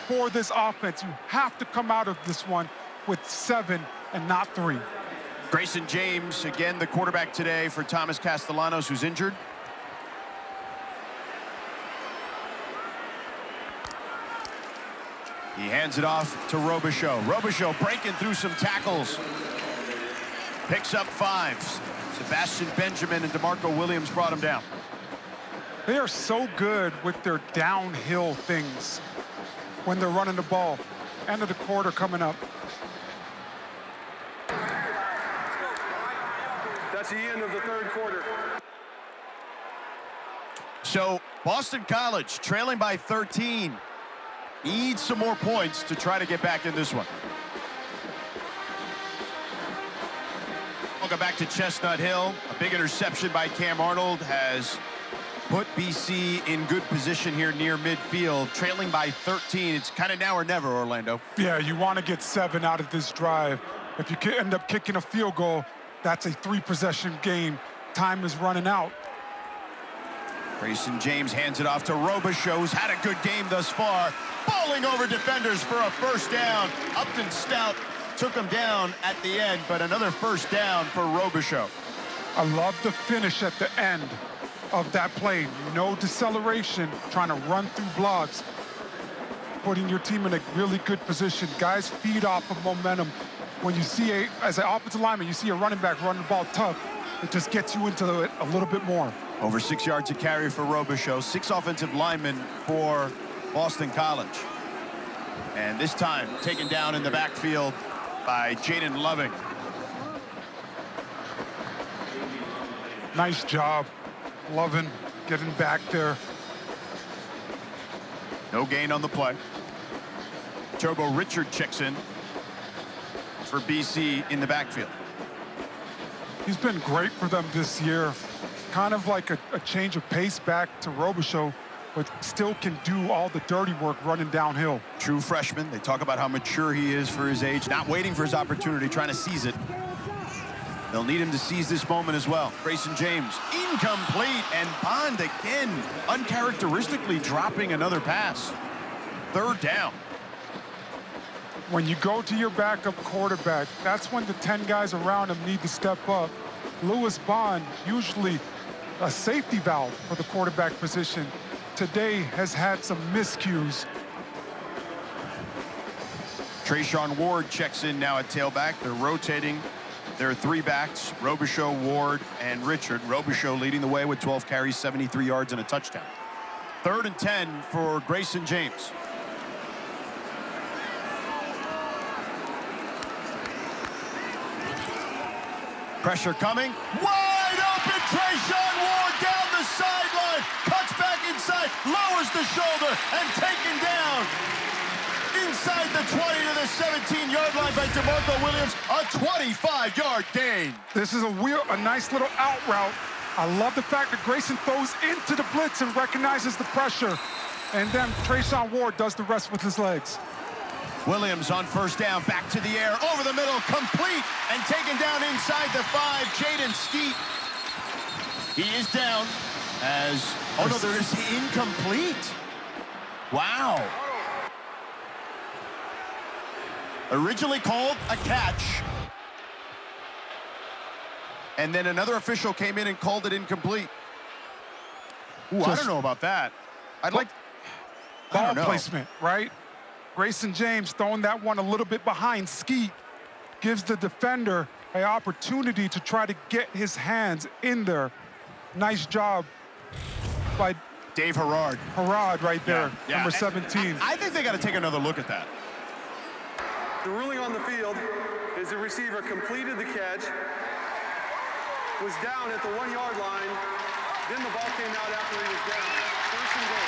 for this offense. You have to come out of this one with 7 and not 3. Grayson James, again, the quarterback today for Thomas Castellanos, who's injured. He hands it off to Robichaux. Robichaux breaking through some tackles. Picks up 5. Sebastian Benjamin and DeMarco Williams brought him down. They are so good with their downhill things when they're running the ball. End of the quarter coming up. That's the end of the third quarter. So Boston College trailing by 13. Needs some more points to try to get back in this one. We'll go back to Chestnut Hill. A big interception by Cam Arnold has put BC in good position here near midfield, trailing by 13. It's kind of now or never, Orlando. Yeah, you want to get 7 out of this drive. If you end up kicking a field goal, that's a 3-possession game. Time is running out. Grayson James hands it off to Robichaux, who's had a good game thus far. Bowling over defenders for a first down. Upton Stout took him down at the end, but another first down for Robichaux. I love the finish at the end of that play. No deceleration, trying to run through blocks, putting your team in a really good position. Guys feed off of momentum. When you see as an offensive lineman, you see a running back running the ball tough, it just gets you into it a little bit more. Over 6 yards of carry for Robichaux. 6 offensive linemen for Boston College. And this time taken down in the backfield by Jaden Loving. Nice job, Loving, getting back there. No gain on the play. Turbo Richard checks in for BC in the backfield. He's been great for them this year. Kind of like a change of pace back to Robichaux, but still can do all the dirty work running downhill. True freshman. They talk about how mature he is for his age, not waiting for his opportunity, trying to seize it. They'll need him to seize this moment as well. Grayson James, incomplete, and Bond again, uncharacteristically dropping another pass. Third down. When you go to your backup quarterback, that's when the 10 guys around him need to step up Lewis Bond, usually a safety valve for the quarterback position, today has had some miscues. Treshaun Ward checks in now at tailback. They're rotating. There are 3 backs, Robichaux, Ward, and Richard. Robichaux leading the way with 12 carries, 73 yards, and a touchdown. 3rd and 10 for Grayson James. Pressure coming. Wide open, Treshaun Ward down the sideline. Cuts back inside, lowers the shoulder, and taken down. Inside the 20 to the 17-yard line by DeMarco Williams, a 25-yard gain. This is a nice little out route. I love the fact that Grayson throws into the blitz and recognizes the pressure. And then Treshaun Ward does the rest with his legs. Williams on 1st down, back to the air, over the middle, complete, and taken down inside the 5, Jaden Skeet. He is down as, oh no, there is incomplete. Wow. Originally called a catch. And then another official came in and called it incomplete. Ooh, I don't know about that. I'd like ball placement, right? Grayson James throwing that one a little bit behind Skeet gives the defender an opportunity to try to get his hands in there. Nice job by Dave Herrard. Herrard right there, Yeah. number 17. I think they got to take another look at that. The ruling on the field is the receiver completed the catch, was down at the 1-yard line, then the ball came out after he was down. 1st and goal.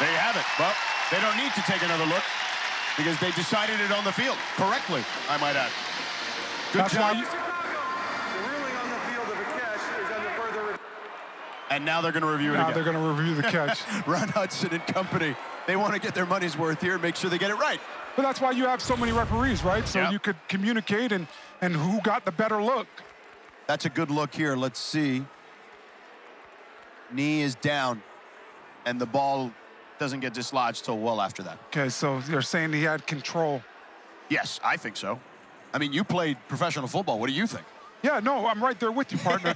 There you have it. Well, they don't need to take another look because they decided it on the field correctly, I might add. Good That's job. why The ruling on the field of a catch is under further review. And now they're going to review it now again. they're going to review the catch. Ron Hudson and company, they want to get their money's worth here and make sure they get it right. But that's why you have so many referees, right? So Yep. you could communicate and who got the better look. That's a good look here. Let's see. Knee is down, and the ball doesn't get dislodged till well after that. Okay, so you're saying he had control. Yes, I think so. I mean, you played professional football. What do you think? Yeah, no, I'm right there with you, partner.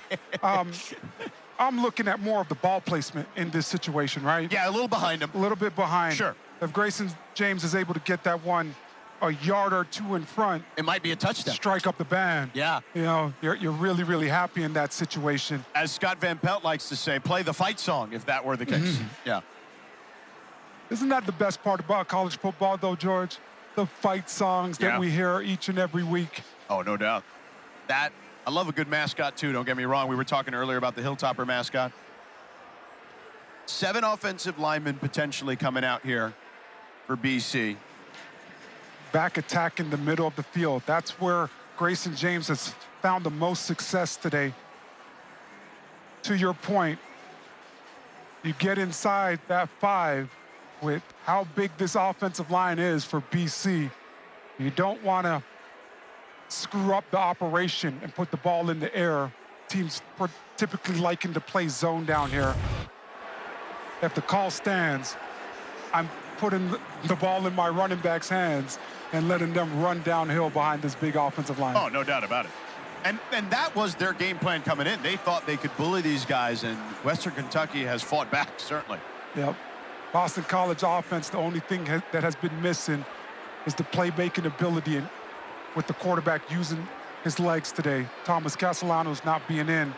I'm looking at more of the ball placement in this situation, right? Yeah, a little behind him. A little bit behind. Sure. If Grayson James is able to get that one a yard or 2 in front, It might be a touchdown. strike up the band. Yeah. You know, you're really, really happy in that situation. As Scott Van Pelt likes to say, play the fight song if that were the case. Yeah. Isn't that the best part about college football, though, George? The fight songs that Yeah. we hear each and every week. Oh, no doubt. I love a good mascot, too. Don't get me wrong. We were talking earlier about the Hilltopper mascot. 7 offensive linemen potentially coming out here for BC. Back attack in the middle of the field. That's where Grayson James has found the most success today. To your point, you get inside that 5 with how big this offensive line is for BC. You don't want to screw up the operation and put the ball in the air. Teams typically liking to play zone down here. If the call stands, I'm putting the ball in my running back's hands and letting them run downhill behind this big offensive line. Oh, no doubt about it. And that was their game plan coming in. They thought they could bully these guys, and Western Kentucky has fought back, certainly. Yep. Boston College offense, the only thing that has been missing is the playmaking ability with the quarterback using his legs today. Thomas Castellanos not being in.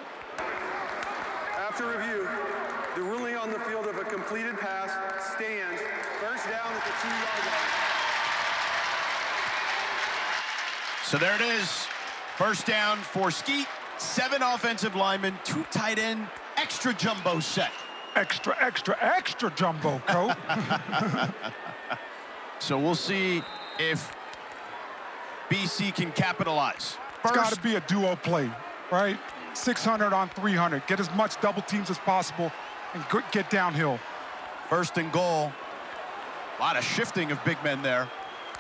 After review, the ruling on the field of a completed pass stands. 1st down at the 2-yard line. So there it is. 1st down for Skeet. 7 offensive linemen, 2 tight end, extra jumbo set. Extra, extra, extra jumbo, coach. So we'll see if BC can capitalize. It's got to be a duo play, right? 600 on 300. Get as much double teams as possible and get downhill. 1st and goal. A lot of shifting of big men there.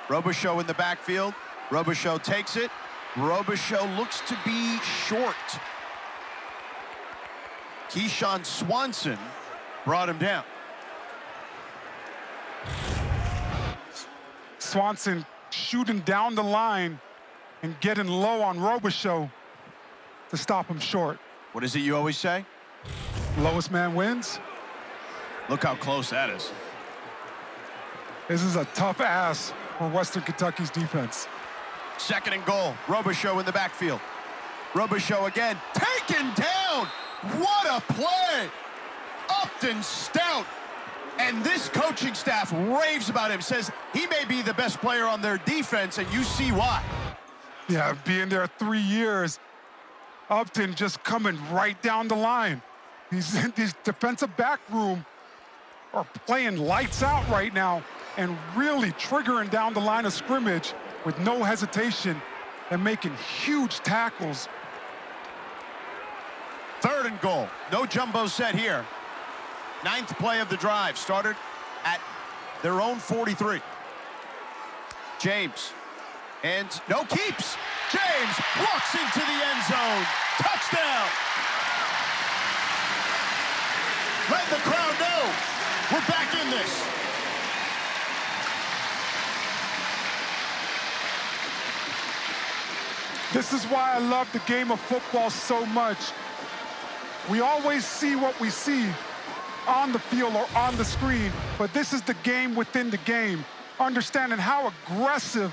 Robichaux in the backfield. Robichaux takes it. Robichaux looks to be short. Keyshawn Swanson brought him down. Swanson shooting down the line and getting low on Robichaux. to stop him short. What is it you always say? Lowest man wins. Look how close that is. This is a tough ass for Western Kentucky's defense. 2nd and goal. Robichaux in the backfield. Robichaux again, taken down. What a play. Upton Stout. And this coaching staff raves about him, says he may be the best player on their defense, and you see why. Yeah, being there 3 years, Upton just coming right down the line. These defensive back room are playing lights out right now and really triggering down the line of scrimmage with no hesitation and making huge tackles. 3rd and goal. No jumbo set here. 9th play of the drive. Started at their own 43. James. And no keeps. James walks into the end zone. Touchdown. Let the crowd know we're back in this. This is why I love the game of football so much. We always see what we see on the field or on the screen, but this is the game within the game. Understanding how aggressive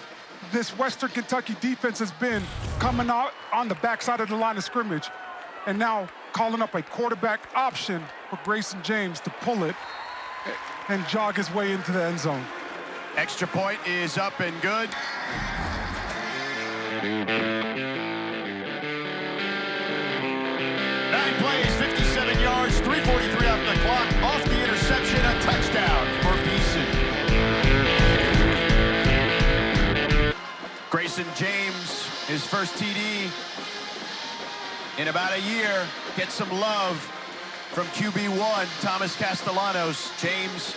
this Western Kentucky defense has been coming out on the backside of the line of scrimmage, and now calling up a quarterback option for Grayson James to pull it and jog his way into the end zone. Extra point is up and good. 9 plays, 57 yards, 3:43 off the clock. Off the interception, a touchdown for Beeson. Grayson James, his first TD in about a year, gets some love from QB1, Thomas Castellanos. James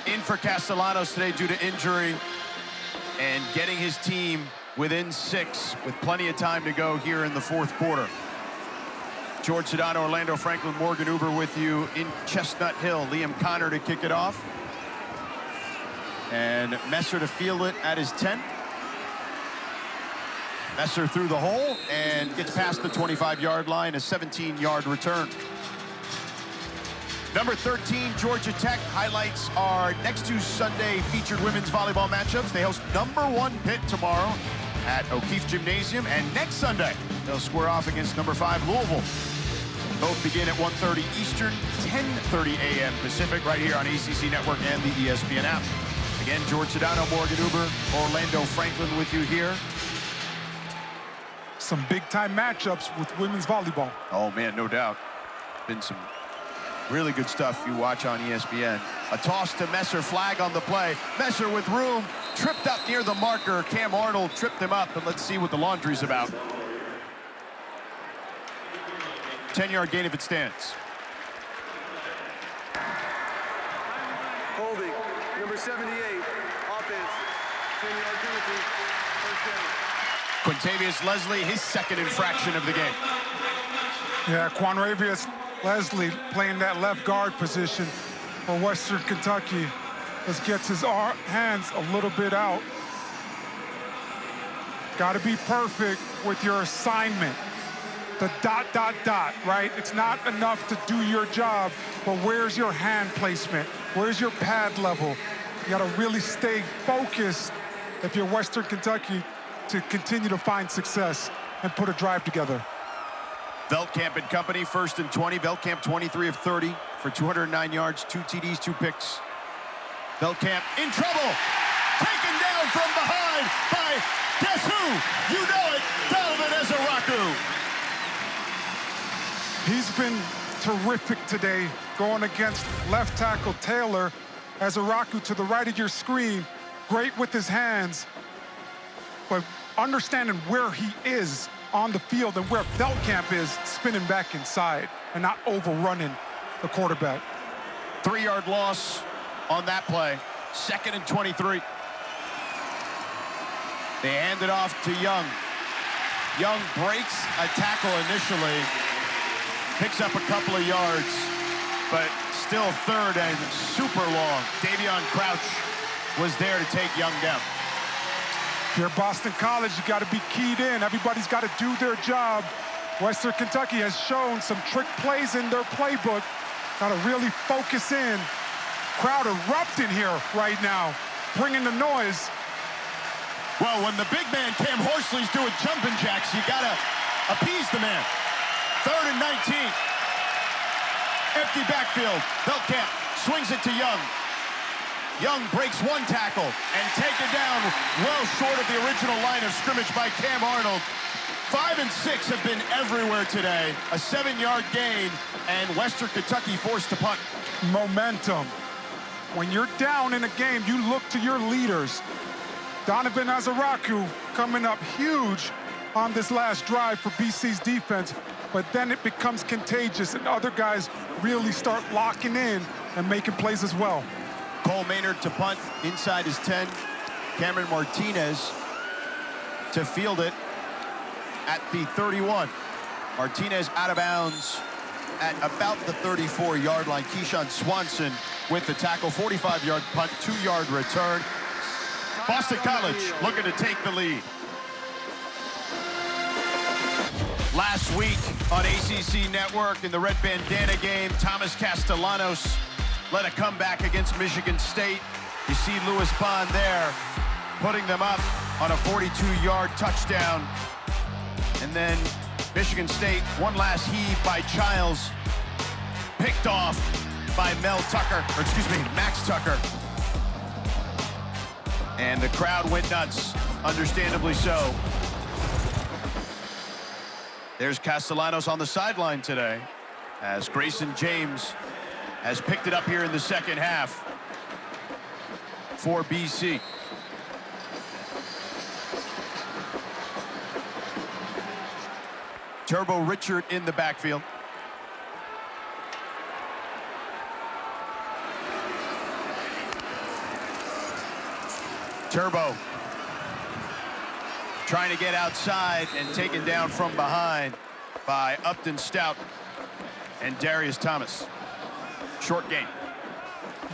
in for Castellanos today due to injury and getting his team within 6 with plenty of time to go here in the 4th quarter. George Sedano, Orlando Franklin, Morgan Uber with you in Chestnut Hill. Liam Connor to kick it off. And Messer to field it at his 10. Messer through the hole and gets past the 25-yard line, a 17-yard return. Number 13, Georgia Tech, highlights our next 2 Sunday featured women's volleyball matchups. They host number 1 Pitt tomorrow at O'Keefe Gymnasium, and next Sunday they'll square off against number 5 Louisville. Both begin at 1:30 Eastern, 10:30 a.m. Pacific, right here on ACC Network and the ESPN app. Again, George Sedano, Morgan Uber, Orlando Franklin with you here. Some big-time matchups with women's volleyball. Oh, man, no doubt. Been some really good stuff you watch on ESPN. A toss to Messer, flag on the play. Messer with room, tripped up near the marker. Cam Arnold tripped him up, and let's see what the laundry's about. 10-yard gain if it stands. Holding, number 78, offense, 10-yard penalty, first down. Quintavious Leslie, his 2nd infraction of the game. Yeah, Quanravius Leslie playing that left guard position for Western Kentucky. Just gets his hands a little bit out. Got to be perfect with your assignment. The ... right? It's not enough to do your job, but where's your hand placement? Where's your pad level? You got to really stay focused if you're Western Kentucky to continue to find success and put a drive together. Veldkamp and company, 1st and 20. Veldkamp 23 of 30 for 209 yards, 2 TDs, 2 picks. Veldkamp in trouble. Taken down from behind by, guess who? You know it, Dalvin Ezeraku. He's been terrific today going against left tackle Taylor. Ezeraku to the right of your screen, great with his hands, but understanding where he is on the field and where Veldkamp is, spinning back inside and not overrunning the quarterback. 3-yard loss on that play. 2nd and 23. They hand it off to Young. Young breaks a tackle initially, picks up a couple of yards, but still 3rd and super long. Davion Crouch was there to take Young down. If you're Boston College, you got to be keyed in. Everybody's got to do their job Western Kentucky has shown some trick plays in their playbook. Got to really focus in. Crowd erupting here right now, bringing the noise. Well, when the big man Cam Horsley's doing jumping jacks, you got to appease the man. 3rd and 19. Empty backfield. Belkamp swings it to Young. Young breaks one tackle and taken down well short of the original line of scrimmage by Cam Arnold. 5 and 6 have been everywhere today. A 7-yard gain, and Western Kentucky forced to punt. Momentum. When you're down in a game, you look to your leaders. Donovan Azaraku coming up huge on this last drive for BC's defense, but then it becomes contagious and other guys really start locking in and making plays as well. Cole Maynard to punt inside his 10. Cameron Martinez to field it at the 31. Martinez out of bounds at about the 34-yard line. Keyshawn Swanson with the tackle. 45-yard punt, 2-yard return. Boston College looking to take the lead. Last week on ACC Network in the Red Bandana game, Thomas Castellanos led a comeback against Michigan State. You see Lewis Bond there, putting them up on a 42-yard touchdown. And then Michigan State, one last heave by Childs, picked off by Max Tucker. And the crowd went nuts, understandably so. There's Castellanos on the sideline today, as Grayson James has picked it up here in the second half for BC. Turbo Richard in the backfield. Turbo trying to get outside and taken down from behind by Upton Stout and Darius Thomas. Short gain.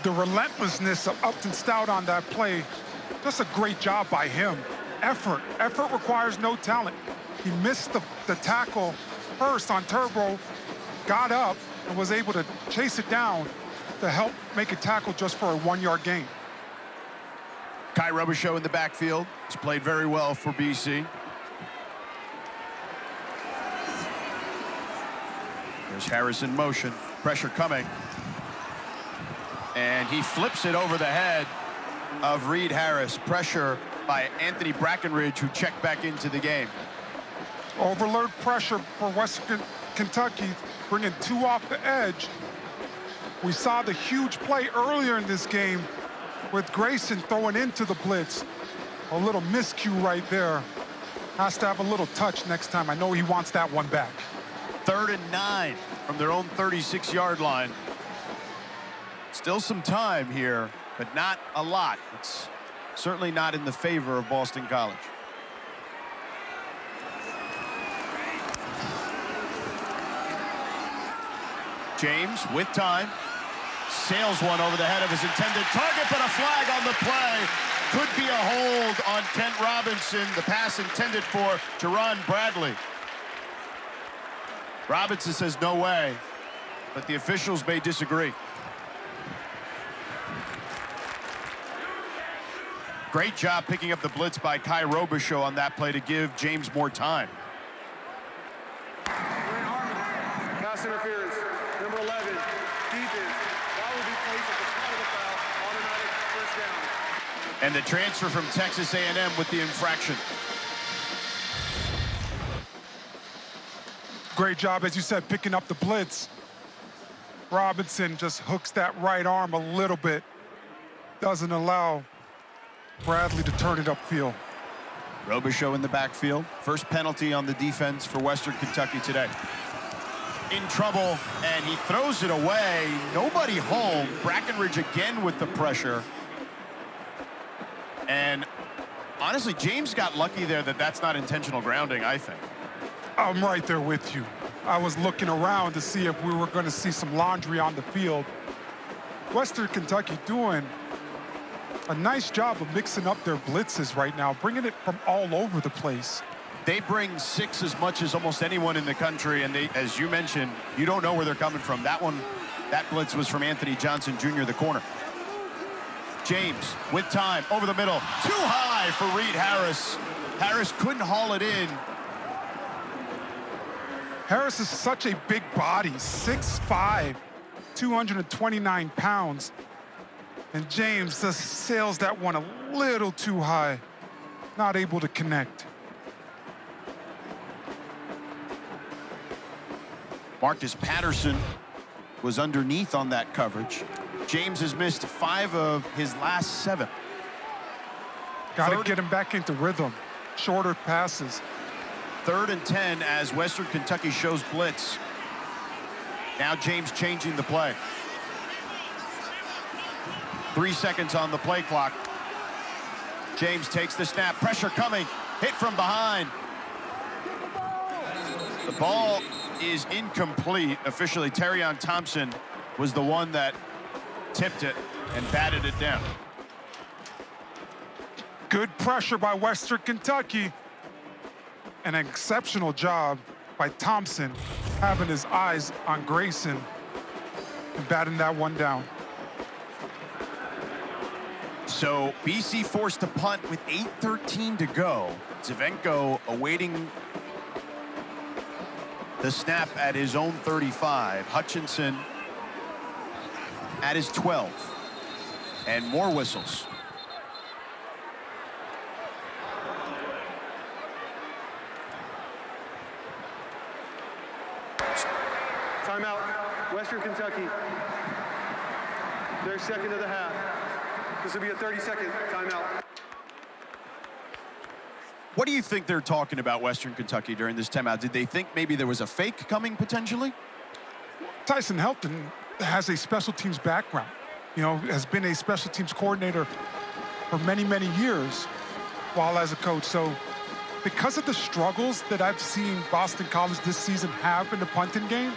The relentlessness of Upton Stout on that play, just a great job by him. Effort requires no talent. He missed the tackle first on Turbo, got up, and was able to chase it down to help make a tackle just for a 1-yard gain. Kai Robichaux in the backfield. He's played very well for BC. There's Harris in motion. Pressure coming. And he flips it over the head of Reed Harris. Pressure by Anthony Brackenridge, who checked back into the game. Overload pressure for Western Kentucky, bringing 2 off the edge. We saw the huge play earlier in this game with Grayson throwing into the blitz. A little miscue right there. Has to have a little touch next time. I know he wants that one back. 3rd and 9 from their own 36-yard line. Still some time here, but not a lot. It's certainly not in the favor of Boston College. James with time. Sails one over the head of his intended target, but a flag on the play. Could be a hold on Kent Robinson. The pass intended for Jerron Bradley. Robinson says no way, but the officials may disagree. Great job picking up the blitz by Kai Robichaux on that play to give James more time. Pass interference, number 11, defense. That will be placed at the spot of the foul, automatic first down. And the transfer from Texas A&M with the infraction. Great job, as you said, picking up the blitz. Robinson just hooks that right arm a little bit. Doesn't allow Bradley to turn it upfield. Robichaux in the backfield. First penalty on the defense for Western Kentucky today. In trouble, and he throws it away. Nobody home. Brackenridge again with the pressure. And honestly, James got lucky there that that's not intentional grounding, I think. I'm right there with you. I was looking around to see if we were going to see some laundry on the field. Western Kentucky doing a nice job of mixing up their blitzes right now, bringing it from all over the place. They bring 6 as much as almost anyone in the country, and they, as you mentioned, you don't know where they're coming from. That blitz was from Anthony Johnson Jr., the corner. James with time over the middle, too high for Reed Harris. Harris couldn't haul it in. Harris is such a big body, 6'5", 229 pounds. And James just sails that one a little too high, not able to connect. Marcus Patterson was underneath on that coverage. James has missed 5 of his last 7. Got to get him back into rhythm. Shorter passes. 3rd and 10 as Western Kentucky shows blitz. Now James changing the play. 3 seconds on the play clock. James takes the snap. Pressure coming. Hit from behind. The ball is incomplete. Officially, Terrion Thompson was the one that tipped it and batted it down. Good pressure by Western Kentucky. An exceptional job by Thompson, having his eyes on Grayson and batting that one down. So BC forced to punt with 8:13 to go. Zivenko awaiting the snap at his own 35. Hutchinson at his 12. And more whistles. Timeout, Western Kentucky. Their second of the half. This will be a 30-second timeout. What do you think they're talking about, Western Kentucky, during this timeout? Did they think maybe there was a fake coming potentially? Tyson Helton has a special teams background. You know, has been a special teams coordinator for many, many years while as a coach. So because of the struggles that I've seen Boston College this season have in the punting game,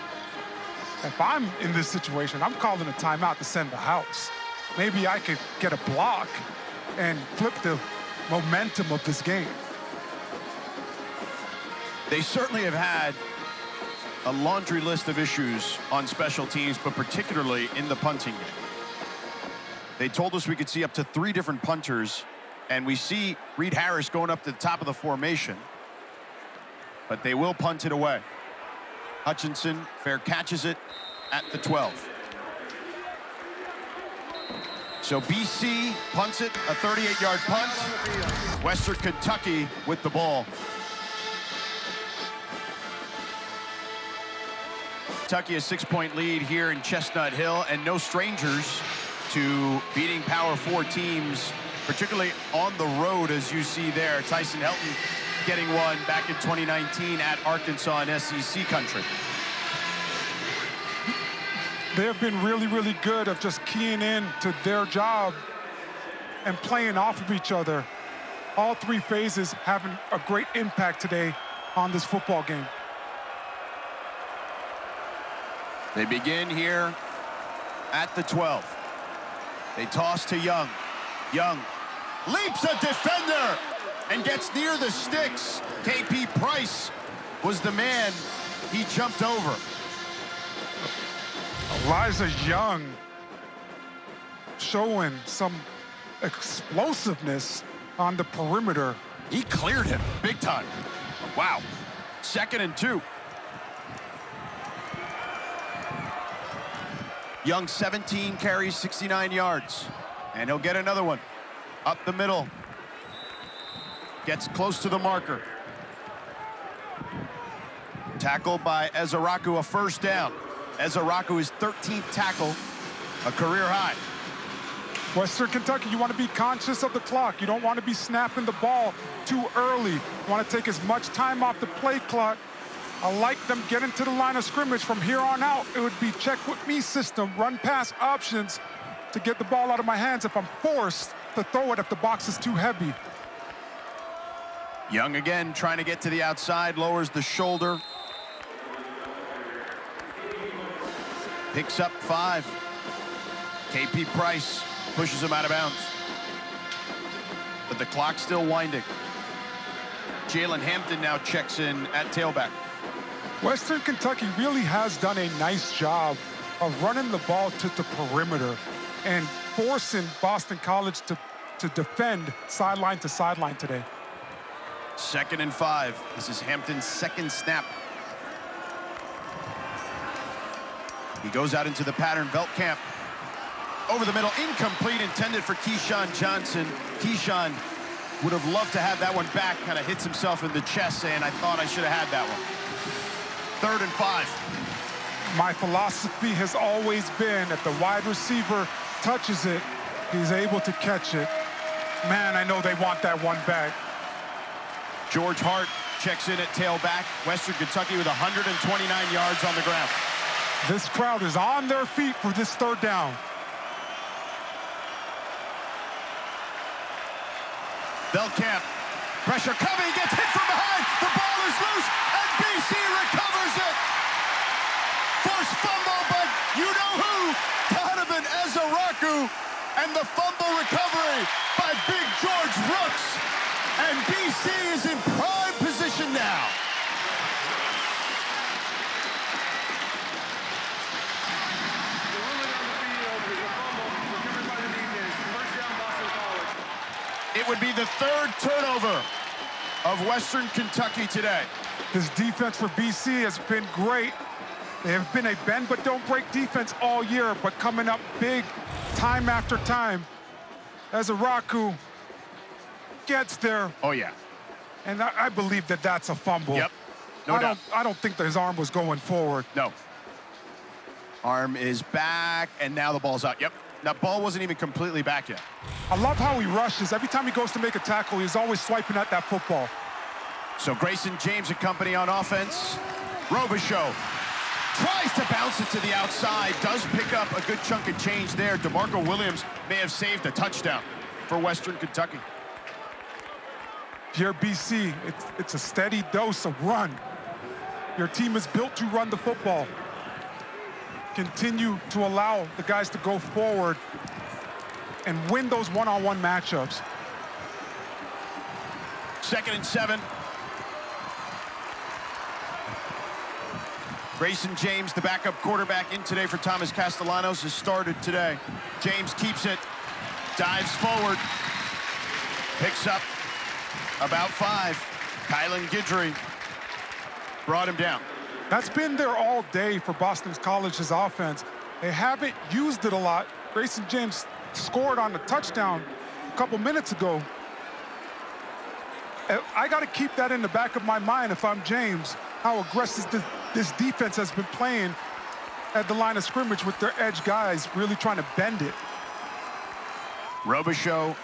if I'm in this situation, I'm calling a timeout to send the house. Maybe I could get a block and flip the momentum of this game. They certainly have had a laundry list of issues on special teams, but particularly in the punting game. They told us we could see up to 3 different punters, and we see Reed Harris going up to the top of the formation, but they will punt it away. Hutchinson fair catches it at the 12. So BC punts it, a 38-yard punt. Western Kentucky with the ball. Kentucky a 6-point lead here in Chestnut Hill, and no strangers to beating Power 4 teams, particularly on the road, as you see there. Tyson Helton getting one back in 2019 at Arkansas in SEC country. They have been really, really good of just keying in to their job and playing off of each other. All 3 phases having a great impact today on this football game. They begin here at the 12. They toss to Young. Young leaps a defender and gets near the sticks. KP Price was the man he jumped over. Elijah Young showing some explosiveness on the perimeter. He cleared him big time. Wow. 2nd and 2. Young 17 carries, 69 yards. And he'll get another one. Up the middle. Gets close to the marker. Tackled by Ezaraku, a 1st down. Ezaraku is 13th tackle, a career high. Western Kentucky, you want to be conscious of the clock. You don't want to be snapping the ball too early. You want to take as much time off the play clock. I like them getting to the line of scrimmage. From here on out, it would be check with me system, run pass options to get the ball out of my hands if I'm forced to throw it if the box is too heavy. Young again trying to get to the outside, lowers the shoulder. Picks up 5. KP Price pushes him out of bounds. But the clock's still winding. Jalen Hampton now checks in at tailback. Western Kentucky really has done a nice job of running the ball to the perimeter and forcing Boston College to defend sideline to sideline today. 2nd and 5. This is Hampton's second snap. He goes out into the pattern. Veldkamp over the middle, incomplete, intended for Keyshawn Johnson. Keyshawn would have loved to have that one back, kind of hits himself in the chest saying, I thought I should have had that one. 3rd and 5. My philosophy has always been if the wide receiver touches it, he's able to catch it. Man, I know they want that one back. George Hart checks in at tailback. Western Kentucky with 129 yards on the ground. This crowd is on their feet for this 3rd down. Veldkamp, pressure coming, he gets hit from behind, the ball is loose, and BC recovers it. Forced fumble, but you know who? Donovan Ezaraku, and the fumble recovery by Big George Brooks. And BC is in prime position now. The ruling on the field is a fumble recovered by the defense. First down, Boston College. It would be the 3rd turnover of Western Kentucky today. This defense for BC has been great. They have been a bend but don't break defense all year, but coming up big time after time. Ezaraku gets there. Oh, yeah. And I believe that that's a fumble. Yep, no doubt. I don't think that his arm was going forward. No. Arm is back, and now the ball's out. Yep, that ball wasn't even completely back yet. I love how he rushes. Every time he goes to make a tackle, he's always swiping at that football. So Grayson James and company on offense. Robichaux tries to bounce it to the outside, does pick up a good chunk of change there. DeMarco Williams may have saved a touchdown for Western Kentucky. If you're BC, it's a steady dose of run. Your team is built to run the football. Continue to allow the guys to go forward and win those one-on-one matchups. 2nd and 7. Grayson James, the backup quarterback in today for Thomas Castellanos, has started today. James keeps it, dives forward, picks up about 5. Kylan Guidry brought him down. That's been there all day for Boston College's offense. They haven't used it a lot. Grayson James scored on the touchdown a couple minutes ago. I got to keep that in the back of my mind if I'm James, how aggressive this defense has been playing at the line of scrimmage with their edge guys really trying to bend it. Robichaux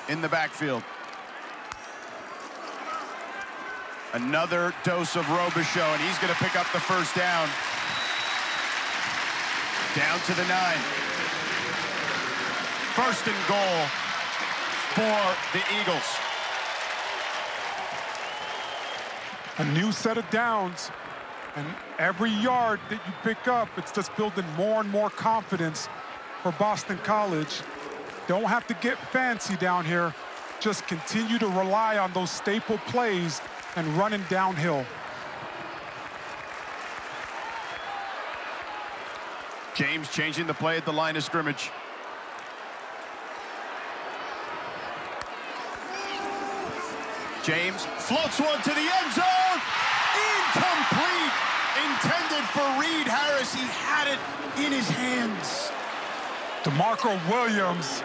in the backfield. Another dose of Robichaux, and he's going to pick up the 1st down. Down to the 9. 1st and goal for the Eagles. A new set of downs, and every yard that you pick up, it's just building more and more confidence for Boston College. Don't have to get fancy down here. Just continue to rely on those staple plays and running downhill. James changing the play at the line of scrimmage. James floats one to the end zone. Incomplete. Intended for Reed Harris. He had it in his hands. DeMarco Williams,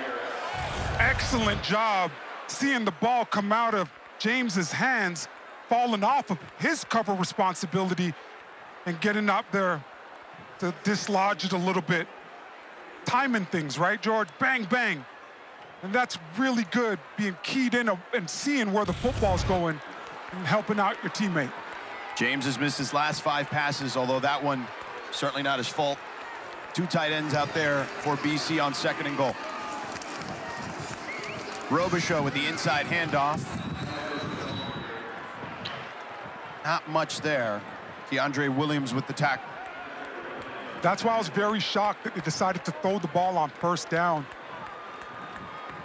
excellent job seeing the ball come out of James's hands, falling off of his cover responsibility and getting up there to dislodge it a little bit. Timing things, right, George? Bang, bang. And that's really good, being keyed in and seeing where the football's going and helping out your teammate. James has missed his last 5 passes, although that one certainly not his fault. 2 tight ends out there for BC on 2nd and goal. Robichaux with the inside handoff. Not much there. DeAndre Williams with the tackle. That's why I was very shocked that they decided to throw the ball on 1st down.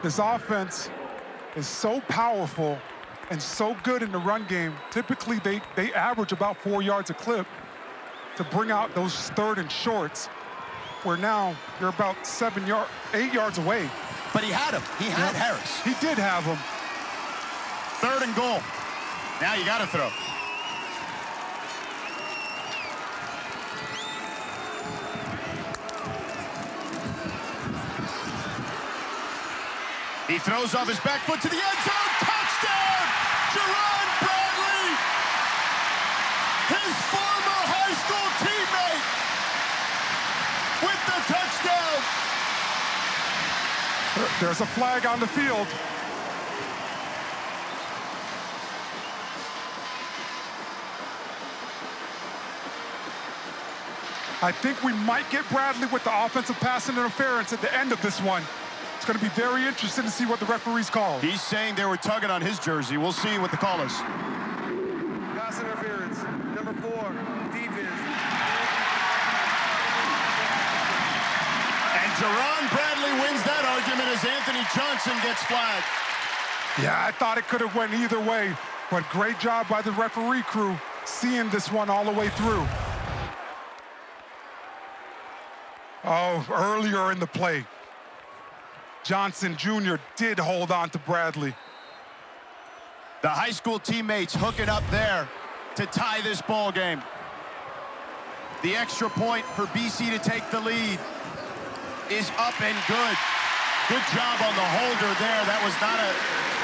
This offense is so powerful and so good in the run game. Typically, they average about 4 yards a clip to bring out those 3rd and shorts, where now you're about 8 yards away. But he had him. He had Harris. He did have him. 3rd and goal. Now you got to throw. He throws off his back foot to the end zone. Touchdown! Jerron Bradley! His former high school teammate with the touchdown. There's a flag on the field. I think we might get Bradley with the offensive pass interference at the end of this one. It's going to be very interesting to see what the referees call. He's saying they were tugging on his jersey. We'll see what the call is. Pass interference. Number 4, defense. And Jerron Bradley wins that argument as Anthony Johnson gets flagged. Yeah, I thought it could have went either way, but great job by the referee crew seeing this one all the way through. Oh, earlier in the play, Johnson Jr. did hold on to Bradley. The high school teammates hooking up there to tie this ball game. The extra point for BC to take the lead is up and good. Good job on the holder there. That was not a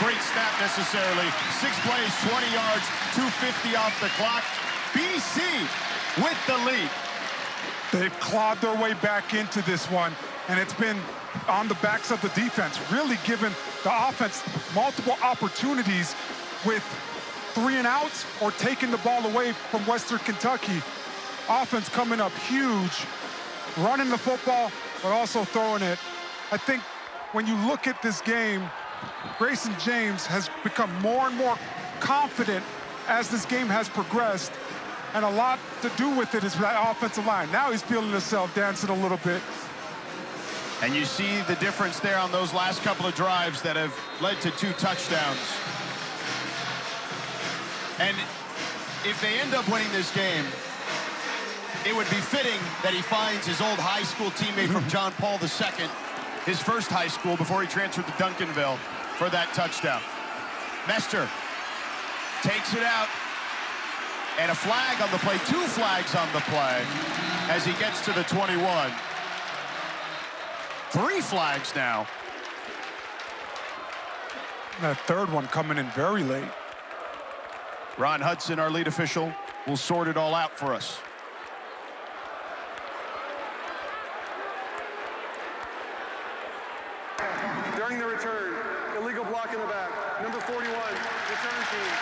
great snap necessarily. 6 plays, 20 yards, 2:50 off the clock. BC with the lead. They've clawed their way back into this one, and it's been on the backs of the defense, really giving the offense multiple opportunities with 3 and outs or taking the ball away from Western Kentucky. Offense coming up huge, running the football, but also throwing it. I think when you look at this game, Grayson James has become more and more confident as this game has progressed, and a lot to do with it is that offensive line. Now he's feeling himself dancing a little bit. And you see the difference there on those last couple of drives that have led to 2 touchdowns. And if they end up winning this game, it would be fitting that he finds his old high school teammate from John Paul II, his first high school before he transferred to Duncanville, for that touchdown. Mester takes it out, and a flag on the play, 2 flags on the play as he gets to the 21. 3 flags now. That 3rd one coming in very late. Ron Hudson, our lead official, will sort it all out for us. During the return, illegal block in the back. Number 41, return team.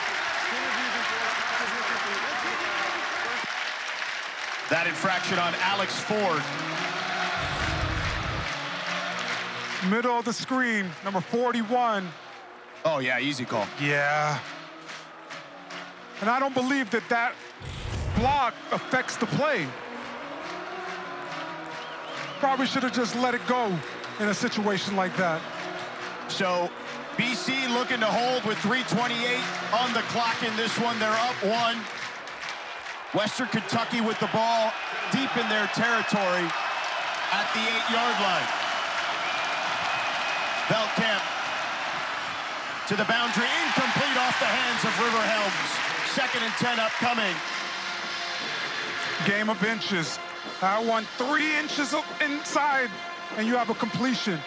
That infraction on Alex Ford. Middle of the screen, number 41. Oh, yeah, easy call. Yeah. And I don't believe that that block affects the play. Probably should have just let it go in a situation like that. So BC looking to hold with 3:28 on the clock in this one. They're up 1. Western Kentucky with the ball deep in their territory at the 8-yard line. Veldkamp to the boundary, incomplete off the hands of River Helms. 2nd and 10 upcoming. Game of inches. I want 3 inches inside, and you have a completion.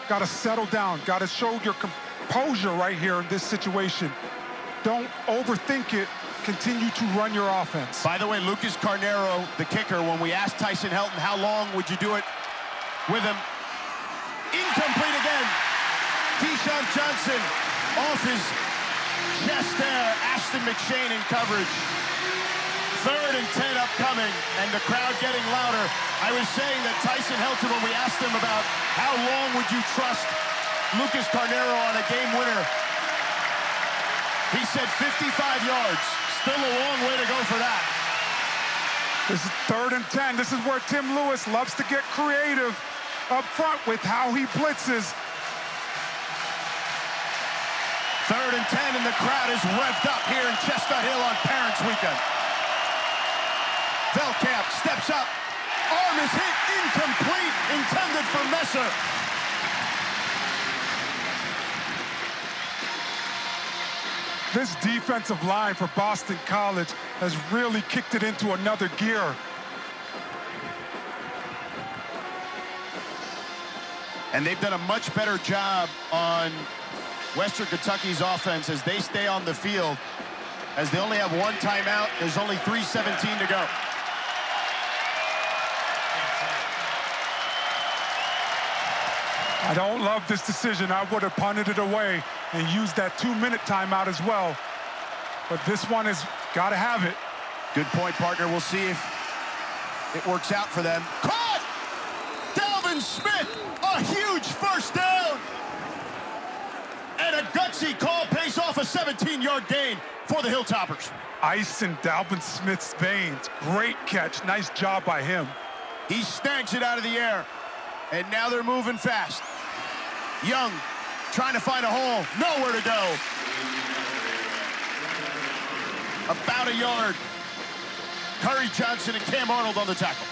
Got to settle down. Got to show your composure right here in this situation. Don't overthink it. Continue to run your offense. By the way, Lucas Carnero, the kicker, when we asked Tyson Helton how long would you do it with him, incomplete again. Keyshawn Johnson off his chest there. Ashton McShane in coverage. 3rd and 10 upcoming, and the crowd getting louder. I was saying that Tyson Helton, when we asked him about how long would you trust Lucas Carnero on a game winner, he said 55 yards. Still a long way to go for that. This is 3rd and 10. This is where Tim Lewis loves to get creative up front with how he blitzes. 3rd and 10, and the crowd is revved up here in Chestnut Hill on Parents Weekend. Velkamp steps up. Arm is hit, incomplete, intended for Messer. This defensive line for Boston College has really kicked it into another gear. And they've done a much better job on Western Kentucky's offense as they stay on the field. As they only have 1 timeout, there's only 3:17 to go. I don't love this decision. I would have punted it away and used that 2-minute timeout as well. But this one has got to have it. Good point, partner. We'll see if it works out for them. Caught! Dalvin Smith, a huge first down! And a gutsy call pays off a 17-yard gain for the Hilltoppers. Ice in Dalvin Smith's veins. Great catch. Nice job by him. He snags it out of the air. And now they're moving fast. Young trying to find a hole. Nowhere to go. About a yard. Curry Johnson and Cam Arnold on the tackle.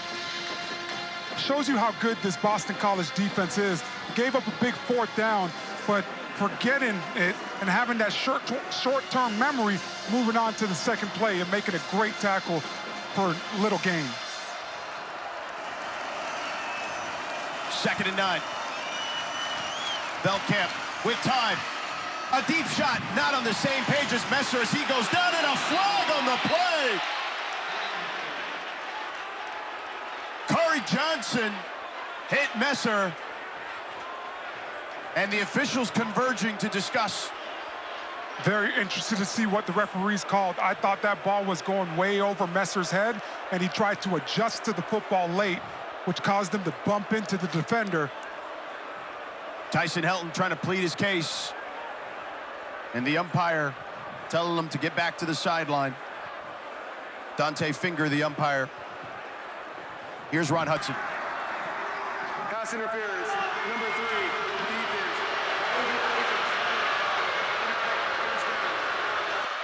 Shows you how good this Boston College defense is. Gave up a big 4th down, but forgetting it and having that short-term memory, moving on to the second play and making a great tackle for little gain. 2nd and 9. Velkamp with time. A deep shot, not on the same page as Messer as he goes down, and a flag on the play. Curry Johnson hit Messer. And the officials converging to discuss. Very interested to see what the referees called. I thought that ball was going way over Messer's head, and he tried to adjust to the football late, which caused him to bump into the defender. Tyson Helton trying to plead his case. And the umpire telling him to get back to the sideline. Dante Finger, the umpire. Here's Ron Hudson. Pass interference, number 3, defense.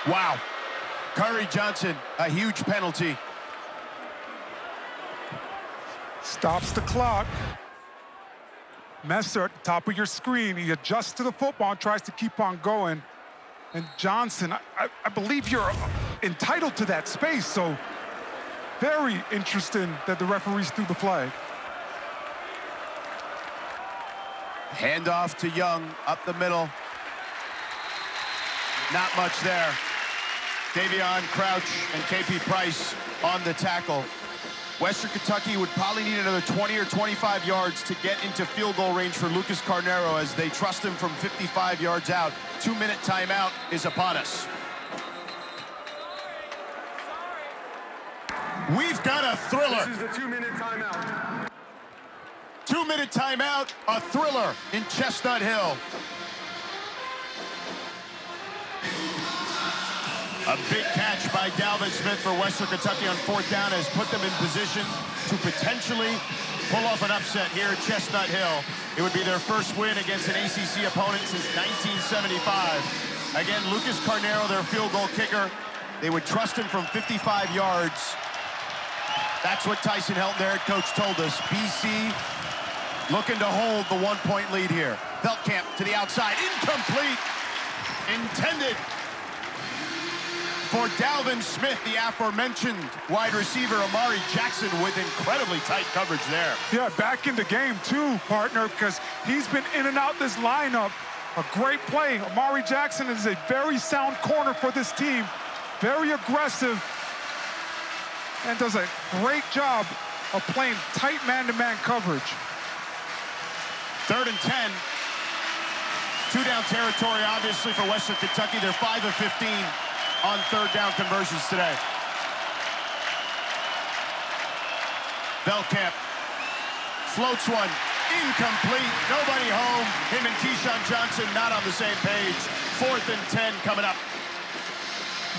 Wow. Curry Johnson, a huge penalty. Stops the clock. Messer at the top of your screen. He adjusts to the football and tries to keep on going. And Johnson, I believe you're entitled to that space, so very interesting that the referees threw the flag. Handoff to Young, up the middle. Not much there. Davion Crouch and KP Price on the tackle. Western Kentucky would probably need another 20 or 25 yards to get into field goal range for Lucas Carnero as they trust him from 55 yards out. 2-minute timeout is upon us. We've got a thriller. This is the 2-minute timeout. 2-minute timeout, a thriller in Chestnut Hill. A big catch by Dalvin Smith for Western Kentucky on 4th down has put them in position to potentially pull off an upset here at Chestnut Hill. It would be their first win against an ACC opponent since 1975. Again, Lucas Carnero, their field goal kicker. They would trust him from 55 yards. That's what Tyson Helton, their head coach, told us. BC looking to hold the 1-point lead here. Velkamp to the outside, incomplete. Intended for Dalvin Smith, the aforementioned wide receiver, Amari Jackson, with incredibly tight coverage there. Yeah, back in the game too, partner, because he's been in and out this lineup. A great play. Amari Jackson is a very sound corner for this team. Very aggressive and does a great job of playing tight man-to-man coverage. 3rd and 10. 2-down territory, obviously, for Western Kentucky. They're 5 of 15 on 3rd down conversions today. Velkamp floats one, incomplete, nobody home. Him and Keyshawn Johnson not on the same page. 4th and 10 coming up.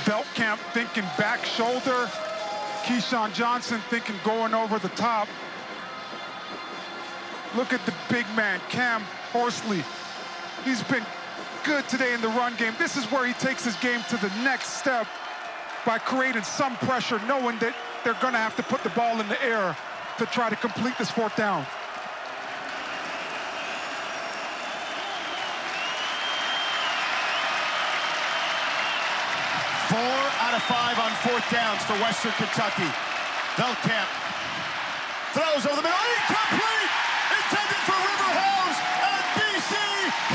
Velkamp thinking back shoulder. Keyshawn Johnson thinking going over the top. Look at the big man, Cam Horsley. He's been good today in the run game. This is where he takes his game to the next step by creating some pressure, knowing that they're going to have to put the ball in the air to try to complete this fourth down. Four out of 5 on fourth downs for Western Kentucky. Velkamp throws over the middle. Incomplete! Intended for River Helms, and BC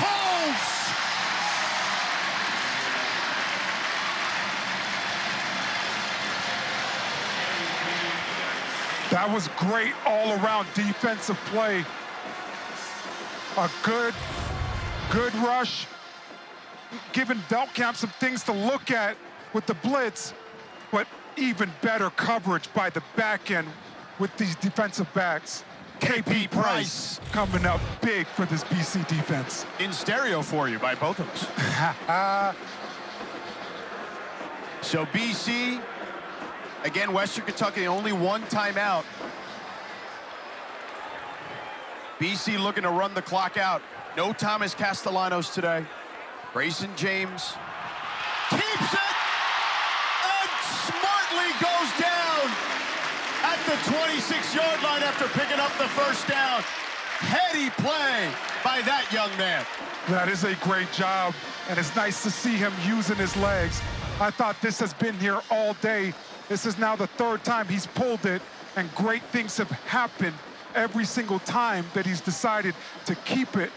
holds! That was great all-around defensive play. A good rush, giving Velkamp some things to look at with the blitz, but even better coverage by the back end with these defensive backs. KP Price coming up big for this BC defense. In stereo for you by both of us. So BC, again, Western Kentucky, only one timeout. BC looking to run the clock out. No Thomas Castellanos today. Grayson James keeps it and smartly goes down at the 26-yard line after picking up the first down. Heady play by that young man. That is a great job, and it's nice to see him using his legs. I thought this has been here all day. This is now the third time he's pulled it, and great things have happened every single time that he's decided to keep it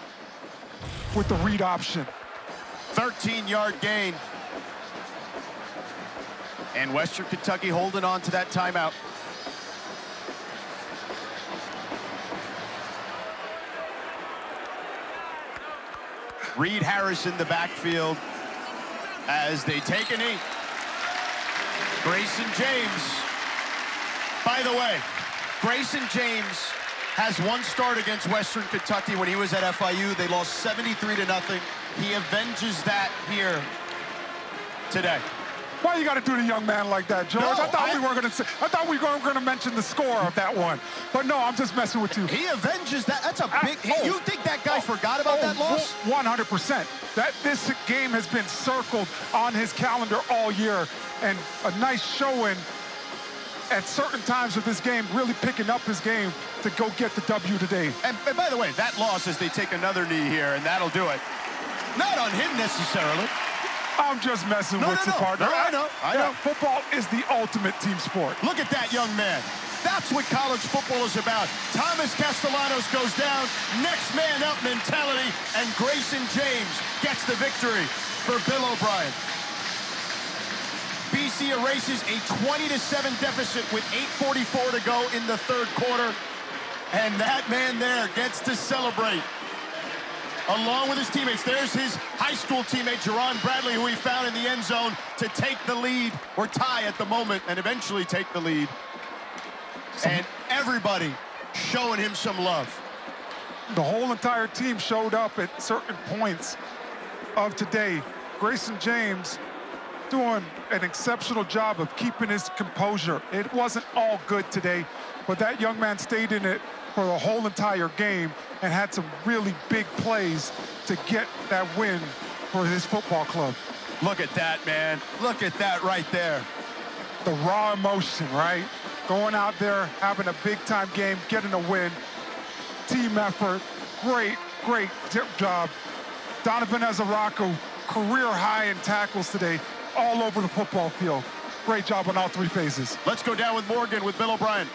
with the read option. 13-yard gain. And Western Kentucky holding on to that timeout. Reed Harris in the backfield as they take a knee. Grayson James. By the way, Grayson James has one start against Western Kentucky when he was at FIU. They lost 73-0. He avenges that here today. Why you got to do the young man like that, George? No, I thought we were going to mention the score of that one. But no, I'm just messing with you. He avenges that. That's a big hit. You think that guy forgot about that loss? 100%. This game has been circled on his calendar all year, and a nice showing at certain times of this game, really picking up his game to go get the W today. And by the way, that loss as they take another knee here, and that'll do it. Not on him necessarily. I'm just messing with you, partner. No, I know. Football is the ultimate team sport. Look at that young man. That's what college football is about. Thomas Castellanos goes down, next man up mentality, and Grayson James gets the victory for Bill O'Brien. BC erases a 20-7 deficit with 8:44 to go in the third quarter. And that man there gets to celebrate along with his teammates. There's his high school teammate, Jerron Bradley, who he found in the end zone to take the lead, or tie at the moment, and eventually take the lead. And everybody showing him some love. The whole entire team showed up at certain points of today. Grayson James doing an exceptional job of keeping his composure. It wasn't all good today, but that young man stayed in it for the whole entire game and had some really big plays to get that win for his football club. Look at that, man. Look at that right there. The raw emotion, right? Going out there, having a big-time game, getting a win. Team effort, great job. Donovan Ezaraku, career high in tackles today, all over the football field. Great job on all three phases. Let's go down with Morgan with Bill O'Brien.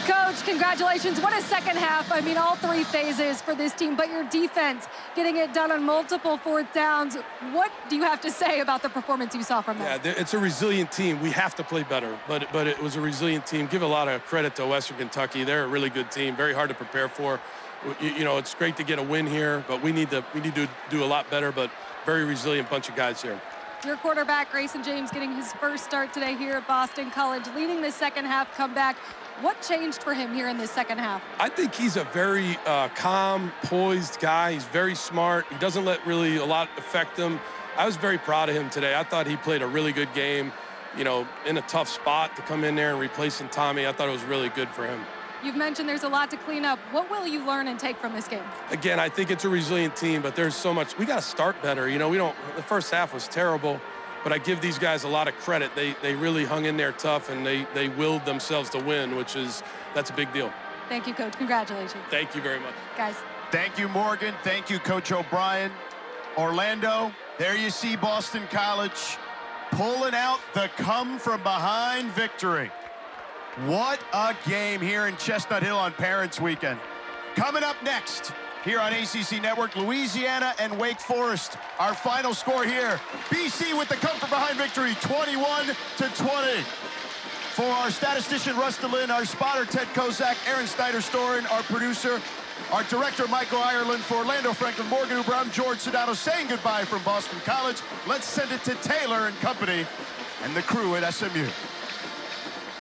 Coach, congratulations. What a second half. I mean, all three phases for this team, but your defense getting it done on multiple fourth downs. What do you have to say about the performance you saw from them? Yeah, it's a resilient team. We have to play better, but it was a resilient team. Give a lot of credit to Western Kentucky. They're a really good team, very hard to prepare for. You know, it's great to get a win here, but we need to do a lot better, but very resilient bunch of guys here. Your quarterback, Grayson James, getting his first start today here at Boston College, leading the second half comeback. What changed for him here in this second half? I think he's a very calm, poised guy. He's very smart. He doesn't let really a lot affect him. I was very proud of him today. I thought he played a really good game, you know, in a tough spot to come in there and replacing Tommy. I thought it was really good for him. You've mentioned there's a lot to clean up. What will you learn and take from this game? Again, I think it's a resilient team, but there's so much. We got to start better. You know, the first half was terrible, but I give these guys a lot of credit. They really hung in there tough, and they willed themselves to win, that's a big deal. Thank you, Coach. Congratulations. Thank you very much. Guys. Thank you, Morgan. Thank you, Coach O'Brien. Orlando, there you see Boston College pulling out the come-from-behind victory. What a game here in Chestnut Hill on Parents Weekend. Coming up next, here on ACC Network, Louisiana and Wake Forest. Our final score here, BC with the come-from-behind victory, 21-20. For our statistician, Russ DeLynn, our spotter, Ted Kozak, Aaron Snyder-Storin, our producer, our director, Michael Ireland, for Orlando Franklin, Morgan Huber, I'm George Sedano saying goodbye from Boston College. Let's send it to Taylor and company and the crew at SMU.